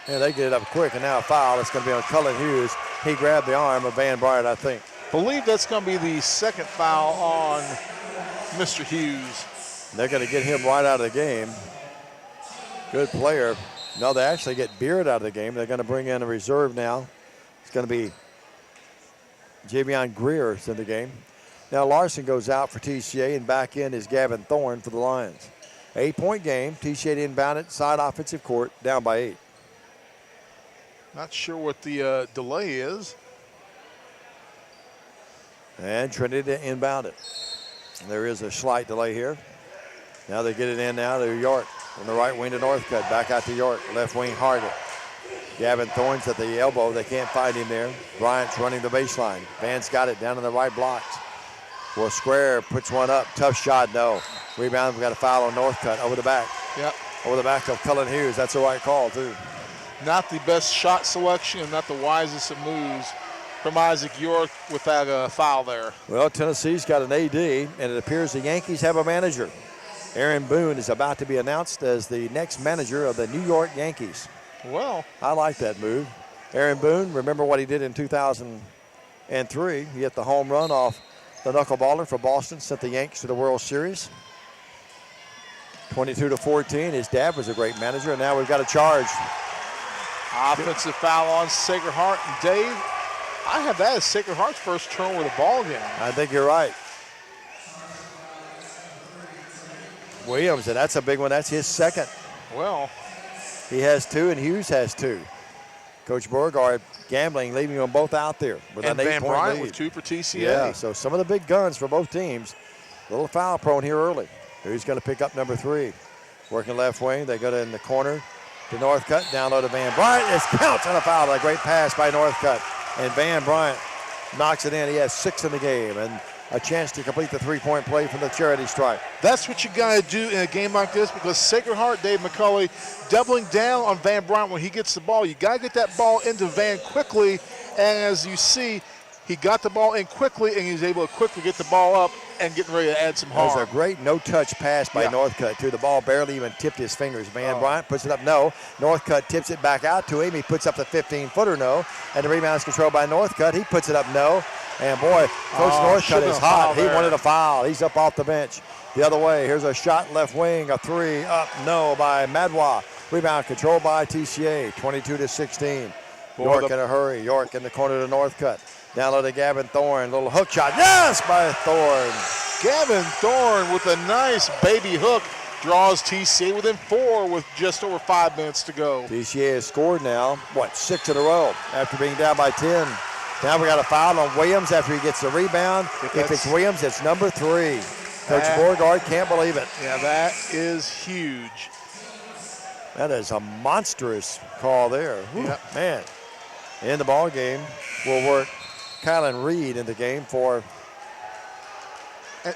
[SPEAKER 2] Yeah, they get it up quick, and now a foul. It's going to be on Cullen Hughes. He grabbed the arm of Van Bryant, I think.
[SPEAKER 3] Believe that's going to be the 2nd foul on Mr. Hughes.
[SPEAKER 2] They're going to get him right out of the game. Good player. No, they actually get Beard out of the game. They're going to bring in a reserve now. It's going to be Javion Greer in the game. Now Larson goes out for TCA, and back in is Gavin Thorne for the Lions. 8-point game. TCA inbound it, side offensive court, down by 8.
[SPEAKER 3] Not sure what the delay is.
[SPEAKER 2] And Trinity to inbound it. There is a slight delay here. Now they get it in now to York. From the right wing to Northcutt. Back out to York. Left wing Hargett. Gavin Thorne's at the elbow. They can't find him there. Bryant's running the baseline. Van's got it down in the right blocks. Well, Square puts one up. Tough shot, no. Rebound, we got a foul on Northcutt over the back.
[SPEAKER 3] Yep.
[SPEAKER 2] Over the back of Cullen Hughes. That's the right call, too.
[SPEAKER 3] Not the best shot selection and not the wisest of moves from Isaac York with that foul there.
[SPEAKER 2] Well, Tennessee's got an AD, and it appears the Yankees have a manager. Aaron Boone is about to be announced as the next manager of the New York Yankees.
[SPEAKER 3] Well,
[SPEAKER 2] I like that move. Aaron Boone, remember what he did in 2003. He hit the home run off the knuckleballer for Boston, sent the Yankees to the World Series. 22-14. His dad was a great manager, and now we've got a charge.
[SPEAKER 3] Offensive foul on Sacred Heart. And Dave, I have that as Sacred Heart's first turnover of the ball game.
[SPEAKER 2] I think you're right. Williams, and that's a big one. That's his second.
[SPEAKER 3] Well,
[SPEAKER 2] he has 2, and Hughes has 2. Coach Beauregard gambling, leaving them both out there with
[SPEAKER 3] and
[SPEAKER 2] an 8-point
[SPEAKER 3] Van Bryant
[SPEAKER 2] lead.
[SPEAKER 3] with 2 for TCA.
[SPEAKER 2] Yeah, so some of the big guns for both teams. A little foul prone here early. Who's going to pick up number 3? Working left wing. They go to in the corner to Northcutt. Down low to Van Bryant. It counts on a foul. A great pass by Northcutt. And Van Bryant knocks it in. He has 6 in the game. And a chance to complete the 3-point play from the charity stripe.
[SPEAKER 3] That's what you got to do in a game like this because Sacred Heart, Dave McCulley, doubling down on Van Bryant when he gets the ball. You got to get that ball into Van quickly. And as you see, he got the ball in quickly, and he was able to quickly get the ball up and getting ready to add some harm.
[SPEAKER 2] That was a great no-touch pass by Northcutt, too. The ball barely even tipped his fingers. Van Bryant puts it up, no. Northcutt tips it back out to him. He puts up the 15-footer, no. And the rebound is controlled by Northcutt. He puts it up, no. And, boy, Coach Northcutt is hot. He wanted a foul. He's up off the bench. The other way, here's a shot left wing, a 3 up, no, by Madwa. Rebound controlled by TCA, 22-16. York in a hurry. York in the corner to Northcutt. Down low to Gavin Thorne. Little hook shot. Yes, by Thorne.
[SPEAKER 3] Gavin Thorne with a nice baby hook draws TCA within 4 with just over 5 minutes to go.
[SPEAKER 2] TCA has scored now, 6 in a row after being down by 10. Now we got a foul on Williams after he gets the rebound. If it's Williams, it's number 3. Coach Beauregard can't believe it.
[SPEAKER 3] Yeah, that is huge.
[SPEAKER 2] That is a monstrous call there.
[SPEAKER 3] Yep.
[SPEAKER 2] Man, in the ball game will work Kylan Reed in the game for.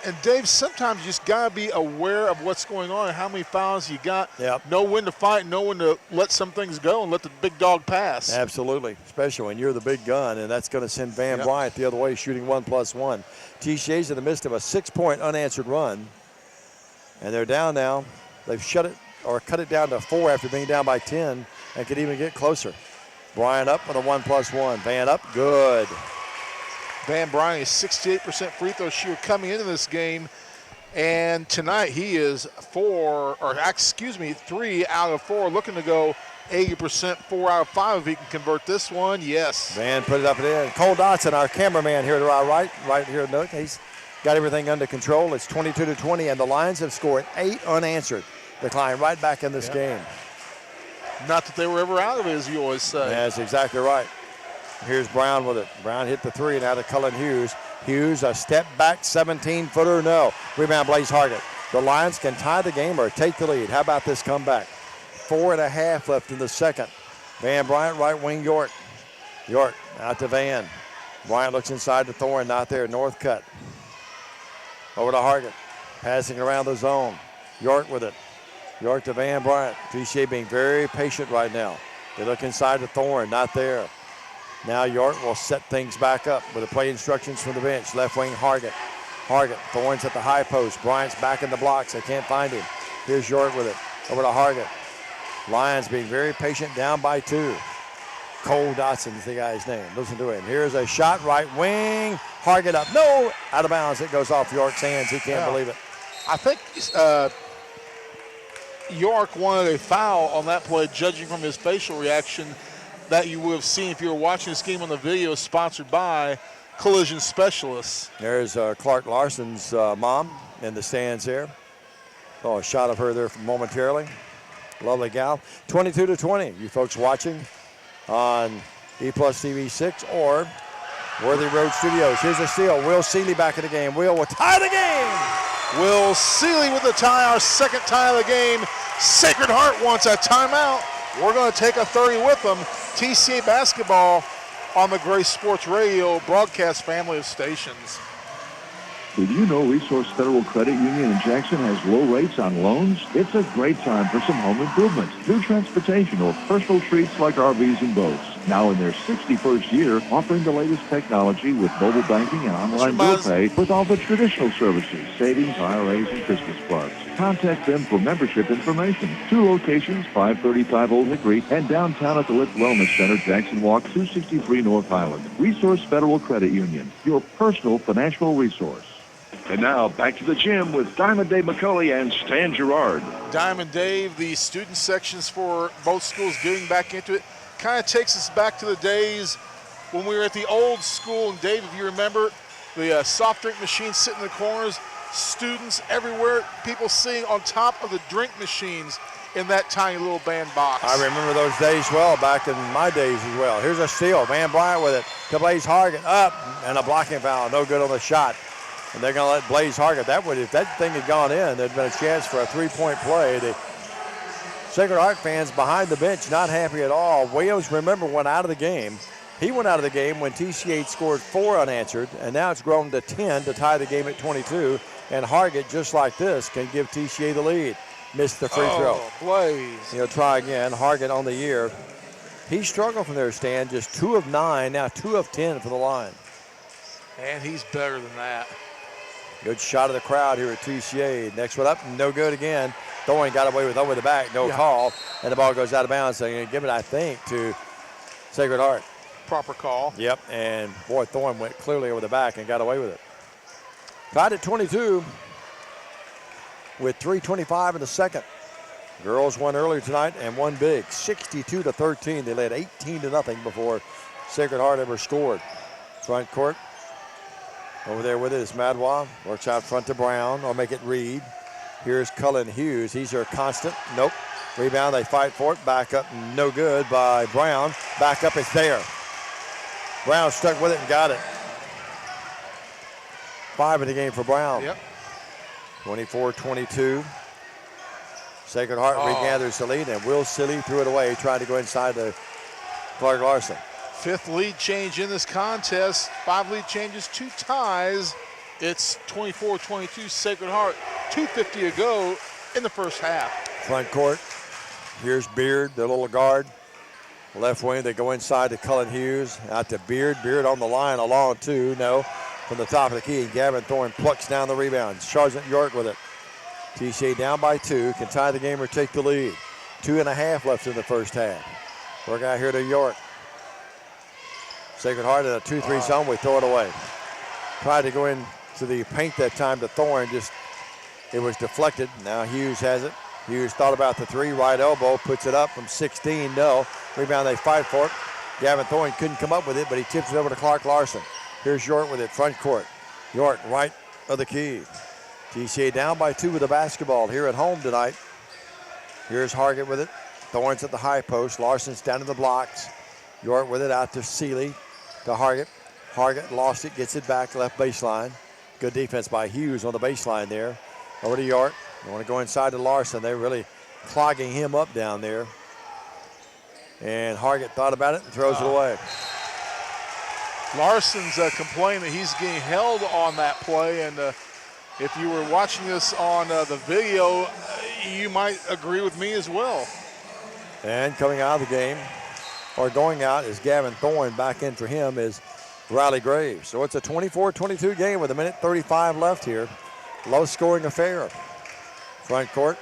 [SPEAKER 3] And Dave, sometimes you just got to be aware of what's going on and how many fouls you got.
[SPEAKER 2] Yep.
[SPEAKER 3] Know when to fight, know when to let some things go and let the big dog pass.
[SPEAKER 2] Absolutely, especially when you're the big gun, and that's going to send Van Bryant the other way, shooting 1+1. TCA's in the midst of a 6-point unanswered run, and they're down now. They've shut it or cut it down to 4 after being down by 10 and could even get closer. Bryant up with a 1+1. Van up, good.
[SPEAKER 3] Van Bryant is 68% free throw shooter coming into this game. And tonight he is 3 out of 4, looking to go 80%, 4 out of 5 if he can convert this one. Yes.
[SPEAKER 2] Van put it up and in. Cole Dotson, our cameraman here to our right here. Nook. He's got everything under control. It's 22-20, and the Lions have scored 8 unanswered. They're climbing right back in this game.
[SPEAKER 3] Not that they were ever out of it, as you always say.
[SPEAKER 2] Yeah, that's exactly right. Here's Brown with it. Brown hit the 3, now to Cullen Hughes. Hughes, a step back, 17-footer, no. Rebound, Blaze Hargett. The Lions can tie the game or take the lead. How about this comeback? 4.5 left in the second. Van Bryant, right wing, York. York out to Van. Bryant looks inside to Thorne, not there. Northcutt. Over to Hargett. Passing around the zone. York with it. York to Van Bryant. TCA being very patient right now. They look inside to Thorne, not there. Now York will set things back up with the play instructions from the bench. Left wing, Hargett. Hargett. Thorne's at the high post. Bryant's back in the blocks. They can't find him. Here's York with it. Over to Hargett. Lions being very patient, down by 2. Cole Dotson is the guy's name. Listen to him. Here's a shot, right wing. Hargett up. No! Out of bounds. It goes off York's hands. He can't believe it.
[SPEAKER 3] I think York wanted a foul on that play, judging from his facial reaction that you would have seen if you were watching this game on the video, sponsored by Collision Specialists.
[SPEAKER 2] There's Clark Larson's mom in the stands there. Oh, a shot of her there momentarily. Lovely gal. 22-20. You folks watching on E+ TV 6 or Worthy Road Studios. Here's a steal. Will Seeley back in the game. Will tie the game.
[SPEAKER 3] Will Seeley with the tie, our second tie of the game. Sacred Heart wants a timeout. We're going to take a 30 with them. TCA basketball on the Grace Sports Radio broadcast family of stations.
[SPEAKER 1] Did you know Resource Federal Credit Union in Jackson has low rates on loans? It's a great time for some home improvement, new transportation, or personal treats like RVs and boats. Now in their 61st year, offering the latest technology with mobile banking and online bill pay with all the traditional services, savings, IRAs, and Christmas plugs. Contact them for membership information. 2 locations, 535 Old Hickory and downtown at the Lift Wellness Center, Jackson Walk, 263 North Highland. Resource Federal Credit Union, your personal financial resource. And now, back to the gym with Diamond Dave McCulley and Stan Gerard.
[SPEAKER 3] Diamond Dave, the student sections for both schools getting back into it, kind of takes us back to the days when we were at the old school. And Dave, if you remember, the soft drink machines sitting in the corners, students everywhere, people sitting on top of the drink machines in that tiny little bandbox.
[SPEAKER 2] I remember those days well, back in my days as well. Here's a steal. Van Bryant with it to Blaze Hargett up, and a blocking foul. No good on the shot. And they're going to let Blaze Hargett. If that thing had gone in, there'd been a chance for a 3-point play. The Sacred Heart fans behind the bench not happy at all. Williams, remember, went out of the game. He went out of the game when TCA scored 4 unanswered, and now it's grown to 10 to tie the game at 22. And Hargett, just like this, can give TCA the lead. Missed the free throw.
[SPEAKER 3] Blaze.
[SPEAKER 2] He'll try again. Hargett on the year. He struggled from there, Stan. Just 2 of 9, now 2 of 10 for the line.
[SPEAKER 3] And he's better than that.
[SPEAKER 2] Good shot of the crowd here at TCA. Next one up, no good again. Thorne got away with over the back, no call, and the ball goes out of bounds. So you're going to give it, I think, to Sacred Heart.
[SPEAKER 3] Proper call.
[SPEAKER 2] Yep, and boy, Thorne went clearly over the back and got away with it. Tied at 22 with 3:25 in the second. Girls won earlier tonight and won big, 62-13. They led 18-0 before Sacred Heart ever scored. Front court. Over there with it is Madwa. Works out front to Brown, or make it Reed. Here's Cullen Hughes. He's their constant. Nope. Rebound, they fight for it. Back up, no good by Brown. Back up, it's there. Brown stuck with it and got it. 5 in the game for Brown.
[SPEAKER 3] Yep.
[SPEAKER 2] 24-22. Sacred Heart regathers the lead, and Will Seeley threw it away, trying to go inside to Clark Larson.
[SPEAKER 3] 5th lead change in this contest. 5 lead changes, 2 ties. It's 24-22 Sacred Heart. 2:50 to go in the first half.
[SPEAKER 2] Front court. Here's Beard, the little guard. Left wing, they go inside to Cullen Hughes. Out to Beard. Beard on the line, along 2. No. From the top of the key, Gavin Thorne plucks down the rebound. Sergeant York with it. TCA down by 2. Can tie the game or take the lead. 2.5 left in the first half. Work out here to York. Sacred Heart in a 2-3 zone. We throw it away. Tried to go into the paint that time to Thorne. Just, it was deflected. Now Hughes has it. Hughes thought about the 3. Right elbow. Puts it up from 16. No. Rebound, they fight for it. Gavin Thorne couldn't come up with it, but he tips it over to Clark Larson. Here's York with it. Front court. York right of the key. TCA down by 2 with the basketball here at home tonight. Here's Hargett with it. Thorne's at the high post. Larson's down to the blocks. York with it out to Seeley. To Hargett. Hargett lost it, gets it back, left baseline. Good defense by Hughes on the baseline there. Over to York. They want to go inside to Larson. They're really clogging him up down there. And Hargett thought about it and throws it away.
[SPEAKER 3] Larson's complaining that he's getting held on that play, and if you were watching this on the video, you might agree with me as well.
[SPEAKER 2] And coming out of the game, or going out, is Gavin Thorne. Back in for him is Riley Graves. So it's a 24-22 game with 1:35 left here. Low-scoring affair. Front court.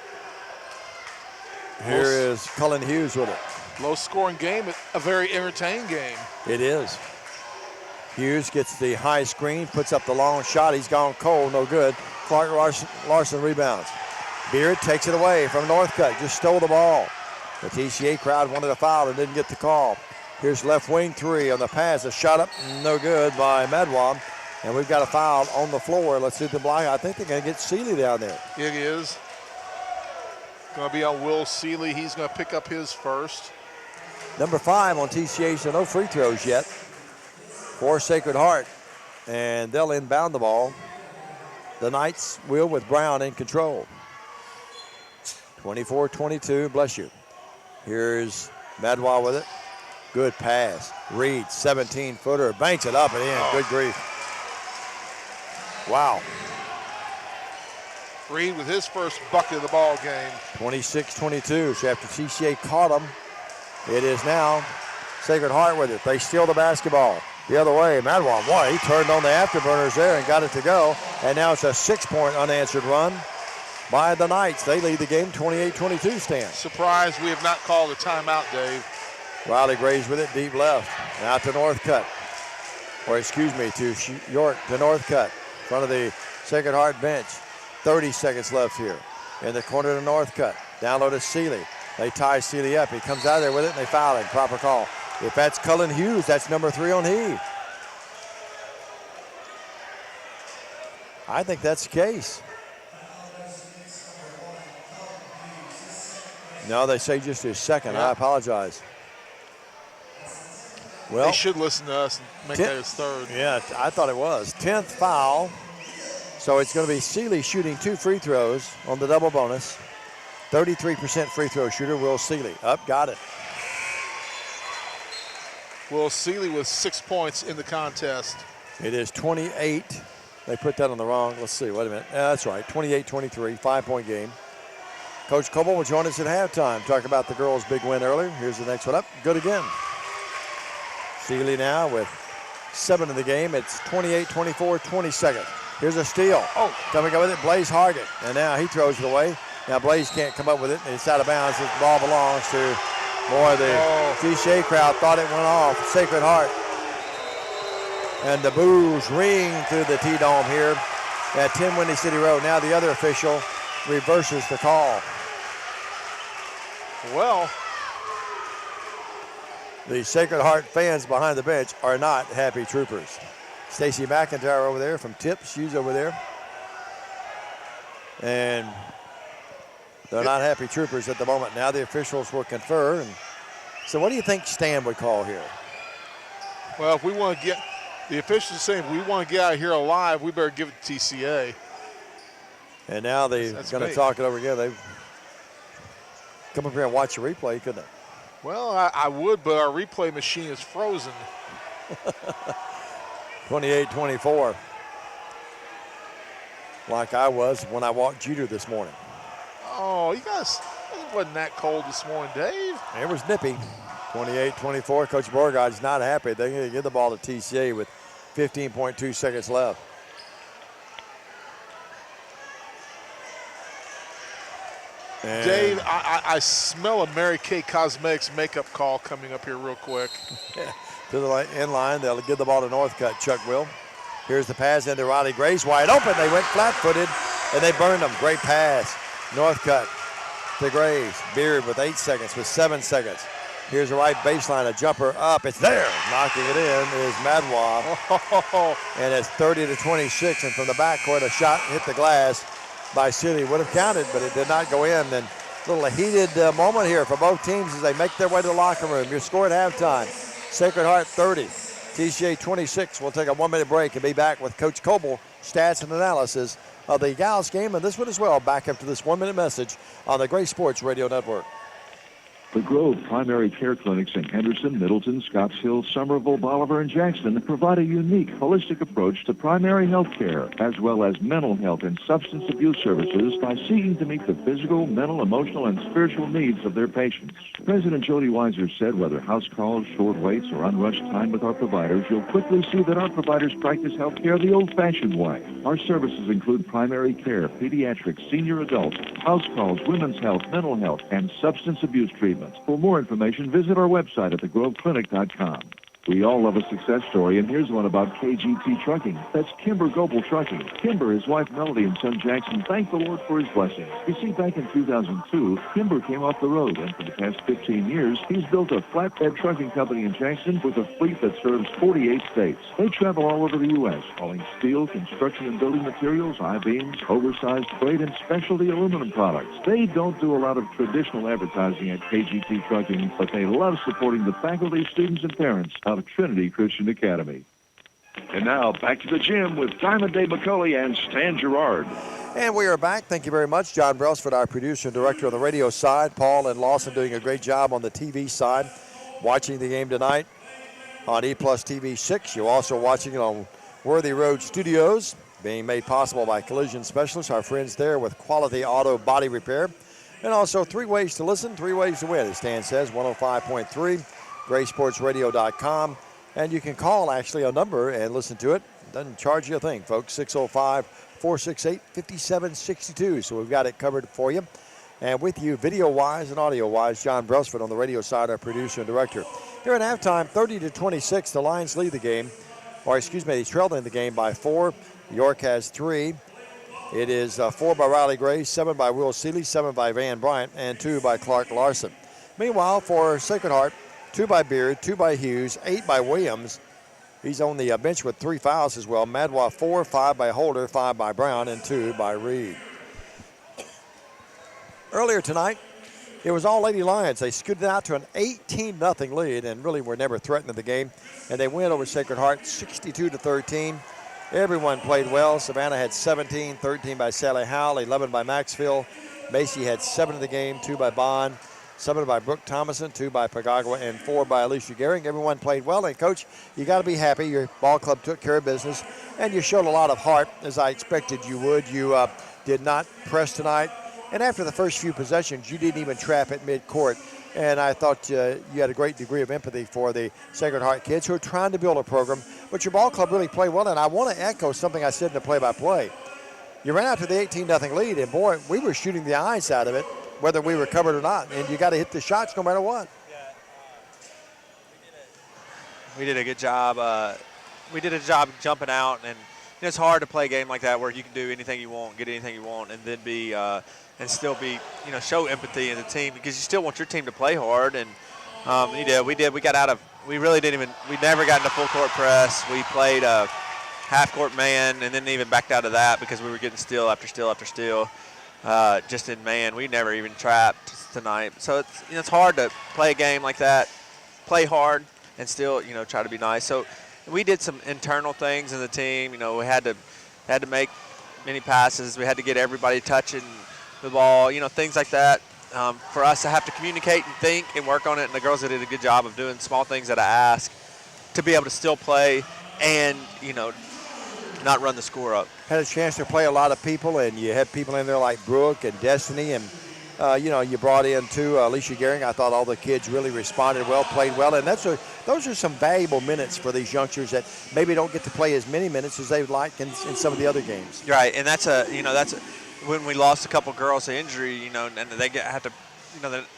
[SPEAKER 2] Here is Cullen Hughes with it.
[SPEAKER 3] Low-scoring game, but a very entertaining game.
[SPEAKER 2] It is. Hughes gets the high screen, puts up the long shot. He's gone cold, no good. Clark Larson rebounds. Beard takes it away from Northcutt, just stole the ball. The TCA crowd wanted a foul and didn't get the call. Here's left wing 3 on the pass. A shot up, no good by Madwam. And we've got a foul on the floor. Let's see the block. I think they're going to get Seeley down there.
[SPEAKER 3] It is. Going to be on Will Seeley. He's going to pick up his first.
[SPEAKER 2] Number 5 on TCA, so no free throws yet for Sacred Heart. And they'll inbound the ball. The Knights will with Brown in control. 24-22, bless you. Here's Madwa with it. Good pass. Reed, 17-footer, banks it up and in. Good grief. Wow.
[SPEAKER 3] Reed with his first bucket of the ball game.
[SPEAKER 2] 26-22, so after TCA caught them, it is now Sacred Heart with it. They steal the basketball. The other way, Madwa, boy, he turned on the afterburners there and got it to go. And now it's a 6-point unanswered run by the Knights. They lead the game 28-22, Stan.
[SPEAKER 3] Surprised we have not called a timeout, Dave.
[SPEAKER 2] Riley Graves with it, deep left. Out to Northcutt. Or excuse me, to York, to Northcutt. In front of the Sacred Heart bench. 30 seconds left here. In the corner to Northcutt. Down low to Seeley. They tie Seeley up. He comes out there with it and they foul him. Proper call. If that's Cullen Hughes, that's number 3 on Heave. I think that's the case. No, they say just his second. Yeah. I apologize. Well,
[SPEAKER 3] they should listen to us and make that his third.
[SPEAKER 2] Yeah, I thought it was. 10th foul. So it's going to be Seeley shooting 2 free throws on the double bonus. 33% free throw shooter, Will Seeley. Up, got it.
[SPEAKER 3] Will Seeley with 6 points in the contest.
[SPEAKER 2] It is 28. They put that on the wrong. Let's see, wait a minute. Yeah, that's right, 28-23, 5-point game. Coach Coble will join us at halftime. Talk about the girls' big win earlier. Here's the next one up. Good again. Seeley now with 7 in the game. It's 28-24, 22nd. Here's a steal. Oh, coming up with it, Blaze Hargett. And now he throws it away. Now Blaze can't come up with it. It's out of bounds. The ball belongs to, boy, the TCA crowd thought it went off. Sacred Heart. And the boos ring through the T-Dome here at 10 Windy City Road. Now the other official reverses the call.
[SPEAKER 3] Well,
[SPEAKER 2] the Sacred Heart fans behind the bench are not happy troopers. Stacy McIntyre over there from Tips, she's over there. And they're not happy troopers at the moment. Now the officials will confer. And so what do you think Stan would call here?
[SPEAKER 3] Well, if we want to get, the officials saying if we want to get out of here alive, we better give it to TCA.
[SPEAKER 2] And now they're going to talk it over again. They come up here and watch the replay, couldn't they?
[SPEAKER 3] Well, I would, but our replay machine is frozen.
[SPEAKER 2] 28-24. Like I was when I walked Jeter this morning.
[SPEAKER 3] Oh, you guys, it wasn't that cold this morning, Dave.
[SPEAKER 2] It was nippy. 28-24. Coach Borgard's not happy. They're going to give the ball to TCA with 15.2 seconds left. And
[SPEAKER 3] Dave, I smell a Mary Kay Cosmetics makeup call coming up here real quick.
[SPEAKER 2] To the end line, they'll give the ball to Northcutt. Chuck will. Here's the pass into Riley Grace. Wide open. They went flat-footed, and they burned them. Great pass. Northcutt to Graves. Beard with 8 seconds, with 7 seconds. Here's the right baseline, a jumper up. It's there. Knocking it in is Madwa. And it's 30-26. And from the backcourt, a shot hit the glass by Seeley. Would have counted, but it did not go in. And a little heated moment here for both teams as they make their way to the locker room. Your score at halftime, Sacred Heart 30, TCA 26. We'll take a 1-minute break and be back with Coach Coble, stats and analysis of the Gals game and this one as well. Back up to this 1-minute message on the Gray Sports Radio Network.
[SPEAKER 1] The Grove Primary Care Clinics in Henderson, Middleton, Scotts Hill, Somerville, Bolivar, and Jackson provide a unique, holistic approach to primary health care, as well as mental health and substance abuse services by seeking to meet the physical, mental, emotional, and spiritual needs of their patients. President Jody Weiser said whether house calls, short waits, or unrushed time with our providers, you'll quickly see that our providers practice health care the old-fashioned way. Our services include primary care, pediatrics, senior adults, house calls, women's health, mental health, and substance abuse treatment. For more information, visit our website at thegroveclinic.com. We all love a success story, and here's one about KGT Trucking. That's Kimber Goebel Trucking. Kimber, his wife Melody, and son Jackson thank the Lord for his blessings. You see, back in 2002, Kimber came off the road, and for the past 15 years, he's built a flatbed trucking company in Jackson with a fleet that serves 48 states. They travel all over the U.S., hauling steel, construction and building materials, I-beams, oversized freight, and specialty aluminum products. They don't do a lot of traditional advertising at KGT Trucking, but they love supporting the faculty, students, and parents out of Trinity Christian Academy. And now, back to the gym with Diamond Dave McCulley and Stan Gerard.
[SPEAKER 2] And we are back. Thank you very much. John Brailsford, our producer and director on the radio side. Paul and Lawson doing a great job on the TV side. Watching the game tonight on E+ TV 6. You're also watching it on Worthy Road Studios, being made possible by Collision Specialists, our friends there with Quality Auto Body Repair. And also 3 ways to listen, 3 ways to win, as Stan says, 105.3. GraySportsRadio.com, and you can call actually a number and listen to it. Doesn't charge you a thing, folks. 605-468-5762. So we've got it covered for you. And with you, video-wise and audio-wise, John Brailsford on the radio side, our producer and director. Here at halftime, 30-26, the Lions lead the game. Or excuse me, they trailed in the game by 4. York has 3. It is 4 by Riley Gray, 7 by Will Seeley, 7 by Van Bryant, and 2 by Clark Larson. Meanwhile, for Sacred Heart, 2 by Beard, 2 by Hughes, 8 by Williams. He's on the bench with 3 fouls as well. Madwa 4, 5 by Holder, 5 by Brown, and 2 by Reed. Earlier tonight, it was all Lady Lions. They scooted out to an 18-0 lead and really were never threatened in the game. And they win over Sacred Heart 62-13. Everyone played well. Savannah had 17, 13 by Sally Howell, 11 by Maxfield. Macy had 7 in the game, 2 by Bond. 7 by Brooke Thomason, 2 by Pagagua, and 4 by Alicia Gehring. Everyone played well, and Coach, you got to be happy. Your ball club took care of business, and you showed a lot of heart, as I expected you would. You did not press tonight, and after the first few possessions, you didn't even trap at midcourt, and I thought you had a great degree of empathy for the Sacred Heart kids who are trying to build a program, but your ball club really played well, and I want to echo something I said in the play-by-play. You ran out to the 18-0 lead, and boy, we were shooting the eyes out of it, whether we were covered or not, and you got to hit the shots no matter what.
[SPEAKER 14] We did a good job. We did a job jumping out, and it's hard to play a game like that where you can do anything you want, get anything you want, and then be and still be, show empathy in the team, because you still want your team to play hard. And we did. We got out of. We really didn't even. We never got into full court press. We played a half court man, and then even backed out of that because we were getting steal after steal after steal. Just in man, we never even trapped tonight. So it's hard to play a game like that, play hard, and still try to be nice. So we did some internal things in the team. We had to make many passes. We had to get everybody touching the ball. Things like that. For us to have to communicate and think and work on it, and the girls did a good job of doing small things that I asked to be able to still play and not run the score up.
[SPEAKER 2] Had a chance to play a lot of people, and you had people in there like Brooke and Destiny, and you brought in too Alicia Gehring. I thought all the kids really responded well, played well, and those are some valuable minutes for these youngsters that maybe don't get to play as many minutes as they would like in some of the other games.
[SPEAKER 14] Right, and that's when we lost a couple girls to injury, and they have to.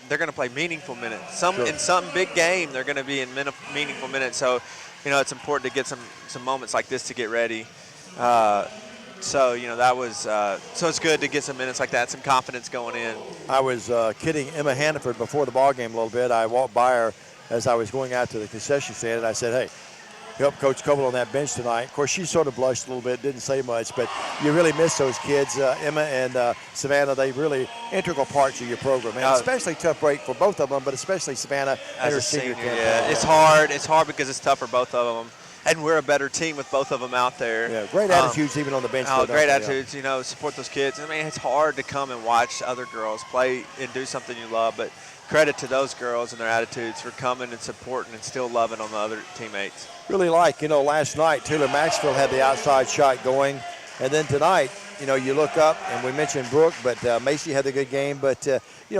[SPEAKER 14] They're going to play meaningful minutes. In some big game, they're going to be in meaningful minutes. So, it's important to get some moments like this to get ready. So it's good to get some minutes like that, some confidence going in.
[SPEAKER 2] I was kidding Emma Hannaford before the ball game a little bit. I walked by her as I was going out to the concession stand, and I said, hey, help Coach Coble on that bench tonight. Of course, she sort of blushed a little bit, didn't say much, but you really miss those kids. Emma and Savannah, they really integral parts of your program, and especially tough break for both of them, but especially Savannah and her senior campaign.
[SPEAKER 14] Yeah, it's hard. It's hard because it's tough for both of them. And we're a better team with both of them out there.
[SPEAKER 2] Yeah, great attitudes even on the bench.
[SPEAKER 14] Great attitudes, support those kids. I mean, it's hard to come and watch other girls play and do something you love, but credit to those girls and their attitudes for coming and supporting and still loving on the other teammates.
[SPEAKER 2] Really last night, Taylor Maxfield had the outside shot going, and then tonight, you look up, and we mentioned Brooke, but Macy had a good game, but,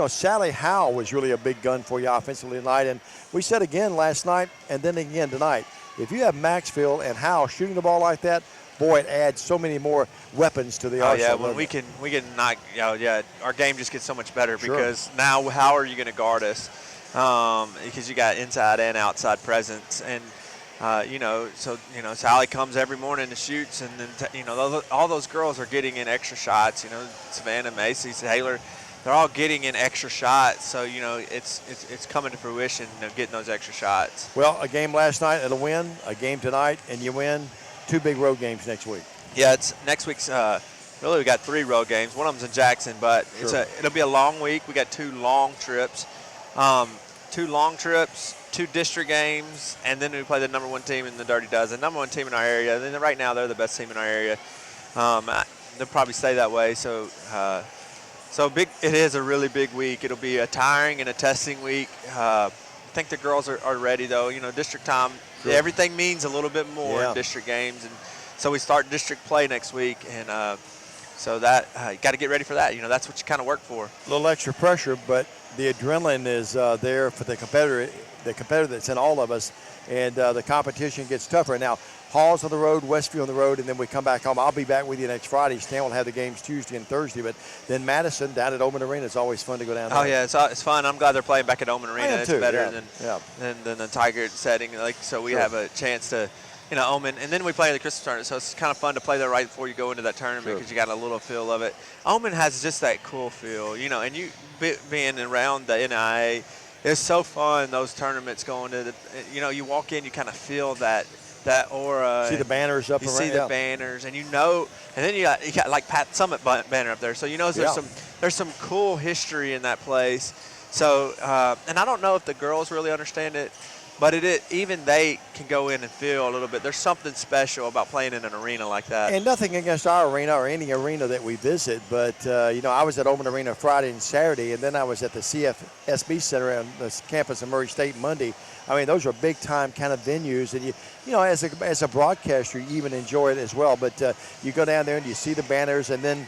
[SPEAKER 2] Sally Howell was really a big gun for you offensively tonight, and we said again last night and then again tonight, if you have Maxfield and Howell shooting the ball like that, boy, it adds so many more weapons to the arsenal.
[SPEAKER 14] Yeah, when we can knock, our game just gets so much better because now how are you going to guard us? Because you got inside and outside presence, and Sally comes every morning and shoots, and then all those girls are getting in extra shots. Savannah, Macy, Taylor, they're all getting in extra shots. So it's coming to fruition, getting those extra shots.
[SPEAKER 2] Well, a game last night and a win, a game tonight and you win. 2 big road games next week.
[SPEAKER 14] Yeah, it's next week's. Really, we got 3 road games. One of them's in Jackson, but it'll be a long week. We got 2 long trips. 2 long trips, 2 district games, and then we play the number 1 team in the Dirty Dozen, number 1 team in our area. And then right now they're the best team in our area. They'll probably stay that way. So big. It is a really big week. It'll be a tiring and a testing week. I think the girls are ready though. District time. Sure. Everything means a little bit more in district games, and so we start district play next week, and so that you got to get ready for that. That's what you kind of work for.
[SPEAKER 2] A little extra pressure, but the adrenaline is there for the competitor that's in all of us, and the competition gets tougher. Now, Hall's on the road, Westview on the road, and then we come back home. I'll be back with you next Friday. Stan will have the games Tuesday and Thursday, but then Madison down at Oman Arena. It's always fun to go down there.
[SPEAKER 14] Oh, yeah, it's fun. I'm glad they're playing back at Oman Arena. It's better than the Tiger setting. So we have a chance to, Oman. And then we play in the Christmas tournament, so it's kind of fun to play there right before you go into that tournament because you got a little feel of it. Oman has just that cool feel, and you being around the NIA, it's so fun, those tournaments going to you walk in, you kind of feel that aura.
[SPEAKER 2] See the banners up around.
[SPEAKER 14] You see the banners, and and then you got like Pat Summit banner up there. So there's some cool history in that place. So and I don't know if the girls really understand it, but even they can go in and feel a little bit. There's something special about playing in an arena like that.
[SPEAKER 2] And nothing against our arena or any arena that we visit, but I was at Oman Arena Friday and Saturday, and then I was at the CFSB Center on the campus of Murray State Monday. I mean, those are big-time kind of venues, and as a broadcaster, you even enjoy it as well. But you go down there and you see the banners, and then,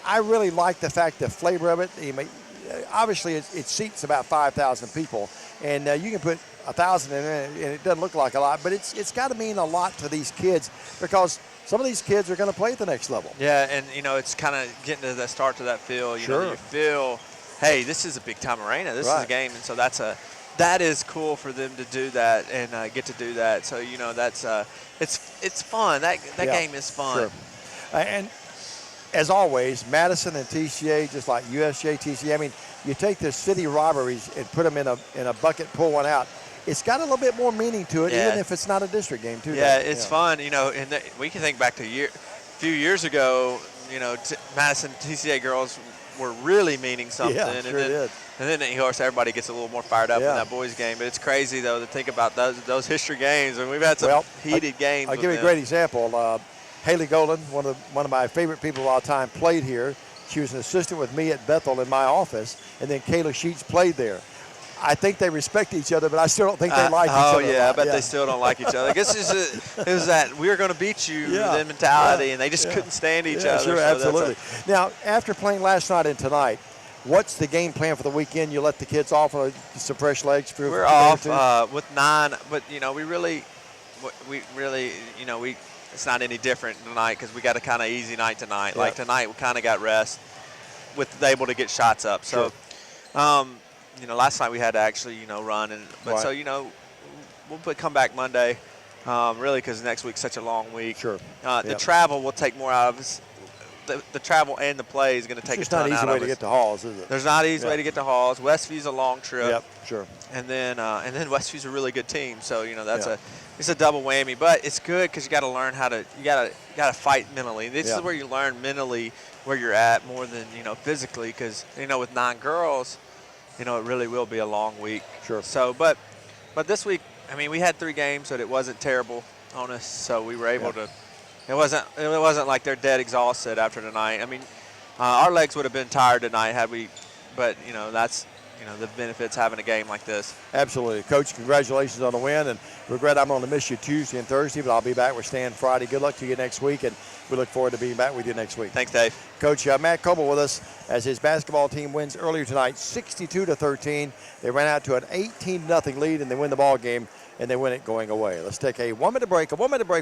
[SPEAKER 2] I really like the fact, the flavor of it. Obviously, it seats about 5,000 people, and you can put 1,000 in it, and it doesn't look like a lot, but it's got to mean a lot to these kids because some of these kids are going to play at the next level.
[SPEAKER 14] Yeah, and it's kind of getting to the start to that feel. You feel, hey, this is a big-time arena. This is a game, and so that is cool for them to do that and get to do that. So that's it's fun. That game is fun.
[SPEAKER 2] Sure. And as always, Madison and TCA, just like USJ, TCA. I mean, you take the city rivalries and put them in a bucket, pull one out. It's got a little bit more meaning to it, even if it's not a district game, too.
[SPEAKER 14] Yeah, it's fun. And we can think back to a few years ago. Madison TCA girls were really meaning something.
[SPEAKER 2] Yeah, sure did.
[SPEAKER 14] And then, of course, everybody gets a little more fired up in that boys game. But it's crazy, though, to think about those history games. And we've had some heated games.
[SPEAKER 2] I'll give you a great example. Haley Golden, one of my favorite people of all time, played here. She was an assistant with me at Bethel in my office. And then Kayla Sheets played there. I think they respect each other, but I still don't think they like each other.
[SPEAKER 14] Oh, yeah, I bet they still don't like each other. I guess it was that we were going to beat you the mentality, and they just couldn't stand each other.
[SPEAKER 2] Sure, absolutely. Now, after playing last night and tonight, what's the game plan for the weekend? You let the kids off on some fresh legs?
[SPEAKER 14] We're off with 9, but, we really, it's not any different tonight because we got a kind of easy night tonight. Like tonight, we kind of got rest with able to get shots up. So, last night we had to actually, run. So, we'll come back Monday, really, because next week's such a long week.
[SPEAKER 2] Sure.
[SPEAKER 14] The travel will take more out of us. The travel and the play is going to take a ton out of us.
[SPEAKER 2] It's not an easy way to get to Halls, is it?
[SPEAKER 14] There's not an easy way to get to Halls. Westview's a long trip.
[SPEAKER 2] Yep, sure.
[SPEAKER 14] And then Westview's a really good team. So, that's it's a double whammy. But it's good because you got to learn how to you got to fight mentally. This is where you learn mentally where you're at more than, physically because, with 9 girls, it really will be a long week.
[SPEAKER 2] Sure.
[SPEAKER 14] So, but this week, we had 3 games, so it wasn't terrible on us. So we were able to. It wasn't like they're dead exhausted after tonight. Our legs would have been tired tonight had we, but that's the benefits having a game like this.
[SPEAKER 2] Absolutely, Coach. Congratulations on the win, and regret I'm going to miss you Tuesday and Thursday, but I'll be back with Stan Friday. Good luck to you next week, and we look forward to being back with you next week.
[SPEAKER 14] Thanks, Dave.
[SPEAKER 2] Coach Matt Coble with us as his basketball team wins earlier tonight, 62-13. They ran out to an 18-0 lead, and they win the ball game. And they win it going away. Let's take a 1-minute break.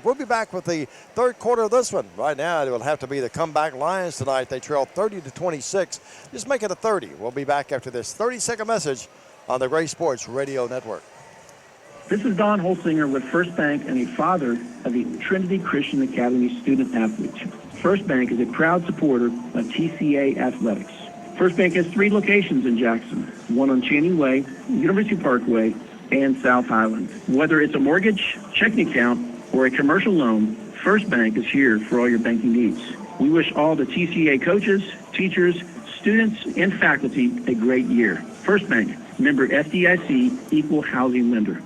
[SPEAKER 2] We'll be back with the third quarter of this one. Right now, it will have to be the comeback Lions tonight. They trail 30-26. Just make it a 30. We'll be back after this 30-second message on the Gray Sports Radio Network.
[SPEAKER 4] This is Don Holsinger with First Bank and a father of the Trinity Christian Academy student athletes. First Bank is a proud supporter of TCA athletics. First Bank has 3 locations in Jackson, one on Channing Way, University Parkway, and South Highland. Whether it's a mortgage, checking account, or a commercial loan, First Bank is here for all your banking needs. We wish all the TCA coaches, teachers, students, and faculty a great year. First Bank, member FDIC, equal housing lender.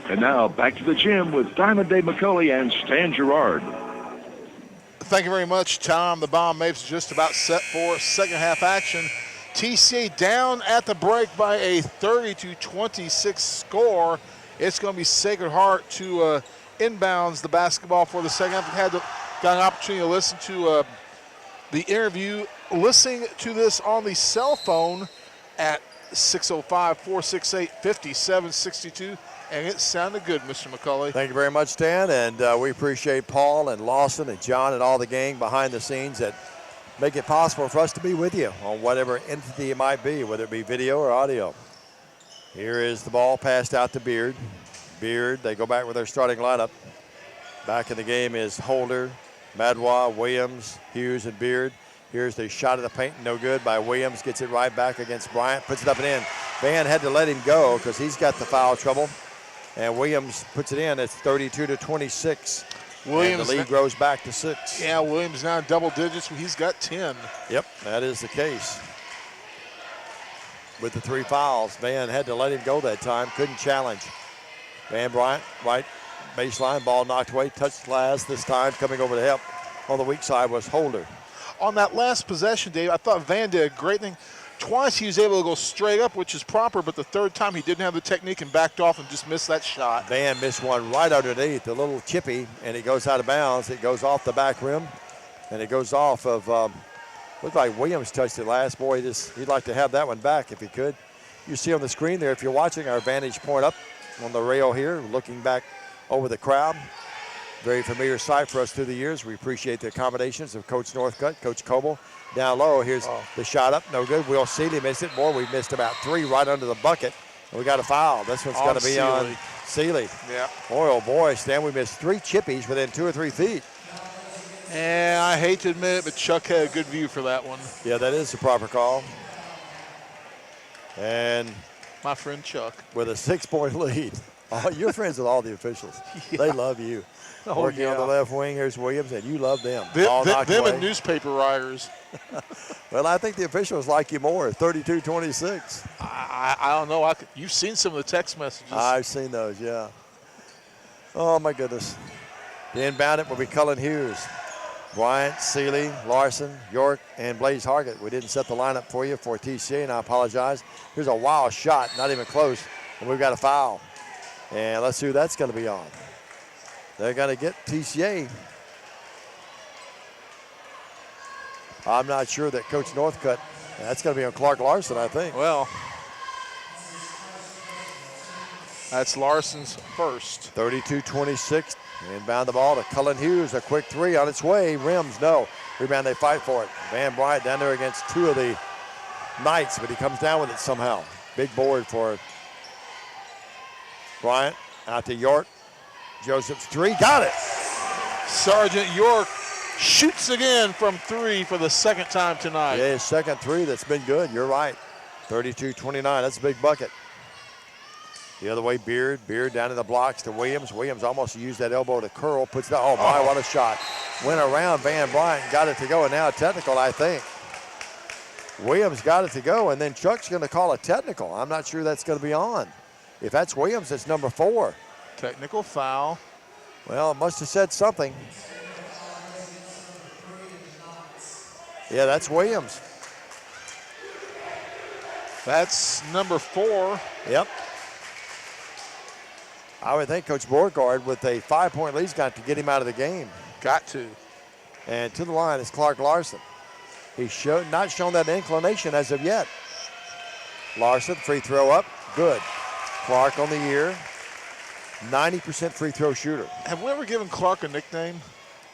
[SPEAKER 1] And now back to the gym with Diamond Dave McCulley and Stan Gerard.
[SPEAKER 3] Thank you very much, Tom. The Bomb Mapes just about set for second half action. TCA down at the break by a 30-26 score. It's going to be Sacred Heart to inbounds the basketball for the second half. Got an opportunity to listen to the interview, listening to this on the cell phone at 605-468-5762. And it sounded good, Mr. McCulley.
[SPEAKER 2] Thank you very much, Stan. And we appreciate Paul and Lawson and John and all the gang behind the scenes that make it possible for us to be with you on whatever entity it might be, whether it be video or audio. Here is the ball passed out to Beard. Beard, they go back with their starting lineup. Back in the game is Holder, Madwa, Williams, Hughes, and Beard. Here's the shot of the paint, no good by Williams. Gets it right back against Bryant, puts it up and in. Van had to let him go because he's got the foul trouble. And Williams puts it in. It's 32-26. Williams, and the lead grows back to 6.
[SPEAKER 3] Yeah, Williams now in double digits. He's got 10.
[SPEAKER 2] Yep, that is the case. With the 3 fouls, Van had to let him go that time. Couldn't challenge. Van Bryant, right baseline, ball knocked away. Touched glass this time. Coming over to help on the weak side was Holder.
[SPEAKER 3] On that last possession, Dave, I thought Van did a great thing. Twice he was able to go straight up, which is proper, but the third time he didn't have the technique and backed off and just missed that shot.
[SPEAKER 2] Van missed one right underneath, a little chippy, and it goes out of bounds. It goes off the back rim, and it goes off of, looked like Williams touched it last. Boy, he'd like to have that one back if he could. You see on the screen there, if you're watching, our vantage point up on the rail here, looking back over the crowd. Very familiar sight for us through the years. We appreciate the accommodations of Coach Northcutt, Coach Coble. Down low, here's the shot up, no good. Will Seeley missed it. Boy, we missed about 3 right under the bucket. And we got a foul. This one's going to be on Seeley.
[SPEAKER 3] Yeah.
[SPEAKER 2] Boy, oh boy, Stan, we missed 3 chippies within 2 or 3 feet.
[SPEAKER 3] And I hate to admit it, but Chuck had a good view for that one.
[SPEAKER 2] Yeah, that is the proper call. And
[SPEAKER 3] my friend Chuck.
[SPEAKER 2] With a 6-point lead. Oh, you're friends with all the officials. Yeah. They love you.
[SPEAKER 3] Oh,
[SPEAKER 2] working on the left wing, here's Williams, and you love them.
[SPEAKER 3] Them and newspaper writers.
[SPEAKER 2] Well, I think the officials like you more, 32-26.
[SPEAKER 3] I don't know. You've seen some of the text messages.
[SPEAKER 2] I've seen those, yeah. Oh, my goodness. The inbound it will be Cullen Hughes. Bryant, Seeley, Larson, York, and Blaze Hargett. We didn't set the lineup for you for TCA, and I apologize. Here's a wild shot, not even close, and we've got a foul. And let's see who that's going to be on. They're going to get TCA. I'm not sure that Coach Northcutt, that's going to be on Clark Larson, I think.
[SPEAKER 3] Well, that's Larson's first.
[SPEAKER 2] 32-26. Inbound the ball to Cullen Hughes. A quick 3 on its way. Rims, no. Rebound, they fight for it. Van Bryant down there against 2 of the Knights, but he comes down with it somehow. Big board for Bryant. Out to York. Joseph's 3, got it.
[SPEAKER 3] Sergeant York shoots again from 3 for the second time tonight.
[SPEAKER 2] Yeah, his second 3 that's been good. You're right. 32-29, that's a big bucket. The other way, Beard down in the blocks to Williams. Williams almost used that elbow to curl, puts it, oh my, what a shot. Went around Van Bryant, got it to go, and now a technical, I think. Williams got it to go, and then Chuck's going to call a technical. I'm not sure that's going to be on. If that's Williams, it's number 4.
[SPEAKER 3] Technical foul.
[SPEAKER 2] Well, it must have said something. Yeah, that's Williams.
[SPEAKER 3] That's number 4.
[SPEAKER 2] Yep. I would think Coach Beauregard with a 5-point lead has got to get him out of the game.
[SPEAKER 3] Got to.
[SPEAKER 2] And to the line is Clark Larson. He's not shown that inclination as of yet. Larson, free throw up, good. Clark on the year, 90% free throw shooter.
[SPEAKER 3] Have we ever given Clark a nickname?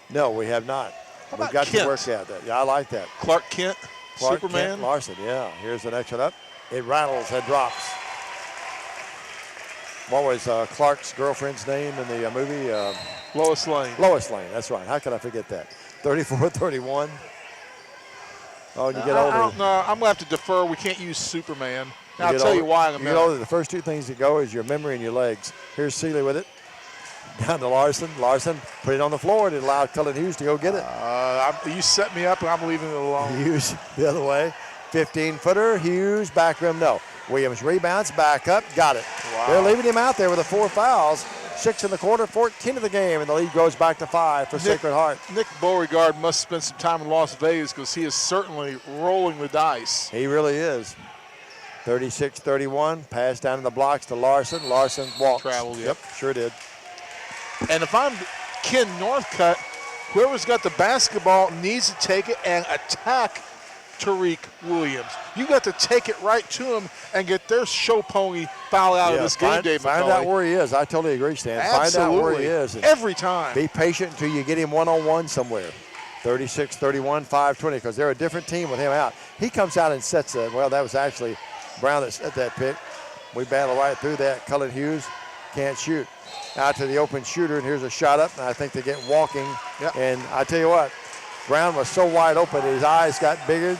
[SPEAKER 2] No, we have not.
[SPEAKER 3] How about
[SPEAKER 2] We've got
[SPEAKER 3] Kent?
[SPEAKER 2] to work at that. Yeah, I like that.
[SPEAKER 3] Clark Kent?
[SPEAKER 2] Clark
[SPEAKER 3] Superman?
[SPEAKER 2] Kent Larson, yeah. Here's the next one up. It rattles and drops. What was Clark's girlfriend's name in the movie?
[SPEAKER 3] Lois Lane.
[SPEAKER 2] Lois Lane, that's right. How could I forget that? 34-31. Oh, and you get older.
[SPEAKER 3] I don't know. I'm going to have to defer. We can't use Superman. Now, I'll tell you why in a minute.
[SPEAKER 2] You know, the first two things that go is your memory and your legs. Here's Seeley with it. Down to Larson. Larson put it on the floor and it allowed Cullen Hughes to go get it.
[SPEAKER 3] You set me up and I'm leaving it alone.
[SPEAKER 2] Hughes the other way. 15-footer. Hughes, back rim, no. Williams rebounds, back up, got it.
[SPEAKER 3] Wow.
[SPEAKER 2] They're leaving him out there with the 4 fouls. 6 in the quarter, 14 of the game, and the lead goes back to 5 for Sacred Heart.
[SPEAKER 3] Nick Beauregard must spend some time in Las Vegas because he is certainly rolling the dice.
[SPEAKER 2] He really is. 36-31, pass down in the blocks to Larson. Larson walks.
[SPEAKER 3] Traveled,
[SPEAKER 2] yep, sure did.
[SPEAKER 3] And if I'm Ken Northcutt, whoever's got the basketball needs to take it and attack Tariq Williams. You got to take it right to him and get their show pony foul out of this game, Dave McCulley.
[SPEAKER 2] Find out where he is. I totally agree, Stan.
[SPEAKER 3] Absolutely.
[SPEAKER 2] Find out where he is.
[SPEAKER 3] Every time.
[SPEAKER 2] Be patient until you get him one-on-one somewhere. 36-31, 5-20, because they're a different team with him out. He comes out and sets it. Well, that was actually Brown that set that pick. We battle right through that. Cullen Hughes can't shoot. Out to the open shooter, and here's a shot up, and I think they get walking.
[SPEAKER 3] Yep.
[SPEAKER 2] And I tell you what, Brown was so wide open, his eyes got bigger,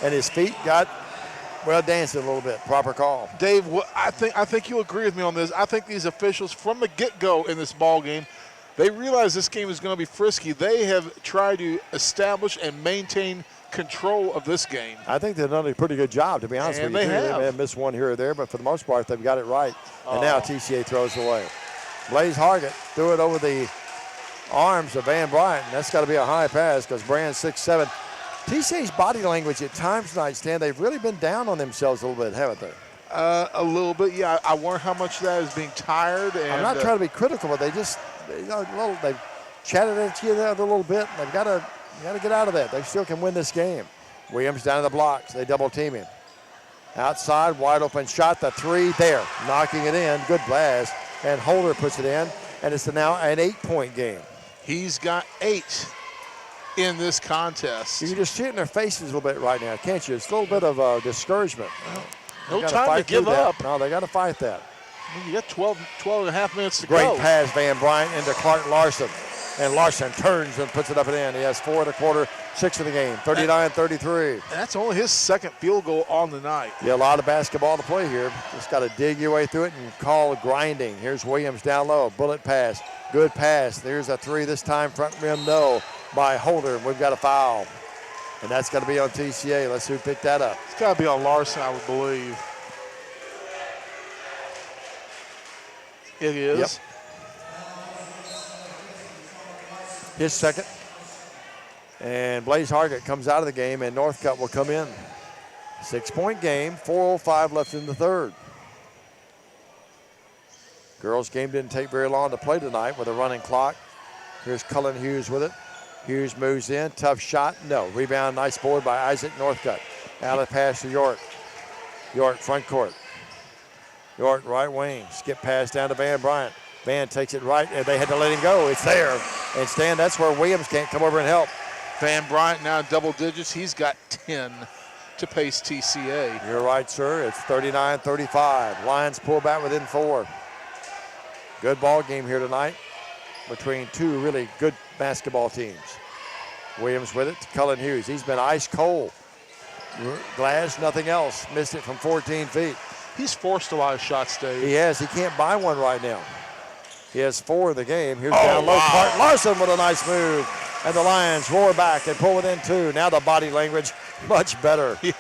[SPEAKER 2] and his feet got, well, dancing a little bit. Proper call.
[SPEAKER 3] Dave, I think you agree with me on this. I think these officials, from the get-go in this ball game, they realize this game is going to be frisky. They have tried to establish and maintain control of this game.
[SPEAKER 2] I think they've done a pretty good job, to be honest with you.
[SPEAKER 3] They have.
[SPEAKER 2] They may have missed one here or there, but for the most part, they've got it right. And now TCA throws away. Blaze Hargett threw it over the arms of Van Bryant, and that's got to be a high pass because Brand's 6'7". TCA's body language at times tonight, Stan, they've really been down on themselves a little bit, haven't they?
[SPEAKER 3] A little bit, yeah. I wonder how much of that is being tired. And
[SPEAKER 2] I'm not trying to be critical, but they've chatted at you there a little bit. They've got to get out of that. They still can win this game. Williams down to the blocks. They double team him. Outside, wide open shot, the 3 there, knocking it in. Good blast. And Holder puts it in, and it's now an 8-point game.
[SPEAKER 3] He's got 8 in this contest.
[SPEAKER 2] You can just see it in their faces a little bit right now, can't you? It's a little bit of discouragement.
[SPEAKER 3] No time to give up.
[SPEAKER 2] No, they got to fight that.
[SPEAKER 3] You got 12 and a half minutes to
[SPEAKER 2] Great
[SPEAKER 3] go.
[SPEAKER 2] Great pass, Van Bryant into Clark Larson. And Larson turns and puts it up and in. He has 4 in the quarter, 6 in the game, 39-33.
[SPEAKER 3] That's only his second field goal on the night.
[SPEAKER 2] Yeah, a lot of basketball to play here. Just got to dig your way through it and call grinding. Here's Williams down low, bullet pass, good pass. There's a 3 this time, front rim no by Holder. We've got a foul. And that's got to be on TCA. Let's see who picked that up.
[SPEAKER 3] It's got to be on Larson, I would believe. It is.
[SPEAKER 2] Yep. His second. And Blaze Hargett comes out of the game, and Northcutt will come in. 6-point game, 4:05 left in the third. Girls' game didn't take very long to play tonight with a running clock. Here's Cullen Hughes with it. Hughes moves in, tough shot, no. Rebound, nice board by Isaac Northcutt. Out of pass to York. York, front court. York, right wing. Skip pass down to Van Bryant. Van takes it right, and they had to let him go. It's there. And Stan, that's where Williams can't come over and help.
[SPEAKER 3] Van Bryant now in double digits. He's got 10 to pace TCA.
[SPEAKER 2] You're right, sir. It's 39-35. Lions pull back within 4. Good ball game here tonight between two really good basketball teams. Williams with it to Cullen Hughes. He's been ice cold. Glass, nothing else. Missed it from 14 feet.
[SPEAKER 3] He's forced a lot of shots, Dave.
[SPEAKER 2] He has. He can't buy one right now. He has 4 in the game. Here's down low. Clark Larson with a nice move. And the Lions roar back and pull within 2. Now the body language, much better.
[SPEAKER 3] Yeah.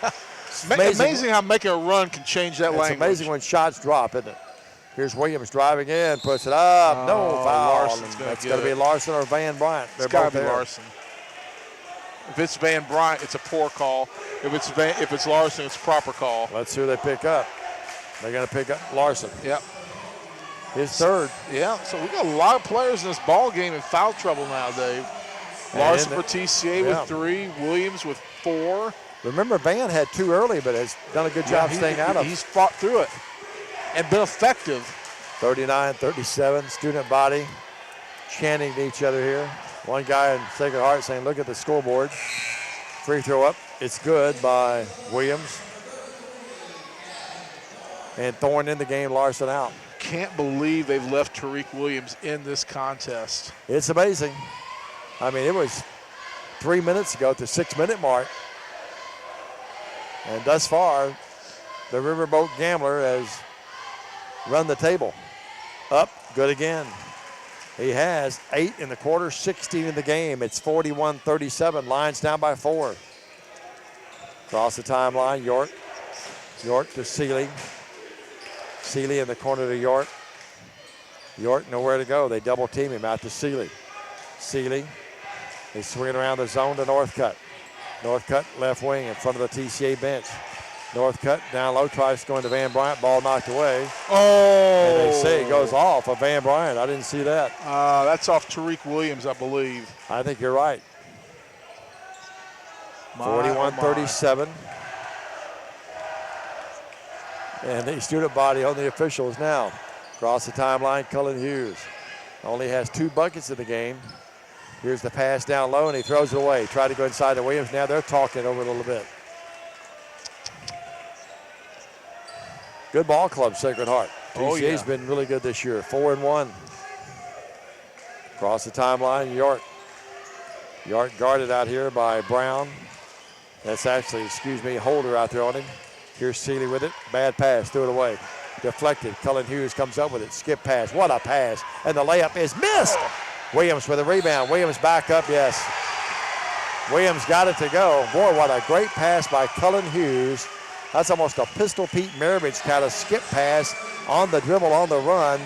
[SPEAKER 3] Amazing how making a run can change that language.
[SPEAKER 2] It's amazing when shots drop, isn't it? Here's Williams driving in, puts it up. No foul. That's got to be Larson or Van Bryant.
[SPEAKER 3] It's got to be Larson. If it's Van Bryant, it's a poor call. If it's Larson, it's a proper call.
[SPEAKER 2] Let's see who they pick up. They're going to pick up Larson.
[SPEAKER 3] Yep.
[SPEAKER 2] His third.
[SPEAKER 3] Yeah, so we got a lot of players in this ball game in foul trouble now, Dave. Larson for TCA with 3, Williams with 4.
[SPEAKER 2] Remember, Van had 2 early, but has done a good job staying out of it.
[SPEAKER 3] He's fought through it and been effective.
[SPEAKER 2] 39-37, student body chanting to each other here. One guy in Sacred Heart saying, look at the scoreboard. Free throw up. It's good by Williams. And Thorne in the game, Larson out.
[SPEAKER 3] Can't believe they've left Tariq Williams in this contest.
[SPEAKER 2] It's amazing. I mean, it was 3 minutes ago at the 6-minute mark. And thus far, the Riverboat Gambler has run the table. Up, good again. He has 8 in the quarter, 16 in the game. It's 41-37. Lions down by 4. Across the timeline, York. York to Seeley. Seeley in the corner to York. York nowhere to go. They double team him out to Seeley. Seeley, he's swinging around the zone to Northcutt. Northcutt left wing in front of the TCA bench. Northcutt down low, tries going to Van Bryant. Ball knocked away.
[SPEAKER 3] Oh!
[SPEAKER 2] And they say it goes off of Van Bryant. I didn't see that.
[SPEAKER 3] That's off Tariq Williams, I believe.
[SPEAKER 2] I think you're right. 41-37. And the student body on the officials now. Across the timeline, Cullen Hughes. Only has 2 buckets in the game. Here's the pass down low, and he throws it away. Tried to go inside to Williams. Now they're talking over a little bit. Good ball club, Sacred Heart. TCA's been really good this year, 4-1. Across the timeline, York. York guarded out here by Brown. That's actually, Holder out there on him. Here's Seeley with it. Bad pass, threw it away. Deflected. Cullen Hughes comes up with it. Skip pass. What a pass. And the layup is missed. Williams with a rebound. Williams back up, yes. Williams got it to go. Boy, what a great pass by Cullen Hughes. That's almost a Pistol Pete Maravich kind of skip pass on the dribble, on the run.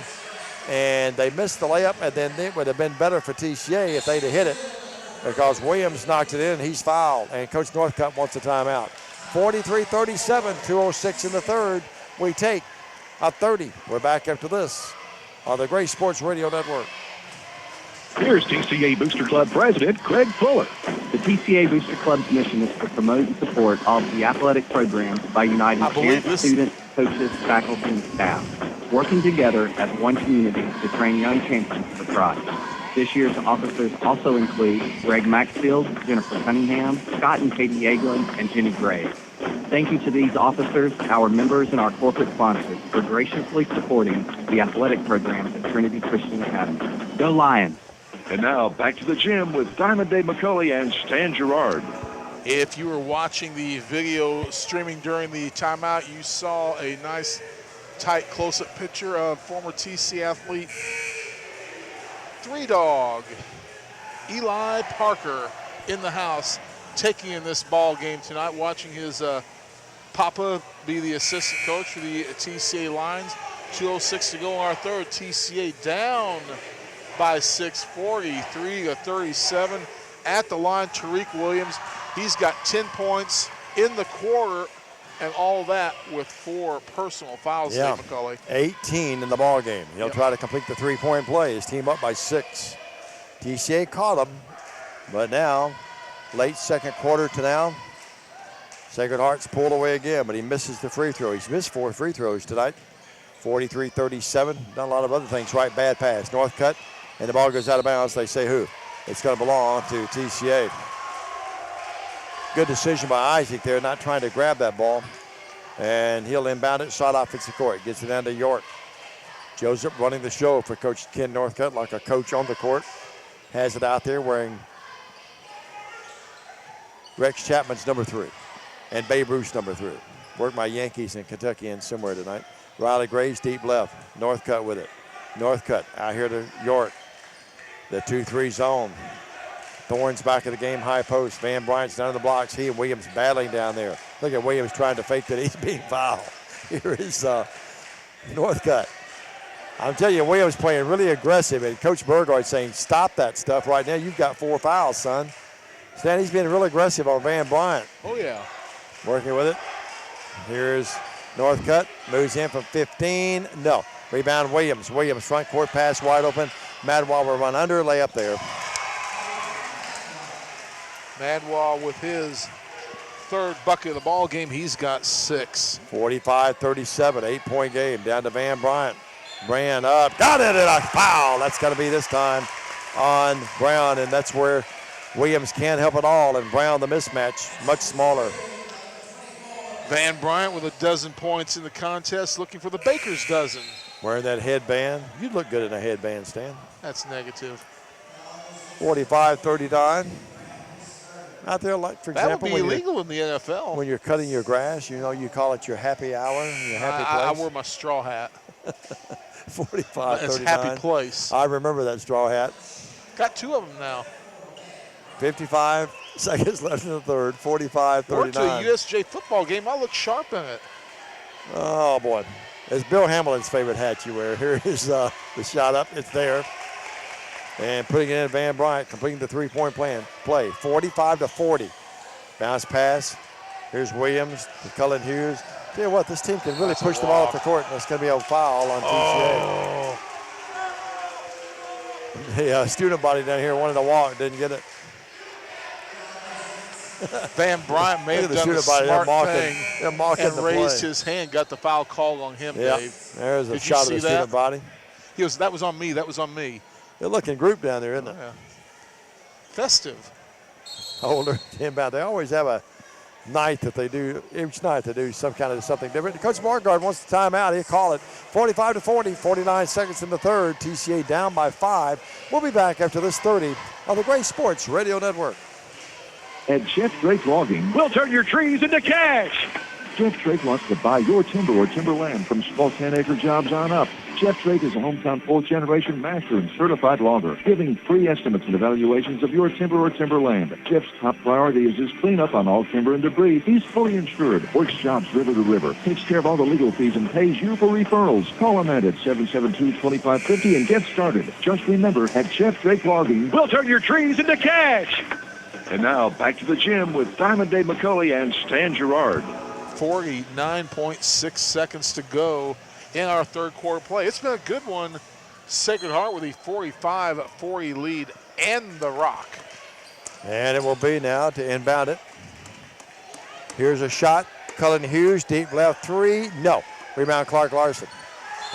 [SPEAKER 2] And they missed the layup, and then it would have been better for TCA if they'd have hit it because Williams knocked it in. He's fouled, and Coach Northcutt wants a timeout. 43-37, 2:06 in the third. We take a 30. We're back after this on the Gray Sports Radio Network.
[SPEAKER 1] Here's TCA Booster Club President Craig Fuller.
[SPEAKER 5] The TCA Booster Club's mission is to promote and support all of the athletic programs by uniting parents, students, coaches, faculty, and staff, working together as one community to train young champions for Christ. This year's officers also include Greg Maxfield, Jennifer Cunningham, Scott and Katie Yeaglin, and Jenny Gray. Thank you to these officers, our members, and our corporate sponsors for graciously supporting the athletic programs at Trinity Christian Academy. Go Lions!
[SPEAKER 1] And now back to the gym with Diamond Dave McCulley and Stan Gerard.
[SPEAKER 3] If you were watching the video streaming during the timeout, you saw a nice, tight, close-up picture of former TC athlete, 3-Dog, Eli Parker, in the house, taking in this ball game tonight, watching his papa be the assistant coach for the TCA Lions. 2:06 to go in our third. TCA down by 6, 43-37. At the line, Tariq Williams, he's got 10 points in the quarter, and all that with 4 personal fouls, Dave McCulley.
[SPEAKER 2] 18 in the ball game. He'll try to complete the 3-point play. His team up by 6. TCA caught him, but now, late second quarter to now, Sacred Heart's pulled away again, but he misses the free throw. He's missed 4 free throws tonight. 43-37. Done a lot of other things right. Bad pass. Northcutt, and the ball goes out of bounds. They say who? It's going to belong to TCA. Good decision by Isaac there, not trying to grab that ball. And he'll inbound it, shot offensive court. Gets it down to York. Joseph running the show for Coach Ken Northcutt like a coach on the court. Has it out there wearing Rex Chapman's number 3 and Babe Ruth's number 3. Worked my Yankees and Kentuckians somewhere tonight. Riley Graves deep left. Northcutt with it. Northcutt out here to York. The 2-3 zone. Thorne's back of the game, high post. Van Bryant's down in the blocks. He and Williams battling down there. Look at Williams trying to fake that he's being fouled. Here is Northcutt. I'm telling you, Williams playing really aggressive, and Coach Burgard saying, stop that stuff right now. You've got 4 fouls, son. Stan, he's been real aggressive on Van Bryant.
[SPEAKER 3] Oh, yeah.
[SPEAKER 2] Working with it. Here's Northcutt. Moves in from 15. No. Rebound, Williams. Williams, front court pass wide open. Madwall will run under, lay up there.
[SPEAKER 3] Madwall with his 3rd bucket of the ball game. He's got 6.
[SPEAKER 2] 45-37, 8-point game. Down to Van Bryant. Brand up. Got it, and a foul. That's going to be this time on Brown, and that's where Williams can't help it all, and Brown, the mismatch, much smaller.
[SPEAKER 3] Van Bryant with a dozen points in the contest, looking for the Baker's dozen.
[SPEAKER 2] Wearing that headband. You'd look good in a headband, Stan.
[SPEAKER 3] That's negative.
[SPEAKER 2] 45-39. Out there, like, for
[SPEAKER 3] that
[SPEAKER 2] example,
[SPEAKER 3] would be illegal in the NFL.
[SPEAKER 2] When you're cutting your grass, you know, you call it your happy hour, your happy place.
[SPEAKER 3] I wore my straw hat.
[SPEAKER 2] 45-39.
[SPEAKER 3] It's happy place.
[SPEAKER 2] I remember that straw hat.
[SPEAKER 3] Got 2 of them now.
[SPEAKER 2] 55 seconds left in the third, 45-39.
[SPEAKER 3] Went to a USJ football game. I look sharp in it.
[SPEAKER 2] Oh, boy. It's Bill Hamlin's favorite hat you wear. Here is the shot up. It's there. And putting it in, Van Bryant completing the three-point play. 45-40. Bounce pass. Here's Williams to Cullen Hughes. Tell you what, this team can really push the ball off the court, and it's going to be a foul on TCA. The student body down here wanted to walk, didn't get it.
[SPEAKER 3] Van Bryant may have done a smart thing and raised his hand, got the foul called on him, Dave.
[SPEAKER 2] There's a shot of the student body.
[SPEAKER 3] That was on me. That was on me.
[SPEAKER 2] Good looking group down there, isn't it?
[SPEAKER 3] Yeah. Festive.
[SPEAKER 2] Holder, inbound. They always have a night that they do. Each night they do some kind of something different. Coach Margard wants the timeout. He'll call it. 45-40, 49 seconds in the third. TCA down by 5. We'll be back after this 30 on the Gray Sports Radio Network.
[SPEAKER 1] At Jeff Drake Logging, we'll turn your trees into cash. Jeff Drake wants to buy your timber or timberland from small 10-acre jobs on up. Jeff Drake is a hometown fourth-generation master and certified logger, giving free estimates and evaluations of your timber or timberland. Jeff's top priority is his cleanup on all timber and debris. He's fully insured, works jobs river to river, takes care of all the legal fees, and pays you for referrals. Call him at 772-2550 and get started. Just remember, at Jeff Drake Logging, we'll turn your trees into cash. And now, back to the gym with Diamond Dave McCulley and Stan Gerard.
[SPEAKER 3] 49.6 seconds to go in our third quarter play. It's been a good one. Sacred Heart with a 45-40 lead and the rock.
[SPEAKER 2] And it will be now to inbound it. Here's a shot. Cullen Hughes, deep left three. No. Rebound Clark Larson.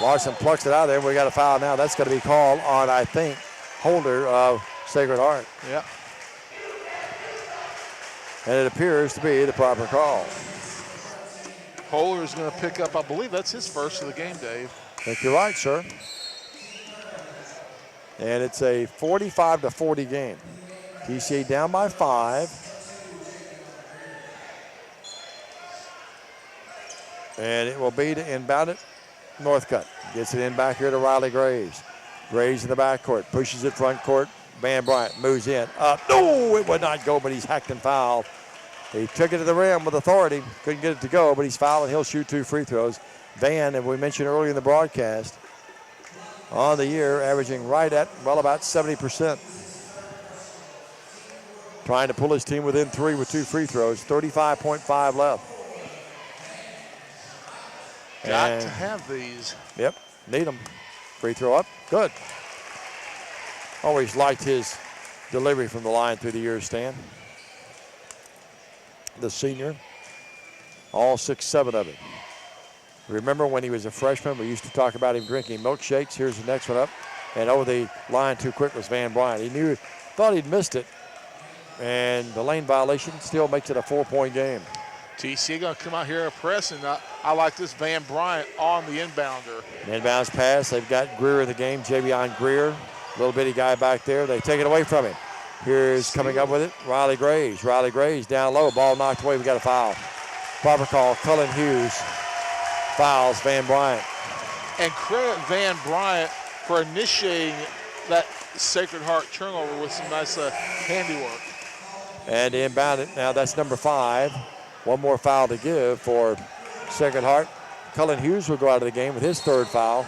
[SPEAKER 2] Larson plucks it out of there. We got a foul now. That's going to be called on, I think, Holder of Sacred Heart.
[SPEAKER 3] Yeah.
[SPEAKER 2] And it appears to be the proper call.
[SPEAKER 3] Holder is going to pick up, I believe that's his first of the game, Dave.
[SPEAKER 2] I think you're right, sir. And it's a 45-40 game. TCA down by 5. And it will be to inbound it. Northcutt gets it in back here to Riley Graves. Graves in the backcourt, pushes it front court. Van Bryant moves in, up. No, it would not go, but he's hacked and fouled. He took it to the rim with authority. Couldn't get it to go, but he's fouled and he'll shoot 2 free throws. Van, as we mentioned earlier in the broadcast, on the year, averaging right at, well, about 70%. Trying to pull his team within 3 with 2 free throws. 35.5 left.
[SPEAKER 3] Got to have these.
[SPEAKER 2] Yep, need them. Free throw up, good. Always liked his delivery from the line through the years, Stan. The senior, all 6-7 of it. Remember when he was a freshman, we used to talk about him drinking milkshakes. Here's the next one up. And over the line too quick was Van Bryant. He thought he'd missed it. And the lane violation still makes it a 4-point game.
[SPEAKER 3] TCA going to come out here and press, and I like this Van Bryant on the inbounder.
[SPEAKER 2] Inbounds pass. They've got Greer in the game, Javion Greer. Little bitty guy back there. They take it away from him. Here's coming up with it, Riley Graves. Riley Graves down low. Ball knocked away. We got a foul. Proper call. Cullen Hughes fouls Van Bryant.
[SPEAKER 3] And credit Van Bryant for initiating that Sacred Heart turnover with some nice handiwork.
[SPEAKER 2] And inbound it. Now that's number 5. One more foul to give for Sacred Heart. Cullen Hughes will go out of the game with his 3rd foul.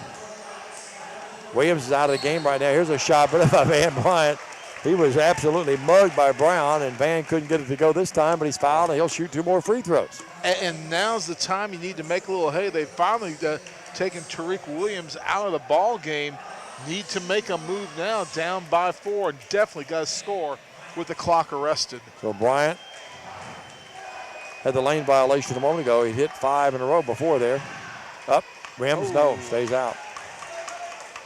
[SPEAKER 2] Williams is out of the game right now. Here's a shot by Van Bryant. He was absolutely mugged by Brown, and Van couldn't get it to go this time, but he's fouled, and he'll shoot 2 more free throws.
[SPEAKER 3] And now's the time you need to make a little hay. They've finally taken Tariq Williams out of the ball game. Need to make a move now, down by 4, and definitely got to score with the clock arrested.
[SPEAKER 2] So Bryant had the lane violation a moment ago. He hit 5 in a row before there. Up, rims, no, stays out.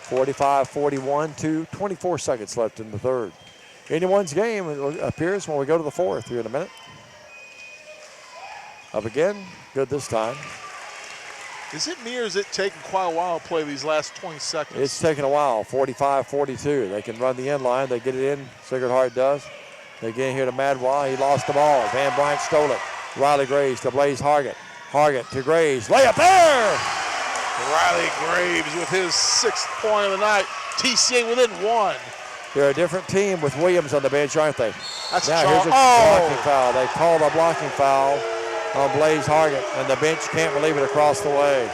[SPEAKER 2] 45-41 to 24 seconds left in the third. Anyone's game, it appears, when we go to the fourth here in a minute. Up again. Good this time.
[SPEAKER 3] Is it me or is it taking quite a while to play these last 20 seconds?
[SPEAKER 2] It's taking a while. 45-42. They can run the end line. They get it in. Sacred Heart does. They get in here to Madwa. He lost the ball. Van Bryant stole it. Riley Graves to Blaze Hargett. Hargett to Graves. Layup there!
[SPEAKER 3] Riley Graves with his 6th point of the night. TCA within 1.
[SPEAKER 2] They're a different team with Williams on the bench, aren't they?
[SPEAKER 3] That's
[SPEAKER 2] now here's a blocking foul. They called a blocking foul on Blaze Hargett, and the bench can't believe it across the way.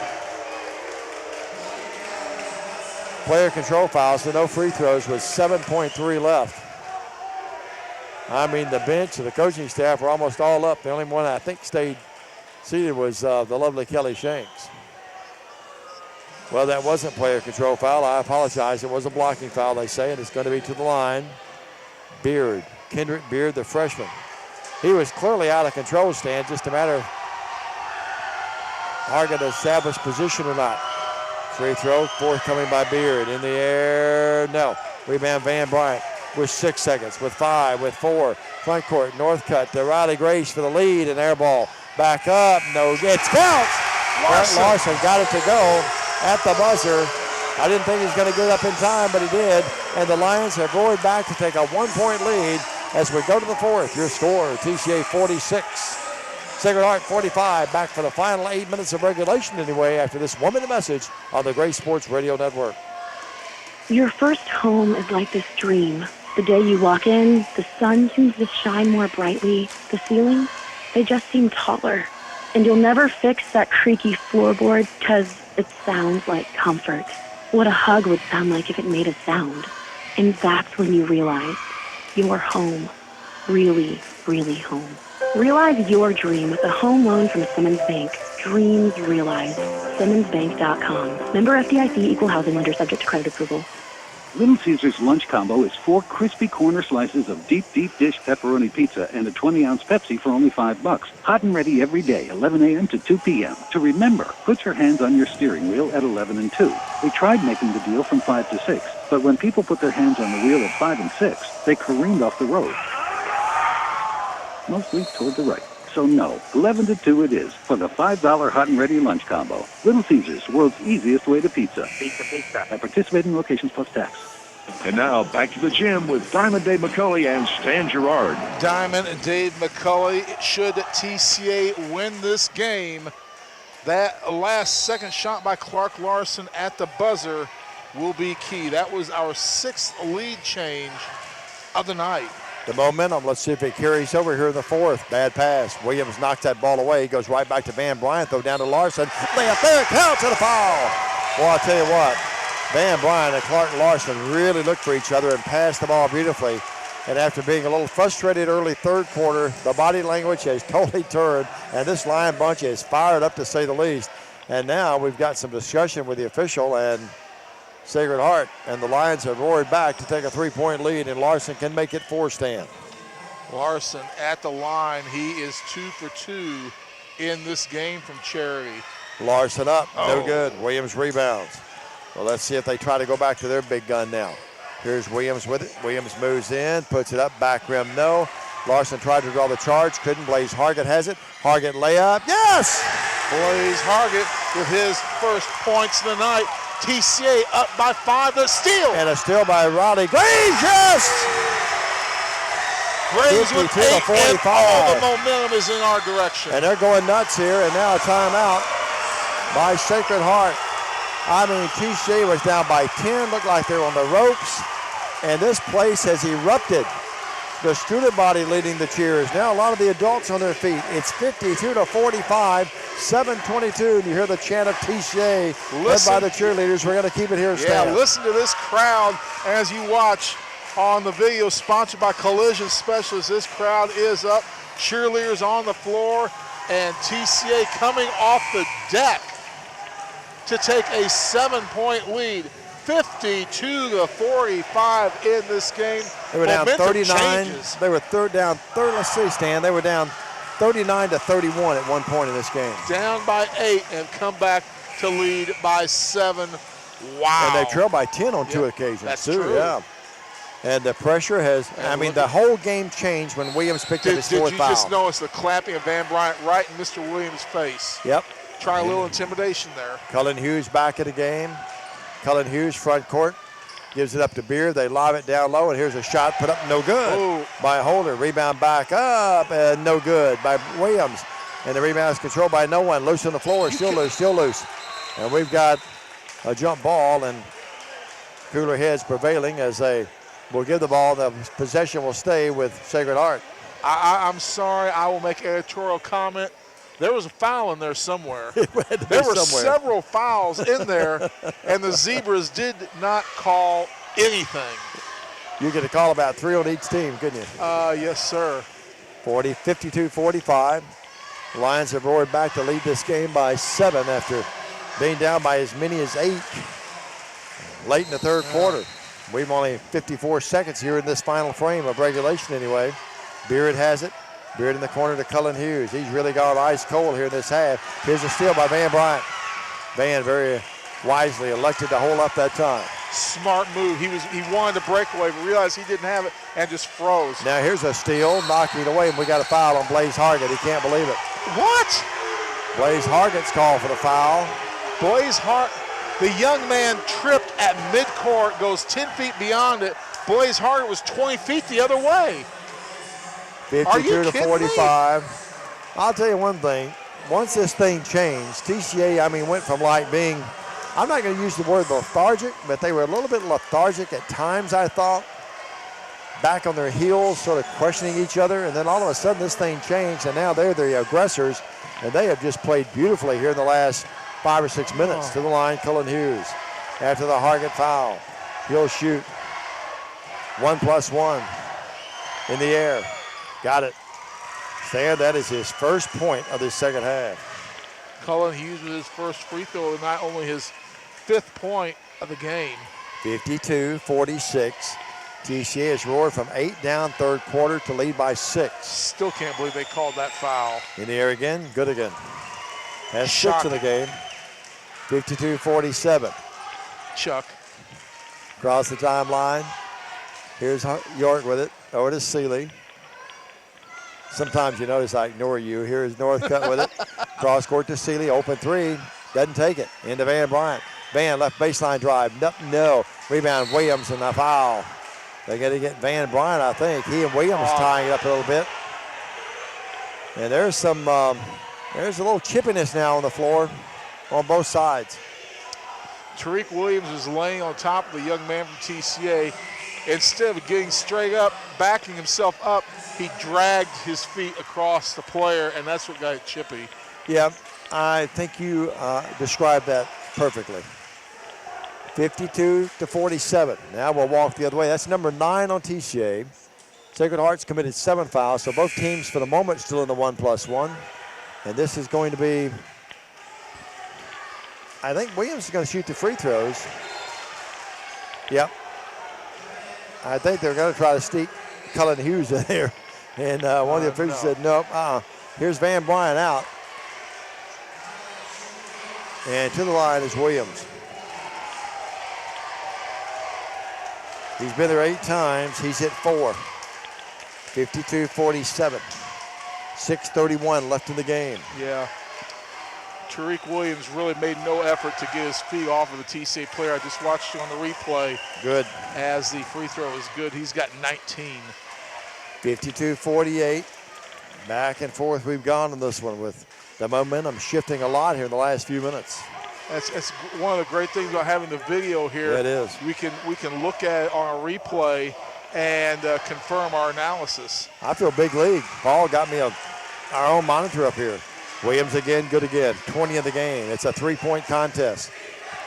[SPEAKER 2] Player control fouls, so no free throws with 7.3 left. I mean, the bench and the coaching staff were almost all up. The only one I think stayed seated was the lovely Kelly Shanks. Well, that wasn't player control foul. I apologize. It was a blocking foul, they say, and it's going to be to the line. Beard, Kendrick Beard, the freshman. He was clearly out of control, Stan. Just a matter of Hargett established position or not. Free throw, forthcoming by Beard. In the air, no. Rebound Van Bryant with 6 seconds, with 5, with 4. Front court, north cut to Riley Grace for the lead, and air ball. Back up, no, it counts. Larson got it to go at the buzzer. I didn't think he was going to get up in time, but he did. And the Lions have roared back to take a 1-point lead as we go to the fourth. Your score, TCA 46, Sacred Heart 45. Back for the final 8 minutes of regulation anyway after this 1-minute message on the Gray Sports Radio Network.
[SPEAKER 6] Your first home is like this dream. The day you walk in, the sun seems to shine more brightly. The ceilings, they just seem taller. And you'll never fix that creaky floorboard because it sounds like comfort. What a hug would sound like if it made a sound. And that's when you realize you're home. Really, really home. Realize your dream with a home loan from Simmons Bank. Dreams realized. SimmonsBank.com. Member FDIC, equal housing lender, subject to credit approval.
[SPEAKER 8] Little Caesars lunch combo is 4 crispy corner slices of deep dish pepperoni pizza and a 20-ounce Pepsi for only $5. Hot and ready every day, 11 a.m. to 2 p.m. To remember, put your hands on your steering wheel at 11 and 2. They tried making the deal from 5 to 6, but when people put their hands on the wheel at 5 and 6, they careened off the road, mostly toward the right. So no, 11 to 2 it is for the $5 hot and ready lunch combo. Little Caesars, world's easiest way to pizza. Pizza. At participating locations plus tax.
[SPEAKER 1] And now back to the gym with Diamond Dave McCulley and Stan Gerard.
[SPEAKER 3] Diamond and Dave McCulley. Should TCA win this game, that last second shot by Clark Larson at the buzzer will be key. That was our 6th lead change of the night.
[SPEAKER 2] The momentum, let's see if it carries over here in the fourth. Bad pass. Williams knocks that ball away. He goes right back to Van Bryant, though, down to Larson. Layup there, counts and a foul. Well, I'll tell you what, Van Bryant and Clark Larson really looked for each other and passed the ball beautifully. And after being a little frustrated early third quarter, the body language has totally turned, and this Lion bunch is fired up to say the least. And now we've got some discussion with the official and Sacred Heart, and the Lions have roared back to take a 3-point lead, and Larson can make it 4, Stan.
[SPEAKER 3] Larson at the line. He is 2 for 2 in this game from Charity.
[SPEAKER 2] Larson up, no good. Williams rebounds. Well, let's see if they try to go back to their big gun now. Here's Williams with it. Williams moves in, puts it up, back rim, no. Larson tried to draw the charge, couldn't. Blaze Hargett has it. Hargett layup, yes!
[SPEAKER 3] Blaze Hargett with his first points of the night. TCA up by 5, the steal.
[SPEAKER 2] And a steal by Riley Graves, yes!
[SPEAKER 3] Graves with 8, and all the momentum is in our direction.
[SPEAKER 2] And they're going nuts here, and now a timeout by Sacred Heart. I mean, TCA was down by 10, looked like they were on the ropes, and this place has erupted. The student body leading the cheers. Now a lot of the adults on their feet. It's 52-45, 7:22, and you hear the chant of TCA led by the cheerleaders. We're going to keep it here, Stan.
[SPEAKER 3] Yeah, listen to this crowd as you watch on the video sponsored by Collision Specialists. This crowd is up, cheerleaders on the floor, and TCA coming off the deck to take a 7-point lead. 52-45 in this game.
[SPEAKER 2] They were down 39.
[SPEAKER 3] Changes.
[SPEAKER 2] They were down 30. Let's see, Stan. They were down 39-31 at one point in this game.
[SPEAKER 3] Down by 8 and come back to lead by 7. Wow.
[SPEAKER 2] And they trailed by 10 on 2 occasions.
[SPEAKER 3] That's
[SPEAKER 2] too.
[SPEAKER 3] true.
[SPEAKER 2] Yeah. And the pressure has, the whole game changed when Williams picked up his fourth foul.
[SPEAKER 3] Did you just notice the clapping of Van Bryant right in Mr. Williams' face?
[SPEAKER 2] Yep.
[SPEAKER 3] Trying a little intimidation there.
[SPEAKER 2] Cullen Hughes back in the game. Cullen Hughes front court. Gives it up to Beard. They lob it down low, and here's a shot put up no good by Holder. Rebound back up, and no good by Williams. And the rebound is controlled by no one. Loose on the floor, still loose. And we've got a jump ball, and cooler heads prevailing as they will give the ball. The possession will stay with Sacred Heart.
[SPEAKER 3] I'm sorry. I will make editorial comment. There was a foul in there somewhere. There were several fouls in there, and the Zebras did not call anything.
[SPEAKER 2] You get a call about 3 on each team, couldn't you?
[SPEAKER 3] Yes, sir.
[SPEAKER 2] 52-45. Lions have roared back to lead this game by 7 after being down by as many as 8 late in the third quarter. We've only 54 seconds here in this final frame of regulation anyway. Beard has it. Beard in the corner to Cullen Hughes. He's really gone ice cold here in this half. Here's a steal by Van Bryant. Van very wisely elected to hold up that time.
[SPEAKER 3] Smart move. He wanted to break away, but realized he didn't have it and just froze.
[SPEAKER 2] Now here's a steal, knocking it away, and we got a foul on Blaze Hargett. He can't believe it.
[SPEAKER 3] What?
[SPEAKER 2] Blaze Hargett's called for the foul.
[SPEAKER 3] Blaze Hargett, the young man tripped at midcourt, goes 10 feet beyond it. Blaze Hargett was 20 feet the other way.
[SPEAKER 2] 52-45. I'll tell you one thing. Once this thing changed, TCA, went from being, I'm not going to use the word lethargic, but they were a little bit lethargic at times, I thought. Back on their heels, sort of questioning each other, and then all of a sudden this thing changed, and now they're the aggressors, and they have just played beautifully here in the last 5 or 6 minutes. To the line, Cullen Hughes. After the Hargett foul, he'll shoot. 1+1 in the air. Got it. Stan, that is his first point of the second half.
[SPEAKER 3] Cullen Hughes with his first free throw, and not only his 5th point of the game.
[SPEAKER 2] 52-46. TCA has roared from 8 down third quarter to lead by 6.
[SPEAKER 3] Still can't believe they called that foul.
[SPEAKER 2] In the air again, good again. Has 6 in the game. 52-47.
[SPEAKER 3] Chuck.
[SPEAKER 2] Across the timeline. Here's York with it. Over to Seeley. Sometimes you notice I ignore you. Here's Northcutt with it. Cross court to Seeley. Open 3. Doesn't take it. Into Van Bryant. Van left baseline drive. No. Rebound Williams and the foul. They got to get Van Bryant, I think. He and Williams tying it up a little bit. And there's some, there's a little chippiness now on the floor on both sides.
[SPEAKER 3] Tariq Williams is laying on top of the young man from TCA. Instead of getting straight up, backing himself up, he dragged his feet across the player, and that's what got it chippy.
[SPEAKER 2] Yeah, I think you described that perfectly. 52-47. Now we'll walk the other way. That's number 9 on TCA. Sacred Heart's committed 7 fouls, so both teams for the moment still in the 1+1. And this is going to be, I think Williams is going to shoot the free throws. Yep. I think they're going to try to sneak Cullen Hughes in there. And one of the officials said, nope, Here's Van Bryant out. And to the line is Williams. He's been there 8 times. He's hit 4. 52-47. 6:31 left in the game.
[SPEAKER 3] Yeah. Tariq Williams really made no effort to get his feet off of the TCA player. I just watched it on the replay.
[SPEAKER 2] Good.
[SPEAKER 3] As the free throw is good. He's got 19.
[SPEAKER 2] 52-48. Back and forth we've gone in this one with the momentum shifting a lot here in the last few minutes.
[SPEAKER 3] That's one of the great things about having the video here.
[SPEAKER 2] Yeah, it is.
[SPEAKER 3] We can look at it on a replay and confirm our analysis.
[SPEAKER 2] I feel big league. Paul got me our own monitor up here. Williams again, good again. 20 in the game. It's a 3-point contest.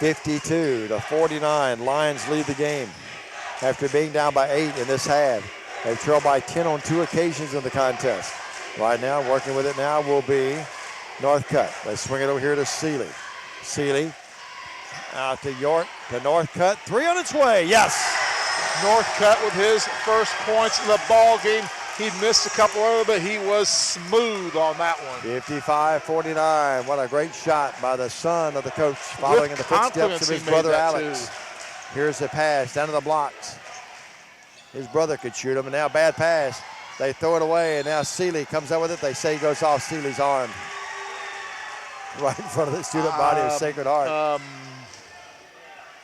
[SPEAKER 2] 52-49. Lions lead the game after being down by 8 in this half. They've trailed by 10 on 2 occasions in the contest. Right now, working with it now will be Northcutt. They swing it over here to Seeley. Seeley out to York, to Northcutt. 3 on its way, yes!
[SPEAKER 3] Northcutt with his first points in the ball game. He missed a couple earlier, but he was smooth on that one.
[SPEAKER 2] 55-49. What a great shot by the son of the coach, following in the footsteps of his brother Alex. Here's the pass down to the blocks. His brother could shoot him, and now bad pass. They throw it away, and now Seeley comes up with it. They say he goes off Seeley's arm. Right in front of the student body of Sacred Heart.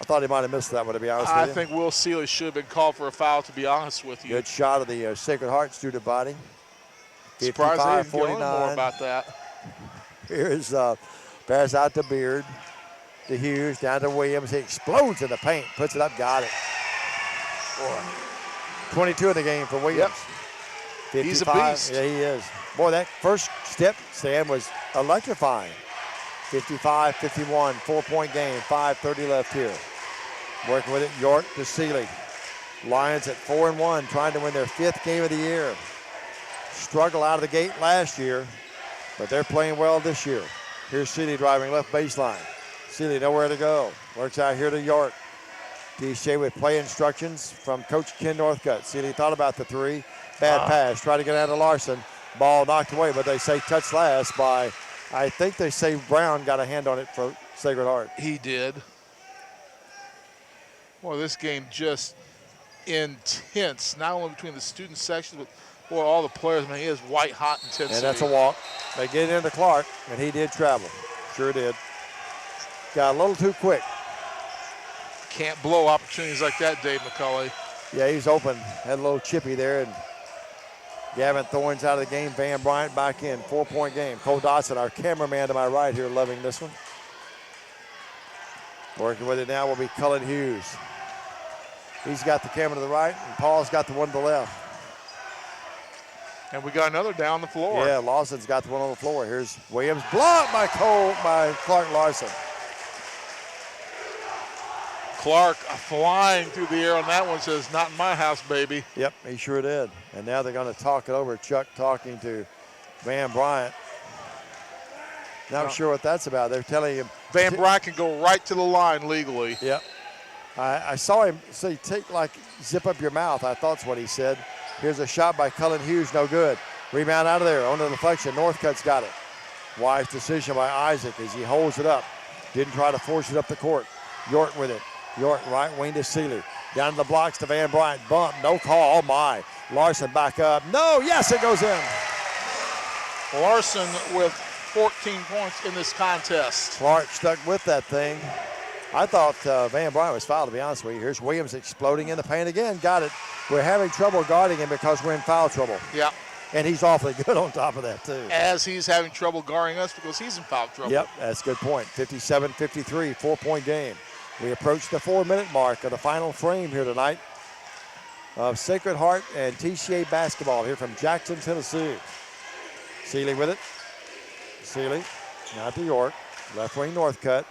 [SPEAKER 2] I thought he might have missed that one, to be honest with you.
[SPEAKER 3] I think Will Seeley should have been called for a foul, to be honest with you.
[SPEAKER 2] Good shot of the Sacred Heart student body.
[SPEAKER 3] Surprised they didn't get more about that.
[SPEAKER 2] Here's pass out to Beard. To Hughes, down to Williams. He explodes in the paint, puts it up, got it. Boy. 22 in the game for Williams.
[SPEAKER 3] Yep. He's a beast.
[SPEAKER 2] Yeah, he is. Boy, that first step, Stan, was electrifying. 55-51, 4-point game, 5:30 left here. Working with it, York to Seeley. Lions at 4-1, trying to win their 5th game of the year. Struggle out of the gate last year, but they're playing well this year. Here's Seeley driving left baseline. Seeley nowhere to go. Works out here to York. TCA with play instructions from Coach Ken Northcutt. Seeley thought about the three. Bad pass. Try to get out of Larson. Ball knocked away, but they say touch last by, I think they say Brown got a hand on it for Sacred Heart.
[SPEAKER 3] He did. Boy, this game just intense. Not only between the student sections, but boy, all the players. Man, it is white hot intensity.
[SPEAKER 2] And that's a walk. They get into Clark, and he did travel. Sure did. Got a little too quick.
[SPEAKER 3] Can't blow opportunities like that, Dave McCulley.
[SPEAKER 2] Yeah, he's open. Had a little chippy there, and Gavin Thorne's out of the game. Van Bryant back in. 4-point game. Cole Dotson, our cameraman to my right here, loving this one. Working with it now will be Cullen Hughes. He's got the camera to the right, and Paul's got the one to the left.
[SPEAKER 3] And we got another down the floor.
[SPEAKER 2] Yeah, Lawson's got the one on the floor. Here's Williams. Blocked by Clark Larson.
[SPEAKER 3] Clark flying through the air on that one, says, not in my house, baby.
[SPEAKER 2] Yep, he sure did. And now they're going to talk it over. Chuck talking to Van Bryant. Not sure what that's about. They're telling him.
[SPEAKER 3] Van Bryant can go right to the line legally.
[SPEAKER 2] Yep. I saw him say, zip up your mouth. I thought that's what he said. Here's a shot by Cullen Hughes, no good. Rebound out of there, on the deflection. Northcutt's got it. Wise decision by Isaac as he holds it up. Didn't try to force it up the court. York with it. York right wing to Seeley. Down to the blocks to Van Bryant. Bump, no call, oh my. Larson back up. No, yes, it goes in.
[SPEAKER 3] Larson with 14 points in this contest.
[SPEAKER 2] Clark stuck with that thing. I thought Van Bryant was fouled, to be honest with you. Here's Williams exploding in the paint again. Got it. We're having trouble guarding him because we're in foul trouble.
[SPEAKER 3] Yeah.
[SPEAKER 2] And he's awfully good on top of that, too.
[SPEAKER 3] As he's having trouble guarding us because he's in foul trouble.
[SPEAKER 2] Yep, that's a good point. 57-53, 4-point game. We approach the 4-minute mark of the final frame here tonight of Sacred Heart and TCA basketball here from Jackson, Tennessee. Seeley with it. Seeley, now to York. Left wing Northcutt.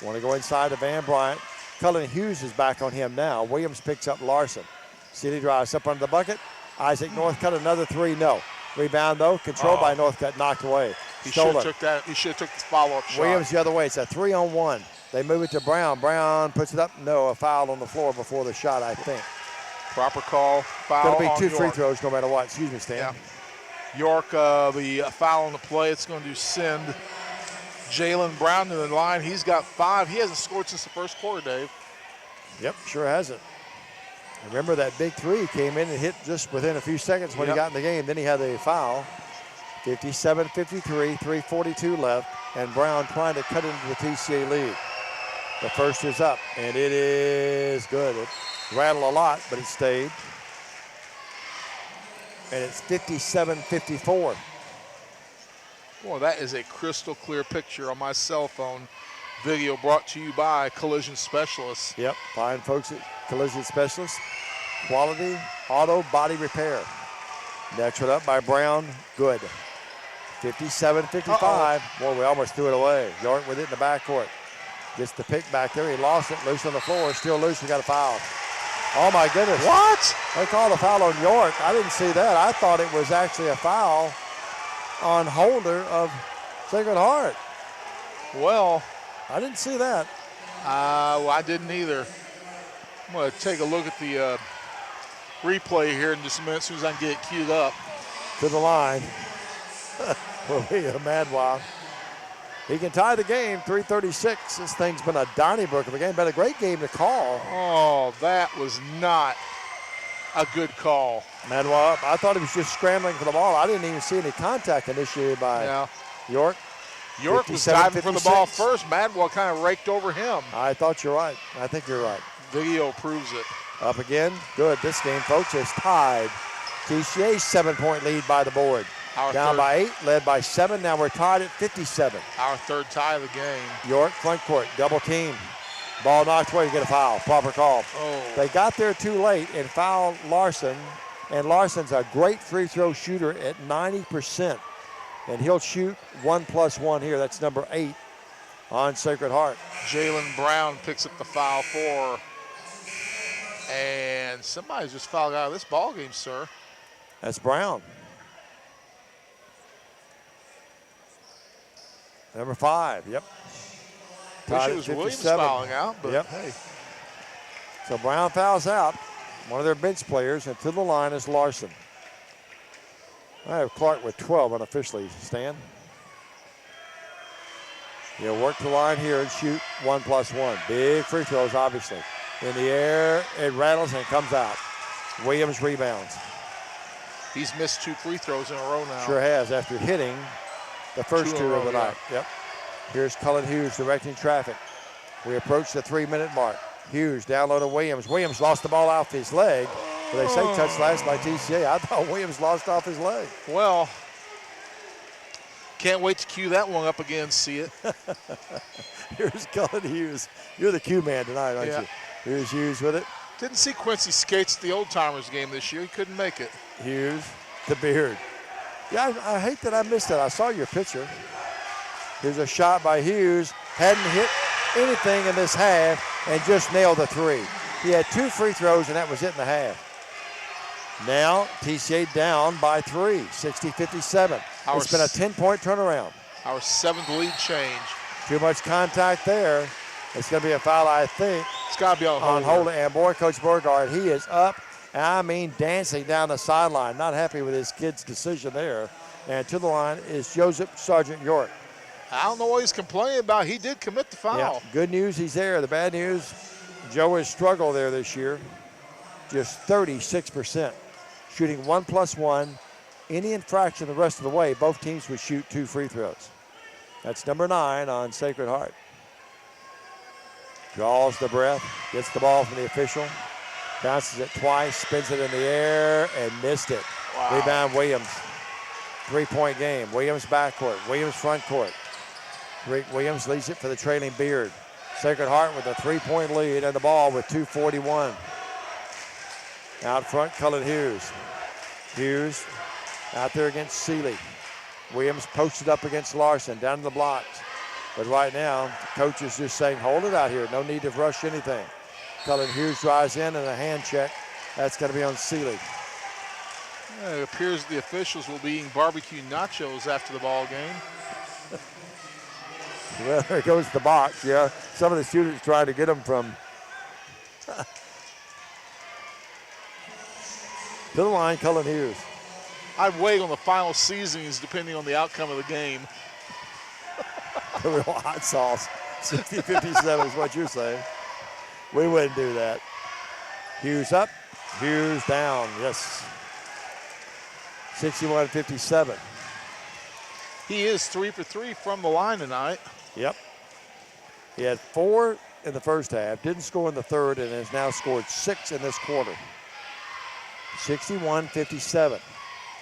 [SPEAKER 2] Want to go inside to Van Bryant. Cullen Hughes is back on him now. Williams picks up Larson. Seeley drives up under the bucket. Isaac Northcutt, another three, no. Rebound, though, controlled by Northcutt, knocked away.
[SPEAKER 3] He should have took that. He should have took the follow-up shot.
[SPEAKER 2] Williams the other way. It's a 3-on-1. They move it to Brown. Brown puts it up. No, a foul on the floor before the shot, I think.
[SPEAKER 3] Proper call. Foul on
[SPEAKER 2] Going to be 2
[SPEAKER 3] York.
[SPEAKER 2] free throws no matter what. Excuse me, Stan.
[SPEAKER 3] Yeah. York, the foul on the play, it's going to send Jalen Brown to the line. He's got 5. He hasn't scored since the first quarter, Dave.
[SPEAKER 2] Yep, sure hasn't. Remember that big three came in and hit just within a few seconds when he got in the game. Then he had a foul. 57-53, 3:42 left, and Brown trying to cut into the TCA lead. The first is up, and it is good. It rattled a lot, but it stayed. And it's 57-54.
[SPEAKER 3] Boy, that is a crystal clear picture on my cell phone. Video brought to you by Collision Specialists.
[SPEAKER 2] Yep, fine folks at Collision Specialists. Quality auto body repair. Next one up by Brown, good. 57-55. Boy, we almost threw it away. York with it in the backcourt. Gets the pick back there. He lost it, loose on the floor. Still loose, we got a foul. Oh my goodness.
[SPEAKER 3] What?
[SPEAKER 2] They called a foul on York. I didn't see that. I thought it was actually a foul on Holder of Sacred Heart.
[SPEAKER 3] Well,
[SPEAKER 2] I didn't see that.
[SPEAKER 3] Well, I didn't either. I'm going to take a look at the replay here in just a minute as soon as I can get it queued up.
[SPEAKER 2] To the line. Will be a mad wow. He can tie the game, 3:36. This thing's been a Donnybrook of a game. Been a great game to call.
[SPEAKER 3] Oh, that was not A good call.
[SPEAKER 2] Manuel, I thought he was just scrambling for the ball. I didn't even see any contact initiated by York.
[SPEAKER 3] York was diving for the ball first. Madwell kind of raked over him.
[SPEAKER 2] I thought you're right. I think you're right.
[SPEAKER 3] Video proves it.
[SPEAKER 2] Up again. Good. This game, folks, is tied. TCA 7-point lead by the board. Down by 8, led by 7. Now we're tied at 57.
[SPEAKER 3] Our third tie of the game.
[SPEAKER 2] York, front court, double team. Ball knocked away to get a foul. Proper call.
[SPEAKER 3] Oh.
[SPEAKER 2] They got there too late and fouled Larson. And Larson's a great free throw shooter at 90%. And he'll shoot 1+1 here. That's number 8 on Sacred Heart.
[SPEAKER 3] Jalen Brown picks up the foul 4. And somebody's just fouled out of this ball game, sir.
[SPEAKER 2] That's Brown. Number 5, yep.
[SPEAKER 3] Wish it was Williams fouling out, but hey.
[SPEAKER 2] So Brown fouls out. One of their bench players, and to the line is Larson. I have Clark with 12 unofficially, Stan. He'll work the line here and shoot 1+1. Big free throws, obviously. In the air, it rattles and comes out. Williams rebounds.
[SPEAKER 3] He's missed 2 free throws in a row now.
[SPEAKER 2] Sure has, after hitting the first 2 of the night. Yep. Here's Cullen Hughes directing traffic. We approach the 3-minute mark. Hughes down low to Williams. Williams lost the ball off his leg. But they say touch last by TCA. I thought Williams lost off his leg.
[SPEAKER 3] Well, can't wait to cue that one up again, see it.
[SPEAKER 2] Here's Cullen Hughes. You're the cue man tonight, aren't you? Here's Hughes with it.
[SPEAKER 3] Didn't see Quincy Skates at the Old Timers game this year. He couldn't make it.
[SPEAKER 2] Hughes, the beard. Yeah, I hate that I missed that. I saw your picture. Here's a shot by Hughes. Hadn't hit anything in this half and just nailed the 3. He had 2 free throws, and that was it in the half. Now, TCA down by 3, 60-57. It's been a 10-point turnaround.
[SPEAKER 3] Our 7th lead change.
[SPEAKER 2] Too much contact there. It's going to be a foul, I think.
[SPEAKER 3] It's got to be on
[SPEAKER 2] Holder. And boy, Coach Burgard, he is up, I mean dancing down the sideline. Not happy with his kid's decision there. And to the line is Joseph Sergeant York.
[SPEAKER 3] I don't know what he's complaining about. He did commit the foul.
[SPEAKER 2] Yeah, good news, he's there. The bad news, Joe has struggled there this year. Just 36%. Shooting 1+1. Any infraction the rest of the way, both teams would shoot 2 free throws. That's number 9 on Sacred Heart. Draws the breath, gets the ball from the official, bounces it twice, spins it in the air, and missed it. Wow. Rebound Williams. 3-point game. Williams backcourt, Williams front court. Rick Williams leads it for the trailing Beard. Sacred Heart with a 3-point lead and the ball with 2:41. Out front, Cullen Hughes. Hughes out there against Seeley. Williams posted up against Larson, down to the blocks. But right now, the coach is just saying, hold it out here. No need to rush anything. Cullen Hughes drives in and a hand check. That's going to be on Seeley.
[SPEAKER 3] Yeah, it appears the officials will be eating barbecue nachos after the ball game.
[SPEAKER 2] Well, there goes the box, yeah. Some of the students trying to get them from to the line, Cullen Hughes.
[SPEAKER 3] I'd wait on the final seasonings depending on the outcome of the game.
[SPEAKER 2] The real hot sauce. 60-57 is what you're saying. We wouldn't do that. Hughes up, Hughes down, yes. 61-57.
[SPEAKER 3] He is 3 for 3 from the line tonight.
[SPEAKER 2] Yep. He had 4 in the first half, didn't score in the third, and has now scored 6 in this quarter. 61-57.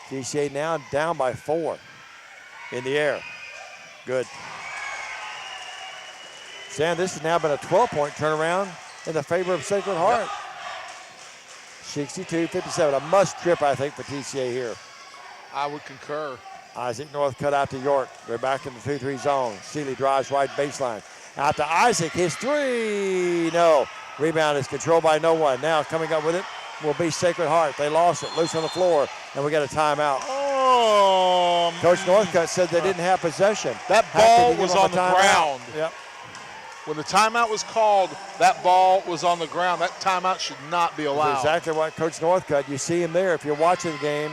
[SPEAKER 2] TCA now down by 4 in the air. Good. Sam, this has now been a 12-point turnaround in the favor of Sacred Heart. Yep. 62-57. A must trip, I think, for TCA here.
[SPEAKER 3] I would concur.
[SPEAKER 2] Isaac North cut out to York. They're back in the 2-3 zone. Seeley drives right baseline. Out to Isaac. His 3. No. Rebound is controlled by no one. Now coming up with it will be Sacred Heart. They lost it. Loose on the floor. And we got a timeout.
[SPEAKER 3] Oh,
[SPEAKER 2] Coach Northcutt said they didn't have possession.
[SPEAKER 3] That ball was on the ground.
[SPEAKER 2] Yep.
[SPEAKER 3] When the timeout was called, that ball was on the ground. That timeout should not be allowed.
[SPEAKER 2] That's exactly what Coach Northcutt, you see him there. If you're watching the game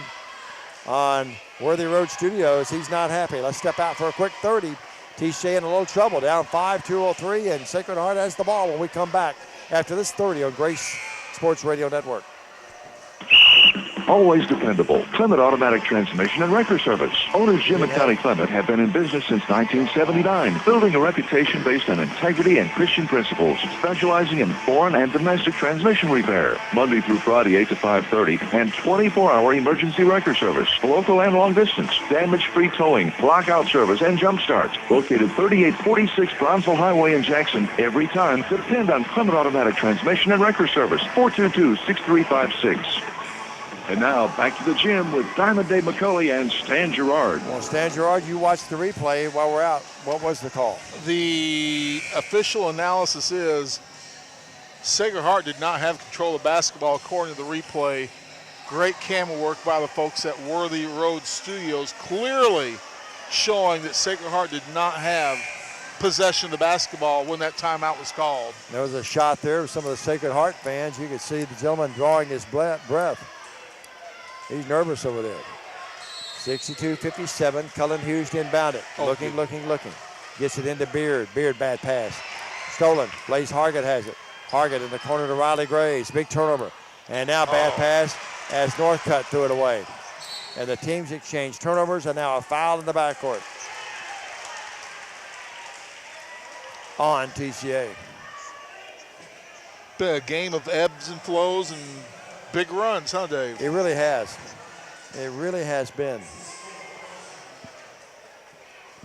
[SPEAKER 2] on Worthy Road Studios, he's not happy. Let's step out for a quick 30. TCA in a little trouble, down 5, 2:03, and Sacred Heart has the ball when we come back after this 30 on Grace Sports Radio Network.
[SPEAKER 1] Always dependable. Clement Automatic Transmission and Wrecker Service. Owners Jim and Connie Clement have been in business since 1979, building a reputation based on integrity and Christian principles, specializing in foreign and domestic transmission repair. Monday through Friday, 8 to 5:30, and 24-hour emergency wrecker service, local and long distance, damage-free towing, blackout service, and jump starts. Located 3846 Bronzeville Highway in Jackson. Every time, depend on Clement Automatic Transmission and Wrecker Service, 422-6356. And now, back to the gym with Diamond Dave McCulley and Stan Gerard.
[SPEAKER 2] Well, Stan Gerard, you watched the replay while we're out. What was the call?
[SPEAKER 3] The official analysis is Sacred Heart did not have control of basketball according to the replay. Great camera work by the folks at Worthy Road Studios, clearly showing that Sacred Heart did not have possession of the basketball when that timeout was called.
[SPEAKER 2] There was a shot there of some of the Sacred Heart fans. You could see the gentleman drawing his breath. He's nervous over there. 62-57, Cullen Hughes inbound it. Looking. Gets it into Beard. Beard, bad pass. Stolen. Blaze Hargett has it. Hargett in the corner to Riley Graves. Big turnover. And now bad pass as Northcutt threw it away. And the teams exchange turnovers, and now a foul in the backcourt on TCA.
[SPEAKER 3] Been a game of ebbs and flows and big runs, huh, Dave?
[SPEAKER 2] It really has. It really has been.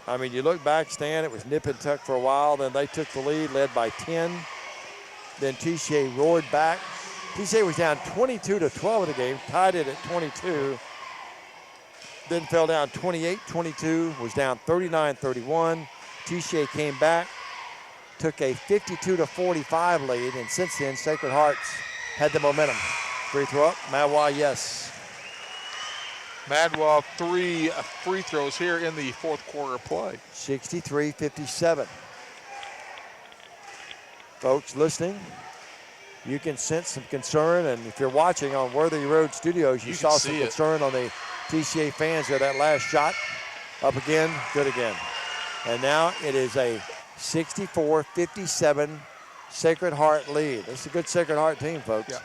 [SPEAKER 2] I mean, you look back, Stan, it was nip and tuck for a while. Then they took the lead, led by 10. Then TCA roared back. TCA was down 22-12 in the game, tied it at 22. Then fell down 28-22, was down 39-31. TCA came back, took a 52-45 lead, and since then, Sacred Hearts had the momentum. Free throw up, Madwa, yes.
[SPEAKER 3] Madwa, 3 free throws here in the fourth quarter play.
[SPEAKER 2] 63-57. Folks listening, you can sense some concern, and if you're watching on Worthy Road Studios, you saw some concern on the TCA fans there. That last shot, up again, good again. And now it is a 64-57 Sacred Heart lead. This is a good Sacred Heart team, folks.
[SPEAKER 3] Yeah.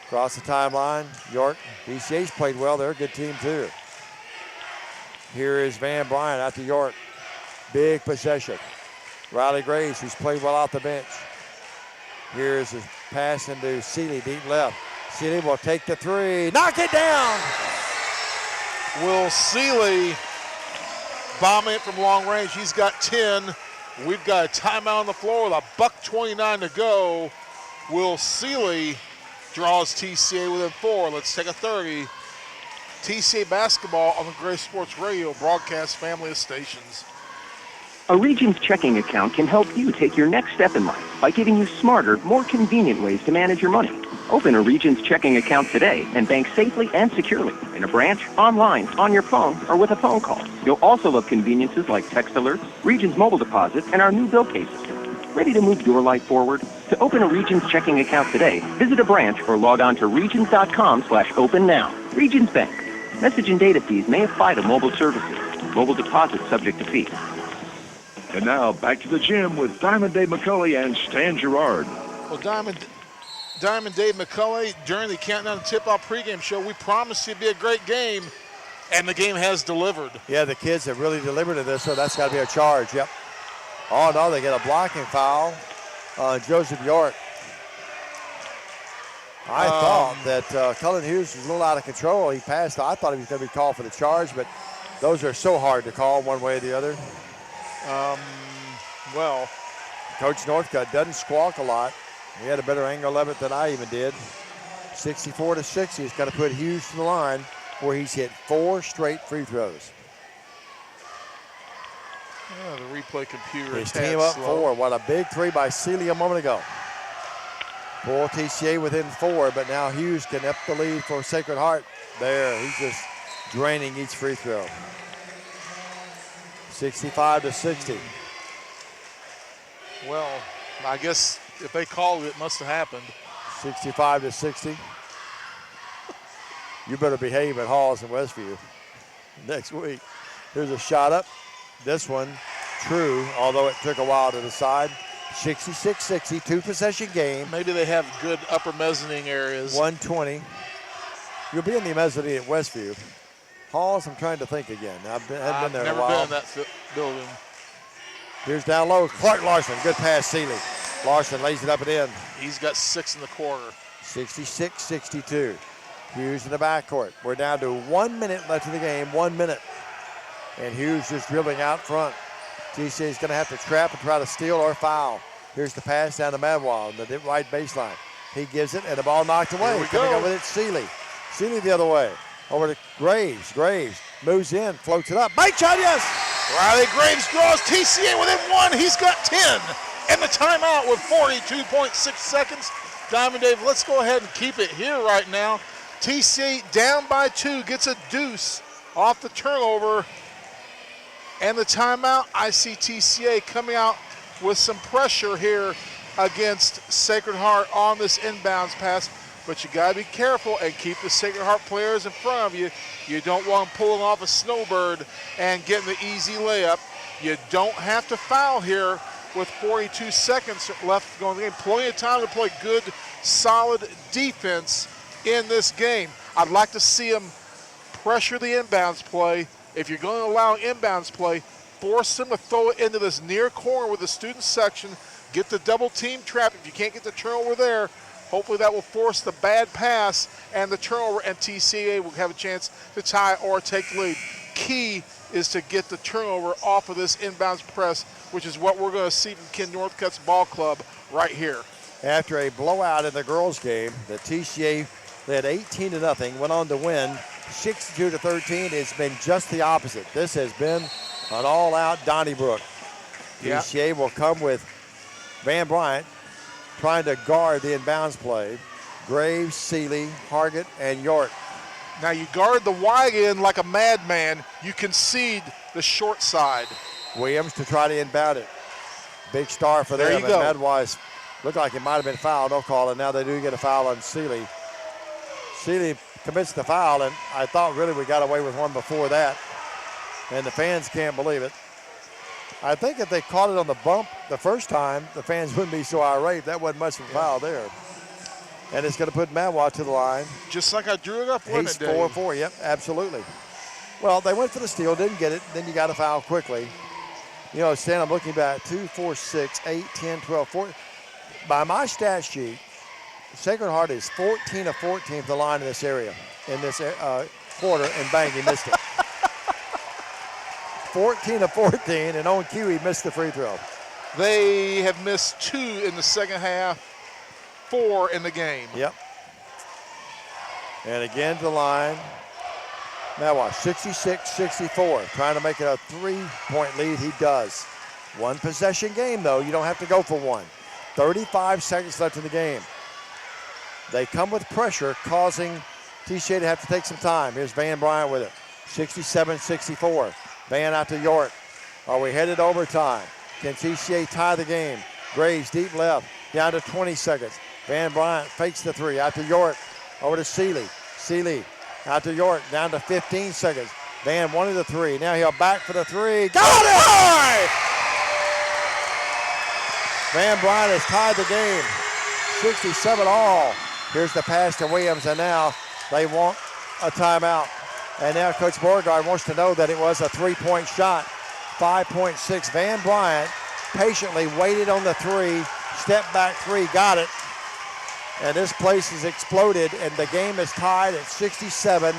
[SPEAKER 2] Across the timeline, York. TCA's played well. They're a good team, too. Here is Van Bryant out to York. Big possession. Riley Graves, who's played well off the bench. Here's a pass into Seeley, deep left. Seeley will take the three. Knock it down!
[SPEAKER 3] Will Seeley bombing it from long range. He's got 10. We've got a timeout on the floor with $1:29 to go. Will Seeley draws TCA within 4. Let's take a 30. TCA basketball on the Gray Sports Radio broadcast family of stations.
[SPEAKER 13] A Regions checking account can help you take your next step in life by giving you smarter, more convenient ways to manage your money. Open a Regions checking account today and bank safely and securely in a branch, online, on your phone, or with a phone call. You'll also love conveniences like text alerts, Regions mobile deposit, and our new bill pay system. Ready to move your life forward? To open a Regions checking account today, visit a branch or log on to regions.com/open now. Regions Bank. Message and data fees may apply to mobile services. Mobile deposit subject to fee.
[SPEAKER 1] And now back to the gym with Diamond Dave McCulley and Stan Gerard.
[SPEAKER 3] Well, Diamond Dave McCulley, during the Countdown to Tip-Off pregame show, we promised it'd be a great game, and the game has delivered.
[SPEAKER 2] Yeah, the kids have really delivered in this, so that's got to be a charge, yep. Oh, no, they get a blocking foul on Joseph York. I thought that Cullen Hughes was a little out of control. He passed. I thought he was going to be called for the charge, but those are so hard to call one way or the other.
[SPEAKER 3] Well,
[SPEAKER 2] Coach Northcutt doesn't squawk a lot. He had a better angle of it than I even did. 64-60. He's got to put Hughes to the line where he's hit 4 straight free throws.
[SPEAKER 3] Yeah, the replay computer.
[SPEAKER 2] His team up
[SPEAKER 3] slow.
[SPEAKER 2] 4. What a big 3 by Seeley a moment ago. Pull TCA within 4, but now Hughes can up the lead for Sacred Heart. There, he's just draining each free throw. 65-60.
[SPEAKER 3] Well, I guess if they called it, it must have happened.
[SPEAKER 2] 65-60. You better behave at Halls in Westview next week. Here's a shot up. This one, true, although it took a while to decide. 66-60, 2-possession game.
[SPEAKER 3] Maybe they have good upper mezzanine areas.
[SPEAKER 2] 120. You'll be in the mezzanine at Westview. Halls, I'm trying to think again. I've been there a while.
[SPEAKER 3] Never been in that building.
[SPEAKER 2] Here's down low, Clark Larson. Good pass, Seeley. Larson lays it up and in.
[SPEAKER 3] He's got 6 in the quarter.
[SPEAKER 2] 66-62. Hughes in the backcourt. We're down to 1 minute left in the game, 1 minute. And Hughes just dribbling out front. TCA is going to have to trap and try to steal or foul. Here's the pass down to Madwell on the right baseline. He gives it, and the ball knocked away. Coming up with it, Seeley. Seeley the other way. Over to Graves. Graves moves in, floats it up. Bank shot, yes!
[SPEAKER 3] Riley Graves draws TCA within 1. He's got 10. And the timeout with 42.6 seconds. Diamond Dave, let's go ahead and keep it here right now. TCA down by 2, gets a deuce off the turnover. And the timeout, I see TCA coming out with some pressure here against Sacred Heart on this inbounds pass. But you got to be careful and keep the Sacred Heart players in front of you. You don't want them pulling off a snowbird and getting the easy layup. You don't have to foul here with 42 seconds left going in the game. Plenty of time to play good, solid defense in this game. I'd like to see them pressure the inbounds play. If you're going to allow inbounds play, force them to throw it into this near corner with the student section. Get the double team trap. If you can't get the turnover there, hopefully that will force the bad pass and the turnover, and TCA will have a chance to tie or take the lead. Key is to get the turnover off of this inbounds press, which is what we're going to see from Ken Northcutt's ball club right here.
[SPEAKER 2] After a blowout in the girls' game, the TCA led 18-0, went on to win 62-13. It's been just the opposite. This has been an all-out Donnybrook.
[SPEAKER 3] Yeah.
[SPEAKER 2] TCA will come with Van Bryant trying to guard the inbounds play. Graves, Seeley, Hargett, and York.
[SPEAKER 3] Now you guard the wide end like a madman. You concede the short side.
[SPEAKER 2] Williams to try to inbound it. Big star for them.
[SPEAKER 3] There you go.
[SPEAKER 2] And Madwise looked like it might have been fouled. No call, and now they do get a foul on Seeley. Seeley commits the foul, and I thought really we got away with one before that. And the fans can't believe it. I think if they caught it on the bump the first time, the fans wouldn't be so irate. That wasn't much of a foul there. And it's going to put Madwise to the line.
[SPEAKER 3] Just like I drew it up, wasn't
[SPEAKER 2] He's
[SPEAKER 3] it, Dave?
[SPEAKER 2] 4-4, yep, absolutely. Well, they went for the steal, didn't get it. Then you got to foul quickly. You know, Stan, I'm looking back, 2, 4, 6, 8, 10, 12, 14. By my stat sheet, Sacred Heart is 14 of 14 for the line in this area, in this quarter, and bang, he missed it. 14 of 14, and on cue, he missed the free throw.
[SPEAKER 3] They have missed 2 in the second half, 4 in the game.
[SPEAKER 2] Yep. And again to the line. Madwise, 66-64, trying to make it a 3-point lead. He does. One possession game, though. You don't have to go for one. 35 seconds left in the game. They come with pressure, causing TCA to have to take some time. Here's Van Bryant with it. 67-64. Van out to York. Are we headed overtime? Can TCA tie the game? Graves deep left, down to 20 seconds. Van Bryant fakes the three, out to York. Over to Seeley. Seeley out to York, down to 15 seconds. Van wanted the three. Now he'll back for the three. Got it! Van Bryant has tied the game. 67 all. Here's the pass to Williams, and now they want a timeout. And now Coach Beauregard wants to know that it was a three-point shot. 5.6. Van Bryant patiently waited on the three. Step back three, got it. And this place has exploded, and the game is tied at 67.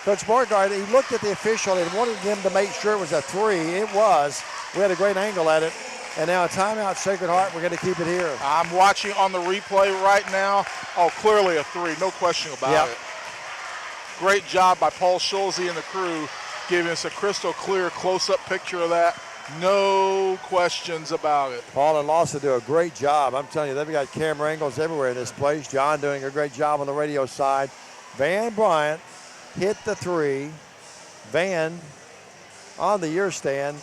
[SPEAKER 2] Coach Beauregard, he looked at the official and wanted him to make sure it was a three. It was. We had a great angle at it. And now a timeout, Sacred Heart. We're going to keep it here.
[SPEAKER 3] I'm watching on the replay right now. Oh, clearly a three. No question about it. Great job by Paul Schulze and the crew giving us a crystal clear close-up picture of that. No questions about it.
[SPEAKER 2] Paul and Lawson do a great job. I'm telling you, they've got camera angles everywhere in this place. John doing a great job on the radio side. Van Bryant hit the three. Van on the year stand,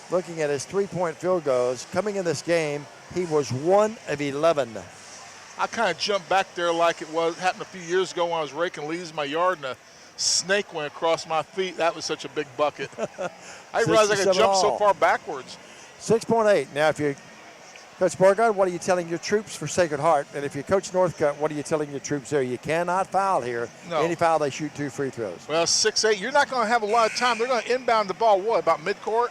[SPEAKER 2] looking at his three-point field goals. Coming in this game, he was 1 of 11.
[SPEAKER 3] I kind of jumped back there like it happened a few years ago when I was raking leaves in my yard and a snake went across my feet. That was such a big bucket. I realized I could jump so far backwards.
[SPEAKER 2] 6.8. Now, if you Coach Borgard, what are you telling your troops for Sacred Heart? And if you coach Northcutt, what are you telling your troops there? You cannot foul here.
[SPEAKER 3] No.
[SPEAKER 2] Any foul, they shoot 2 free throws.
[SPEAKER 3] Well, 6'8", you're not going to have a lot of time. They're going to inbound the ball, what, about midcourt?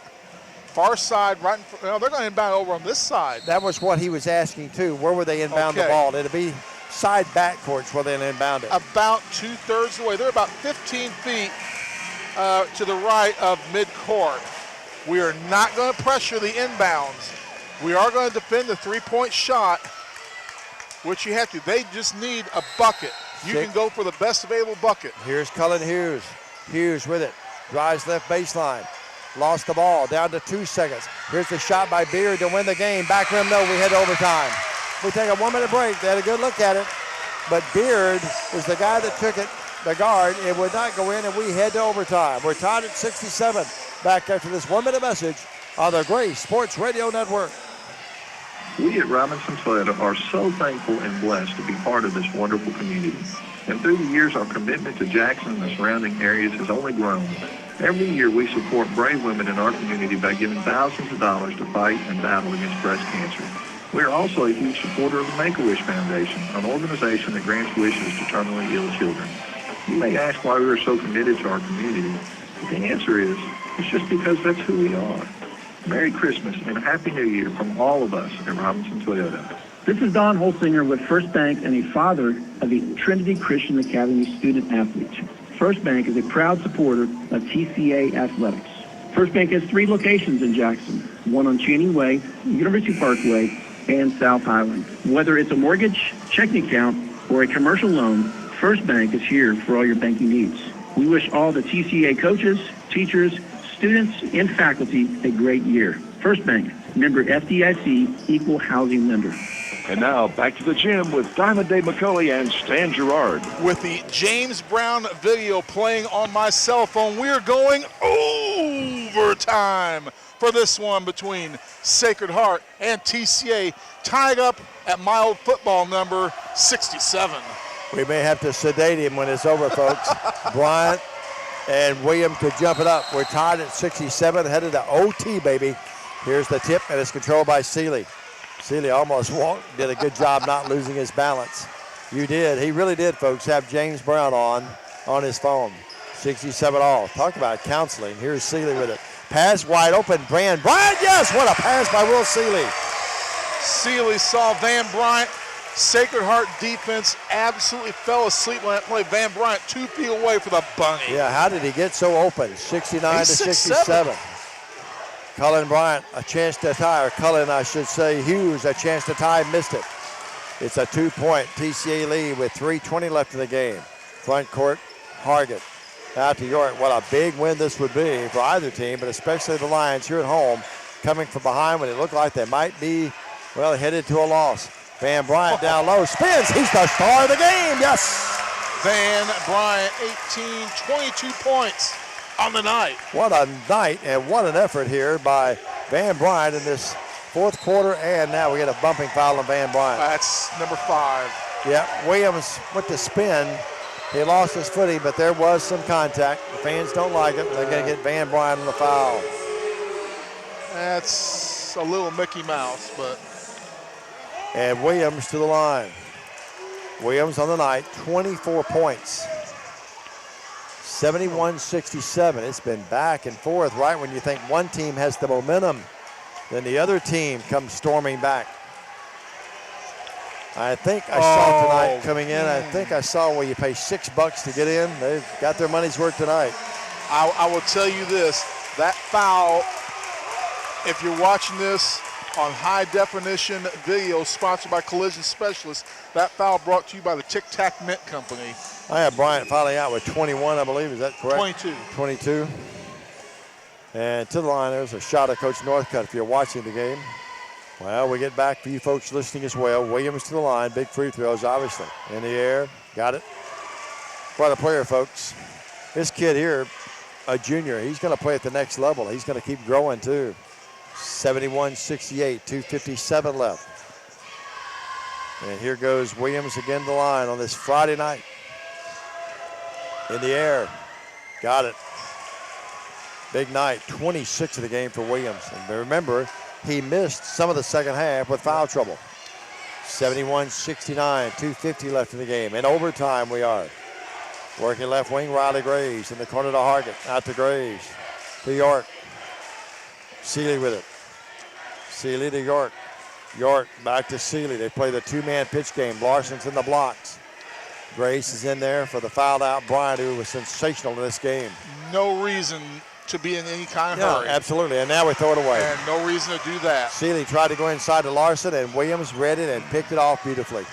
[SPEAKER 3] Far side, right in front. No, they're going to inbound over on this side.
[SPEAKER 2] That was what he was asking, too. Where would they inbound the ball? It'll be side backcourts where they'll inbound it.
[SPEAKER 3] About 2/3 of the way. They're about 15 feet to the right of midcourt. We are not going to pressure the inbounds. We are going to defend the three-point shot, which you have to. They just need a bucket. You can go for the best available bucket.
[SPEAKER 2] Here's Cullen Hughes. Hughes with it. Drives left baseline. Lost the ball. Down to 2 seconds. Here's the shot by Beard to win the game. Back rim, no. We head to overtime. We take a 1-minute break. They had a good look at it. But Beard is the guy that took it, the guard. It would not go in, and we head to overtime. We're tied at 67. Back after this 1-minute message on the Gray Sports Radio Network.
[SPEAKER 9] We at Robinson Toyota are so thankful and blessed to be part of this wonderful community. And through the years, our commitment to Jackson and the surrounding areas has only grown. Every year, we support brave women in our community by giving thousands of dollars to fight and battle against breast cancer. We are also a huge supporter of the Make-A-Wish Foundation, an organization that grants wishes to terminally ill children. You may ask why we are so committed to our community. But the answer is, it's just because that's who we are. Merry Christmas and Happy New Year from all of us at Robinson Toyota.
[SPEAKER 4] This is Don Holsinger with First Bank and a father of a Trinity Christian Academy student athlete. First Bank is a proud supporter of TCA athletics. First Bank has 3 locations in Jackson, one on Channing Way, University Parkway, and South Highland. Whether it's a mortgage, checking account, or a commercial loan, First Bank is here for all your banking needs. We wish all the TCA coaches, teachers, students, and faculty a great year. First Bank, member FDIC, equal housing lender.
[SPEAKER 1] And now back to the gym with Diamond Dave McCulley and Stan Gerard.
[SPEAKER 3] With the James Brown video playing on my cell phone, we are going overtime for this one between Sacred Heart and TCA, tied up at my old football number 67.
[SPEAKER 2] We may have to sedate him when it's over, folks. Bryant and Williams could jump it up. We're tied at 67, headed to OT, baby. Here's the tip, and it's controlled by Seeley. Seeley almost did a good job not losing his balance. You did. He really did, folks, have James Brown on his phone. 67 all. Talk about counseling. Here's Seeley with it. Pass wide open. Van Bryant, yes! What a pass by Will Seeley.
[SPEAKER 3] Seeley saw Van Bryant. Sacred Heart defense absolutely fell asleep on that play. Van Bryant 2 feet away for the bunny.
[SPEAKER 2] Yeah, how did he get so open? 69 to 67. Cullen Bryant, a chance to tie, or Cullen, I should say, Hughes, a chance to tie, missed it. It's a 2-point TCA lead with 3:20 left in the game. Front court, Hargett. Out to York. What a big win this would be for either team, but especially the Lions here at home, coming from behind when it looked like they might be, well, headed to a loss. Van Bryant down low, spins. He's the star of the game, yes.
[SPEAKER 3] Van Bryant, 18, 22 points on the night.
[SPEAKER 2] What a night and what an effort here by Van Bryant in this fourth quarter, and now we get a bumping foul on Van Bryant.
[SPEAKER 3] That's number 5.
[SPEAKER 2] Yeah, Williams went to spin. He lost his footing, but there was some contact. The fans don't like it. They're going to get Van Bryant on the foul.
[SPEAKER 3] That's a little Mickey Mouse, but.
[SPEAKER 2] And Williams to the line. Williams on the night, 24 points. 71-67. It's been back and forth right when you think one team has the momentum. Then the other team comes storming back. I think I saw tonight coming in, I think I saw where you pay $6 to get in. They've got their money's worth tonight.
[SPEAKER 3] I will tell you this, that foul, if you're watching this on high definition video sponsored by Collision Specialists, that foul brought to you by the Tic Tac Mint Company.
[SPEAKER 2] I have Bryant fouling out with 21, I believe. Is that correct?
[SPEAKER 3] 22.
[SPEAKER 2] 22. And to the line, there's a shot of Coach Northcutt if you're watching the game. Well, we get back for you folks listening as well. Williams to the line. Big free throws, obviously. In the air. Got it. Quite a player, folks. This kid here, a junior, he's going to play at the next level. He's going to keep growing, too. 71-68, 2:57 left. And here goes Williams again to the line on this Friday night. In the air. Got it. Big night. 26 of the game for Williams. And remember, he missed some of the second half with foul trouble. 71-69, 2:50 left in the game. In overtime we are. Working left wing, Riley Graves in the corner to Hargett. Out to Graves. To York. Seeley with it. Seeley to York. York back to Seeley. They play the two-man pitch game. Larson's in the blocks. Grace is in there for the fouled out Bryant, who was sensational in this game.
[SPEAKER 3] No reason to be in any kind of hurry.
[SPEAKER 2] Absolutely, and now we throw it away.
[SPEAKER 3] And no reason to do that.
[SPEAKER 2] Seeley tried to go inside to Larson, and Williams read it and picked it off beautifully.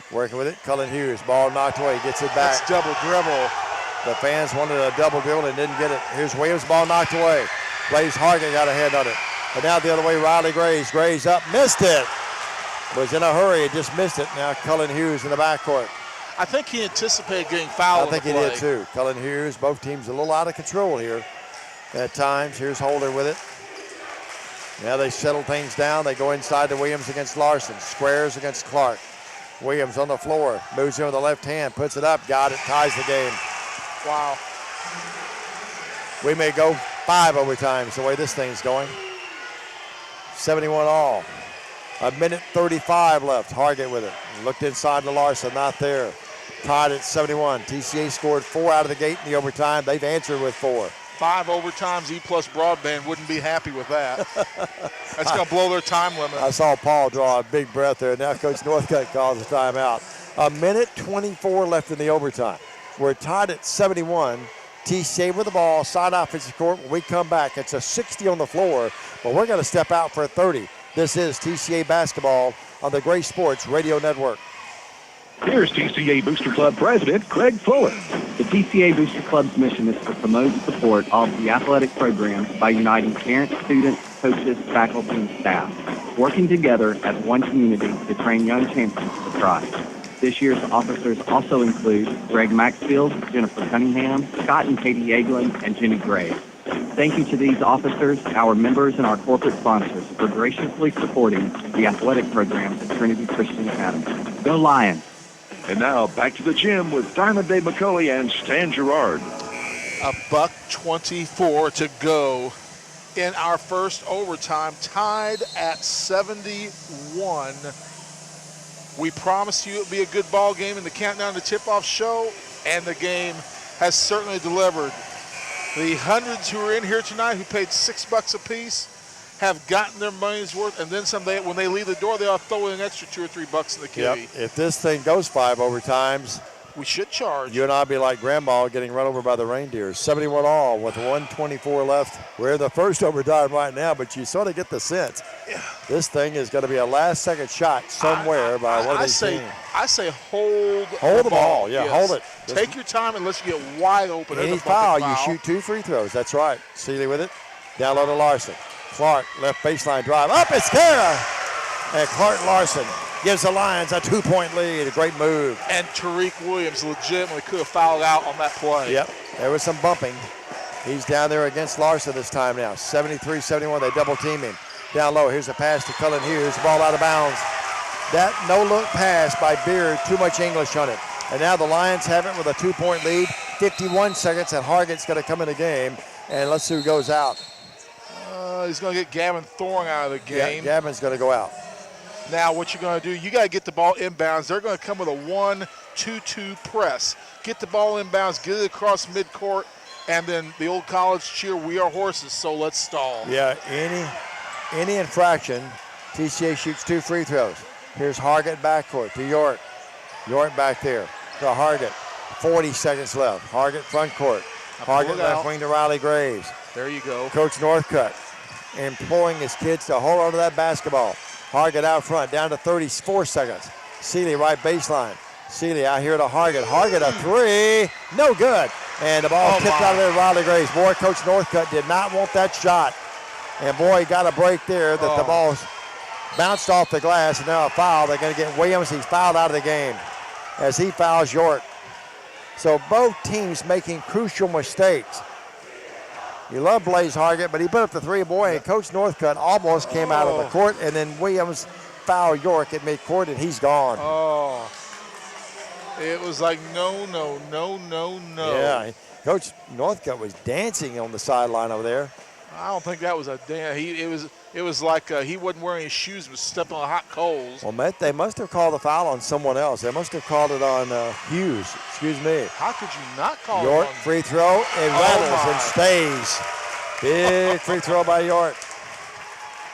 [SPEAKER 2] Working with it, Cullen Hughes. Ball knocked away, gets it back.
[SPEAKER 3] That's double dribble.
[SPEAKER 2] The fans wanted a double dribble and didn't get it. Here's Williams, ball knocked away. Blaze Hargan got a hand on it. But now the other way, Riley Graves. Graves up, missed it. Was in a hurry, just missed it. Now Cullen Hughes in the backcourt.
[SPEAKER 3] I think he anticipated getting fouled.
[SPEAKER 2] I think he did too. Cullen Hughes, both teams a little out of control here at times. Here's Holder with it. Now they settle things down. They go inside to Williams against Larson. Squares against Clark. Williams on the floor. Moves in with the left hand. Puts it up. Got it. Ties the game.
[SPEAKER 3] Wow.
[SPEAKER 2] We may go 5 overtimes the way this thing's going. 71 all. 1:35 left. Hargett with it. Looked inside to Larson. Not there. Tied at 71. TCA scored 4 out of the gate in the overtime. They've answered with 4.
[SPEAKER 3] 5 overtimes. E+ Broadband wouldn't be happy with that. That's going to blow their time limit.
[SPEAKER 2] I saw Paul draw a big breath there. Now Coach Northcutt calls the timeout. 1:24 left in the overtime. We're tied at 71. TCA with the ball, side offensive court. When we come back, it's a 60 on the floor, but we're going to step out for a 30. This is TCA basketball on the Gray Sports Radio Network.
[SPEAKER 1] Here's TCA Booster Club President Craig Fuller.
[SPEAKER 5] The TCA Booster Club's mission is to promote and support all of the athletic programs by uniting parents, students, coaches, faculty, and staff, working together as one community to train young champions for Christ. This year's officers also include Greg Maxfield, Jennifer Cunningham, Scott and Katie Yeaglin, and Jenny Gray. Thank you to these officers, our members, and our corporate sponsors for graciously supporting the athletic programs at Trinity Christian Academy. Go Lions!
[SPEAKER 1] And now back to the gym with Diamond Dave McCulley and Stan Gerard.
[SPEAKER 3] $1:24 to go in our first overtime, tied at 71. We promised you it would be a good ball game in the Countdown to Tip-Off show, and the game has certainly delivered. The hundreds who are in here tonight who paid $6 a piece have gotten their money's worth, and then some. When they leave the door, they'll throw in an extra $2 or $3 in the kitty.
[SPEAKER 2] Yep. If this thing goes 5 overtimes,
[SPEAKER 3] we should charge.
[SPEAKER 2] You and I'll be like Grandma getting run over by the reindeers. 71 all with 1:24 left. We're in the first overtime right now, but you sort of get the sense this thing is going to be a last-second shot somewhere by one of these teams.
[SPEAKER 3] I say hold
[SPEAKER 2] the ball. Yeah,
[SPEAKER 3] yes.
[SPEAKER 2] Hold it.
[SPEAKER 3] Take your time unless you get wide open.
[SPEAKER 2] Any foul, you shoot 2 free throws. That's right. Seeley with it. Down low to Larson. Clark, left baseline drive. Up, it's there! And Clark Larson gives the Lions a 2-point lead. A great move.
[SPEAKER 3] And Tariq Williams legitimately could have fouled out on that play.
[SPEAKER 2] Yep, there was some bumping. He's down there against Larson this time now. 73-71, they double team him. Down low, here's a pass to Cullen Hughes. Ball out of bounds. That no-look pass by Beard, too much English on it. And now the Lions have it with a 2-point lead. 51 seconds, and Hargett's going to come in the game. And let's see who goes out.
[SPEAKER 3] He's going to get Gavin Thorne out of the game.
[SPEAKER 2] Yeah, Gavin's going to go out.
[SPEAKER 3] Now what you're going to do, you got to get the ball inbounds. They're going to come with a 1-2-2 press. Get the ball inbounds, get it across midcourt, and then the old college cheer, we are horses, so let's stall.
[SPEAKER 2] Yeah, any infraction, TCA shoots 2 free throws. Here's Hargett backcourt to York. York back there to Hargett. 40 seconds left. Hargett front court. Hargett left wing to Riley Graves.
[SPEAKER 3] There you go.
[SPEAKER 2] Coach Northcutt imploring his kids to hold on to that basketball. Hargett out front, down to 34 seconds. Seeley right baseline. Seeley out here to Hargett. Hargett a 3, no good. And the ball tipped out of there, Riley Graves. Boy, Coach Northcutt did not want that shot. And boy, he got a break there that the ball bounced off the glass, and now a foul. They're going to get Williams. He's fouled out of the game as he fouls York. So both teams making crucial mistakes. You love Blaze Hargett, but he put up the 3, boy, and Coach Northcutt almost came out of the court, and then Williams fouled York at midcourt, and he's gone.
[SPEAKER 3] Oh, it was like no.
[SPEAKER 2] Yeah, Coach Northcutt was dancing on the sideline over there.
[SPEAKER 3] I don't think that was a damn. It was like he wasn't wearing his shoes, but stepping on hot coals.
[SPEAKER 2] Well, they must have called the foul on someone else. They must have called it on Hughes. Excuse me.
[SPEAKER 3] How could you not call
[SPEAKER 2] York
[SPEAKER 3] it on?
[SPEAKER 2] free throw. It rattles and stays. Big free throw by York.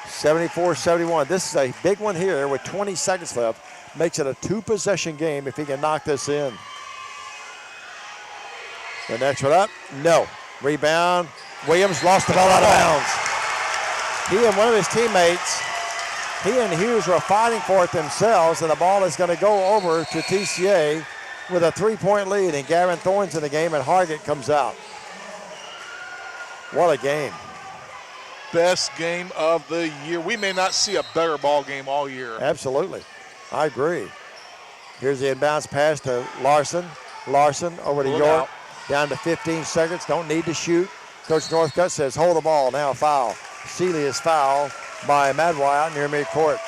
[SPEAKER 2] 74-71. This is a big one here with 20 seconds left. Makes it a 2-possession game if he can knock this in. The next one up. No. Rebound. Williams lost the ball out of bounds. He and one of his teammates, he and Hughes were fighting for it themselves, and the ball is going to go over to TCA with a 3-point lead, and Gavin Thorne's in the game, and Hargett comes out. What a game.
[SPEAKER 3] Best game of the year. We may not see a better ball game all year.
[SPEAKER 2] Absolutely. I agree. Here's the inbounds pass to Larson. Larson over to York. Down to 15 seconds. Don't need to shoot. Coach Northcutt says, hold the ball. Now foul. Seeley is fouled by Madway out near midcourt.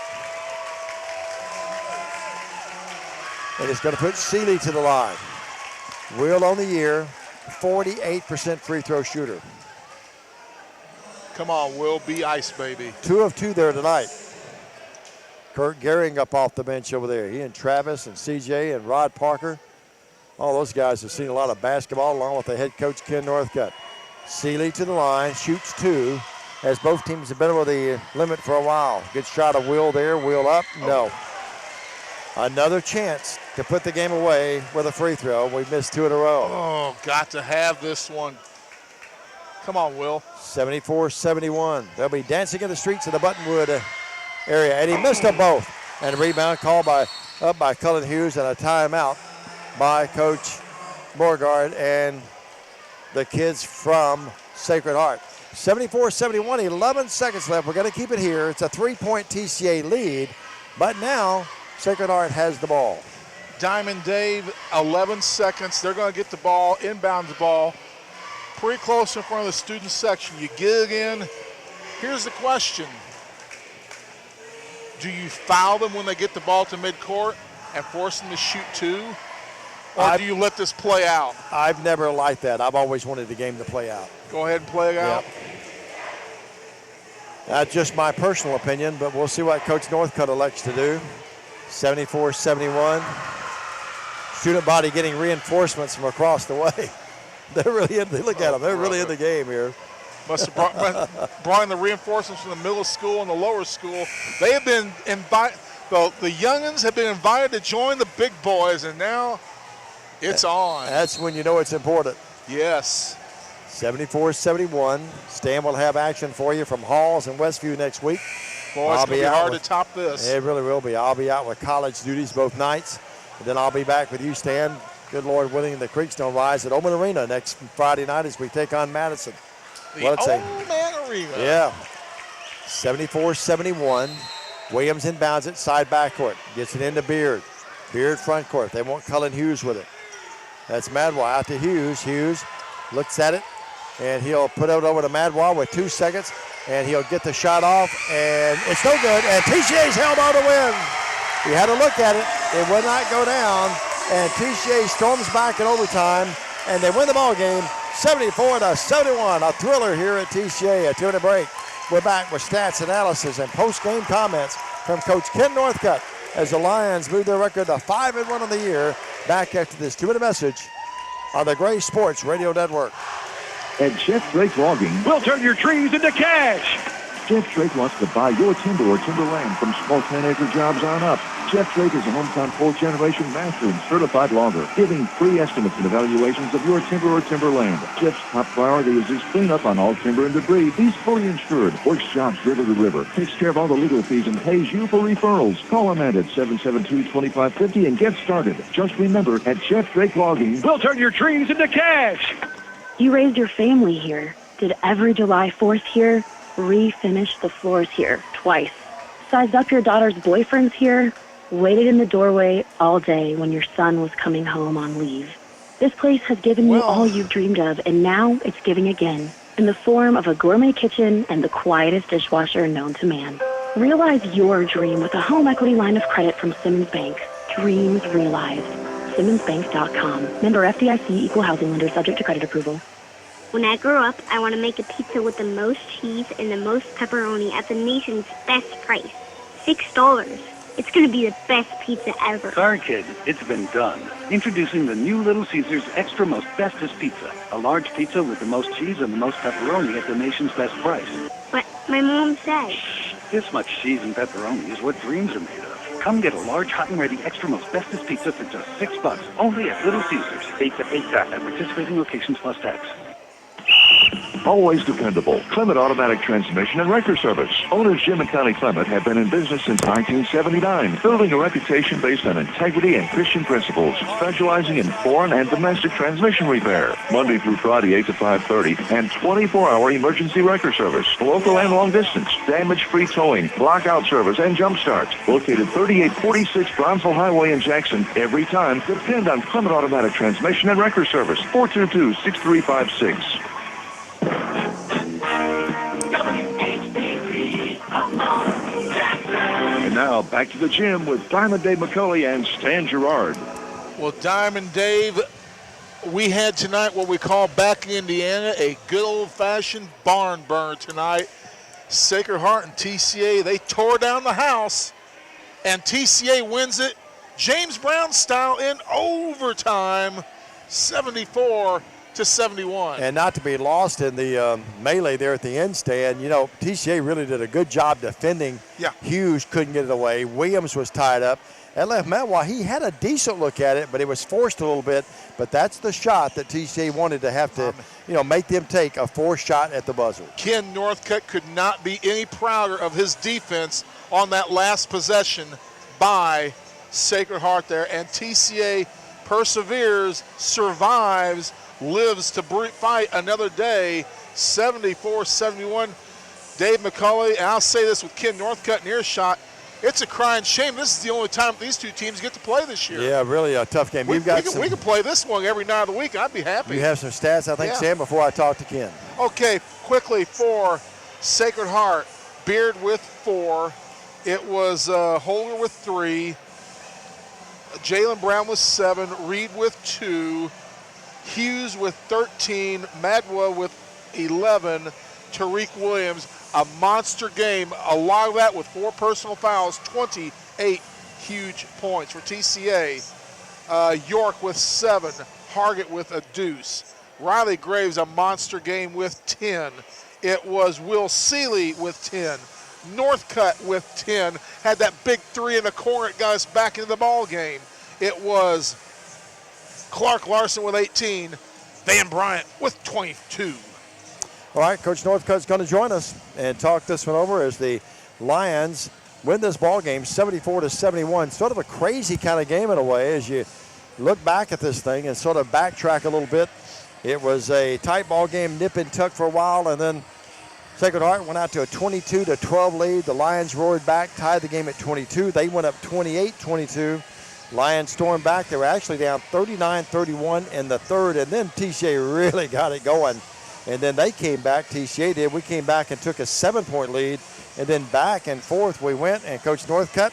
[SPEAKER 2] And it's going to put Seeley to the line. Will on the year, 48% free throw shooter.
[SPEAKER 3] Come on, Will, be ice, baby.
[SPEAKER 2] 2 of 2 there tonight. Kurt Gehring up off the bench over there. He and Travis and CJ and Rod Parker. All those guys have seen a lot of basketball along with the head coach, Ken Northcutt. Seeley to the line, shoots 2, as both teams have been over the limit for a while. Good shot of Will there, Will up, no. Another chance to put the game away with a free throw. We've missed 2 in a row.
[SPEAKER 3] Oh, got to have this one. Come on, Will.
[SPEAKER 2] 74-71. They'll be dancing in the streets of the Buttonwood area, and he missed them both. And a rebound called up by Cullen Hughes, and a timeout by Coach Beauregard and the kids from Sacred Heart. 74-71, 11 seconds left. We're going to keep it here. It's a 3-point TCA lead, but now Sacred Heart has the ball.
[SPEAKER 3] Diamond Dave, 11 seconds. They're going to get the ball, inbound the ball, pretty close in front of the student section. You get it in. Here's the question. Do you foul them when they get the ball to midcourt and force them to shoot 2? Or do you let this play out?
[SPEAKER 2] I've never liked that. I've always wanted the game to play out.
[SPEAKER 3] Go ahead and play it out.
[SPEAKER 2] That's just my personal opinion, but we'll see what Coach Northcutt elects to do. 74-71. Student body getting reinforcements from across the way. They're really in. Look at them. They're really in the game here.
[SPEAKER 3] Must have brought in the reinforcements from the middle school and the lower school. They have been invited. The youngins have been invited to join the big boys, and now it's on.
[SPEAKER 2] That's when you know it's important.
[SPEAKER 3] Yes.
[SPEAKER 2] 74-71. Stan will have action for you from Halls and Westview next week.
[SPEAKER 3] Boy, it's going to be hard to top this.
[SPEAKER 2] It really will be. I'll be out with college duties both nights, and then I'll be back with you, Stan. Good Lord willing, the creeks don't rise at Oman Arena next Friday night as we take on Madison.
[SPEAKER 3] The Oman Arena.
[SPEAKER 2] Yeah. 74-71. Williams inbounds it, side backcourt. Gets it into Beard. Beard front court. They want Cullen Hughes with it. That's Madway out to Hughes. Hughes looks at it, and he'll put it over to Madway with 2 seconds, and he'll get the shot off, and it's no good, and TCA's held on to win. He had to look at it. It would not go down, and TCA storms back in overtime, and they win the ball game 74-71. A thriller here at TCA. A 2-minute break. We're back with stats, analysis, and post-game comments from Coach Ken Northcutt as the Lions move their record to 5-1 on the year. Back after this 2-minute message on the Gray Sports Radio Network.
[SPEAKER 1] At Jeff Drake Logging, we'll turn your trees into cash. Jeff Drake wants to buy your timber or timberland from small 10-acre jobs on up. Jeff Drake is a hometown 4th-generation master and certified logger, giving free estimates and evaluations of your timber or timberland. Jeff's top priority is his cleanup on all timber and debris. He's fully insured, works jobs river to river, takes care of all the legal fees, and pays you for referrals. Call him at 772-2550 and get started. Just remember, at Jeff Drake Logging, we'll turn your trees into cash.
[SPEAKER 6] You raised your family here, did every July 4th here, refinished the floors here twice, sized up your daughter's boyfriends here, waited in the doorway all day when your son was coming home on leave. This place has given you all you've dreamed of, and now it's giving again in the form of a gourmet kitchen and the quietest dishwasher known to man. Realize your dream with a home equity line of credit from Simmons Bank. Dreams realized. SimmonsBank.com. Member FDIC, equal housing lender, subject to credit approval.
[SPEAKER 7] When I grow up, I want to make a pizza with the most cheese and the most pepperoni at the nation's best price. $6. It's going to be the best pizza ever.
[SPEAKER 8] Sorry, kid, it's been done. Introducing the new Little Caesars Extra Most Bestest Pizza. A large pizza with the most cheese and the most pepperoni at the nation's best price.
[SPEAKER 7] But my mom said.
[SPEAKER 8] This much cheese and pepperoni is what dreams are made of. Come get a large, hot and ready Extra Most Bestest Pizza for just $6. Only at Little Caesars. Pizza at participating locations plus tax.
[SPEAKER 1] Always dependable. Clement Automatic Transmission and Wrecker Service. Owners Jim and Connie Clement have been in business since 1979, building a reputation based on integrity and Christian principles, specializing in foreign and domestic transmission repair. Monday through Friday, 8 to 5:30, and 24-hour emergency wrecker service. Local and long distance, damage-free towing, blockout service, and jump start. Located 3846 Bronzeville Highway in Jackson. Every time, depend on Clement Automatic Transmission and Wrecker Service. 422-6356. And now back to the gym with Diamond Dave McCulley and Stan Gerard.
[SPEAKER 3] Well, Diamond Dave, we had tonight what we call back in Indiana a good old-fashioned barn burn tonight. Sacred Heart and TCA, they tore down the house, and TCA wins it James Brown style in overtime, 74-71.
[SPEAKER 2] And not to be lost in the melee there at the end stand, you know, TCA really did a good job defending.
[SPEAKER 3] Yeah.
[SPEAKER 2] Hughes couldn't get it away. Williams was tied up. That left Matwa, he had a decent look at it, but it was forced a little bit. But that's the shot that TCA wanted to have to, make them take a forced shot at the buzzer.
[SPEAKER 3] Ken Northcutt could not be any prouder of his defense on that last possession by Sacred Heart there. And TCA perseveres, survives, lives to fight another day, 74-71. Dave McCulley, and I'll say this with Ken Northcutt in earshot, it's a crying shame. This is the only time these two teams get to play this year.
[SPEAKER 2] Yeah, really a tough game.
[SPEAKER 3] We could play this one every night of the week. I'd be happy.
[SPEAKER 2] You have some stats, I think, Sam, before I talk to Ken.
[SPEAKER 3] Okay, quickly for Sacred Heart. Beard with 4. It was Holger with 3. Jalen Brown with 7. Reed with 2. Hughes with 13, Madwa with 11, Tariq Williams, a monster game. A lot of that with 4 personal fouls, 28 huge points for TCA. York with 7, Hargett with a deuce. Riley Graves, a monster game with 10. It was Will Seeley with 10. Northcutt with 10, had that big 3 in the corner that got us back into the ball game. It was Clark Larson with 18, Van Bryant with 22.
[SPEAKER 2] All right, Coach Northcutt's going to join us and talk this one over as the Lions win this ball game 74-71. Sort of a crazy kind of game in a way as you look back at this thing and sort of backtrack a little bit. It was a tight ball game, nip and tuck for a while, and then Sacred Heart went out to a 22-12 lead. The Lions roared back, tied the game at 22. They went up 28-22. Lions stormed back. They were actually down 39-31 in the third, and then TCA really got it going. And then they came back, TCA did. We came back and took a 7-point lead, and then back and forth we went. And Coach Northcutt,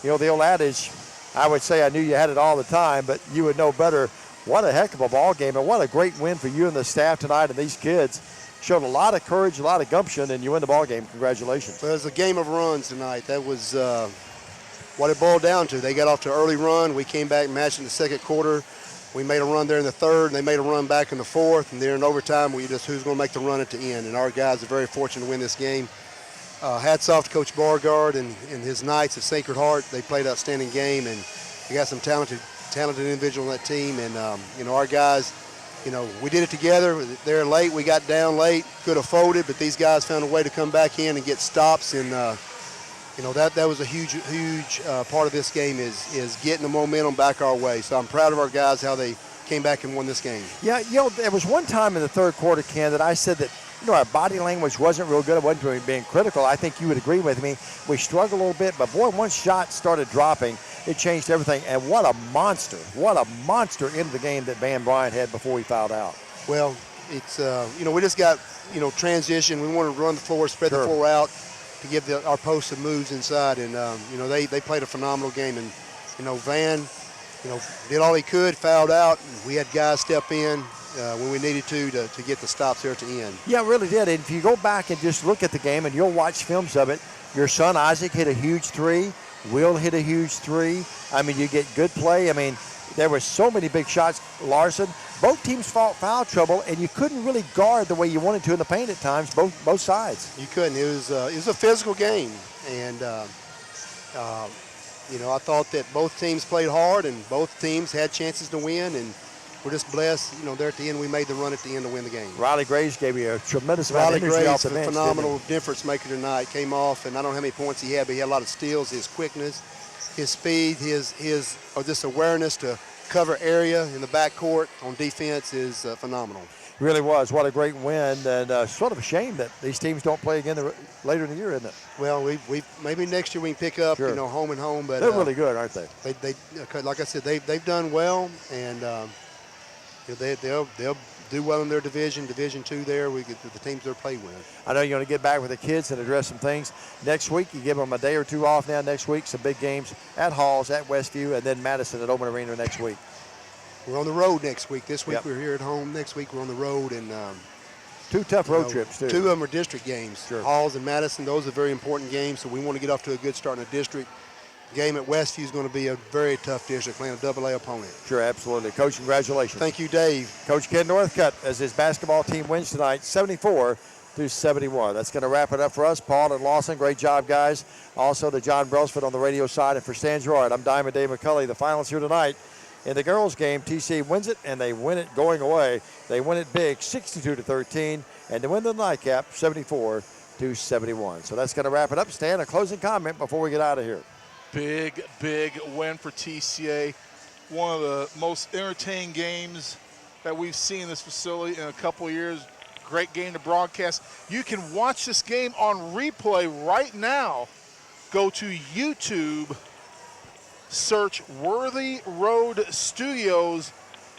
[SPEAKER 2] the old adage, I would say I knew you had it all the time, but you would know better. What a heck of a ball game, and what a great win for you and the staff tonight. And these kids showed a lot of courage, a lot of gumption, and you win the ball game. Congratulations.
[SPEAKER 12] Well, it was a game of runs tonight. That was what it boiled down to. They got off to an early run. We came back, matched in the second quarter. We made a run there in the third, and they made a run back in the fourth. And there in overtime, who's going to make the run at the end. And our guys are very fortunate to win this game. Hats off to Coach Beauregard and his Knights of Sacred Heart. They played an outstanding game, and we got some talented individuals on that team. And, our guys, we did it together. They're late. We got down late. Could have folded, but these guys found a way to come back in and get stops. And, that was a huge part of this game is getting the momentum back our way. So I'm proud of our guys, how they came back and won this game.
[SPEAKER 2] Yeah, there was one time in the third quarter, Ken, that I said that, our body language wasn't real good. It wasn't being critical. I think you would agree with me. We struggled a little bit, but boy, once shots started dropping, it changed everything. And what a monster into the game that Van Bryant had before he fouled out.
[SPEAKER 12] Well, it's, we just got, transition. We wanted to run the floor, spread the floor out to give our posts some moves inside. And, they played a phenomenal game. And, Van, did all he could, fouled out. And we had guys step in, when we needed to get the stops there at the end.
[SPEAKER 2] Yeah, it really did. And if you go back and just look at the game and you'll watch films of it, your son Isaac hit a huge three. Will hit a huge three. I mean, you get good play. I mean, there were so many big shots. Larson, both teams fought foul trouble, and you couldn't really guard the way you wanted to in the paint at times, both sides.
[SPEAKER 12] You couldn't. It was a physical game. And, you know, I thought that both teams played hard and both teams had chances to win. And we're just blessed, you know, there at the end, we made the run at the end to win the game.
[SPEAKER 2] Riley Graves gave you a tremendous amount of energy off the bench.
[SPEAKER 12] Phenomenal difference maker tonight. Came off, and I don't know how many points he had, but he had a lot of steals. His quickness, his speed, his this awareness to cover area in the backcourt on defense is phenomenal.
[SPEAKER 2] Really was. What a great win, and sort of a shame that these teams don't play again later in the year, isn't it?
[SPEAKER 12] Well, we maybe next year we can pick up, you know, home and home. But
[SPEAKER 2] they're really good, aren't they?
[SPEAKER 12] They like I said, they've done well, and they'll do well in their division. Division II there, we get the teams they're playing with.
[SPEAKER 2] I know you're going to get back with the kids and address some things next week. You give them a day or two off now. Next week, some big games at Halls, at Westview, and then Madison at Open Arena next week.
[SPEAKER 12] We're on the road next week. This week we're here at home. Next week we're on the road, and
[SPEAKER 2] two tough road trips too.
[SPEAKER 12] Two of them are district games.
[SPEAKER 2] Sure.
[SPEAKER 12] Halls and Madison, those are very important games. So we want to get off to a good start in the district. Game at Westview is going to be a very tough district, playing a AA opponent.
[SPEAKER 2] Sure, absolutely. Coach, congratulations.
[SPEAKER 12] Thank you, Dave.
[SPEAKER 2] Coach Ken Northcutt, as his basketball team wins tonight, 74-71. That's going to wrap it up for us. Paul and Lawson, great job, guys. Also, the John Brailsford on the radio side. And for Stan Gerard, I'm Diamond Dave McCulley. The finals here tonight. In the girls' game, TCA wins it, and they win it going away. They win it big, 62-13, and to win the nightcap, 74-71. So that's going to wrap it up. Stan, a closing comment before we get out of here.
[SPEAKER 3] Big win for TCA. One of the most entertaining games that we've seen in this facility in a couple of years. Great game to broadcast. You can watch this game on replay right now. Go to YouTube, search Worthy Road Studios,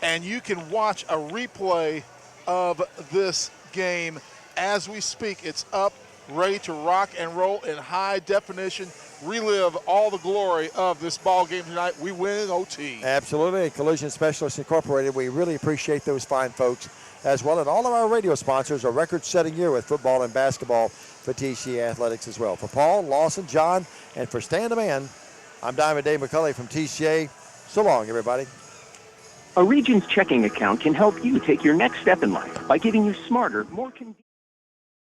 [SPEAKER 3] and you can watch a replay of this game as we speak. It's up, ready to rock and roll in high definition. Relive all the glory of this ball game tonight. We win in OT.
[SPEAKER 2] Absolutely. Collision Specialists Incorporated, we really appreciate those fine folks as well. And all of our radio sponsors, a record-setting year with football and basketball for TCA Athletics as well. For Paul, Lawson, John, and for Stan the Man, I'm Diamond Dave McCulley from TCA. So long, everybody.
[SPEAKER 13] A Regions checking account can help you take your next step in life by giving you smarter, more convenient.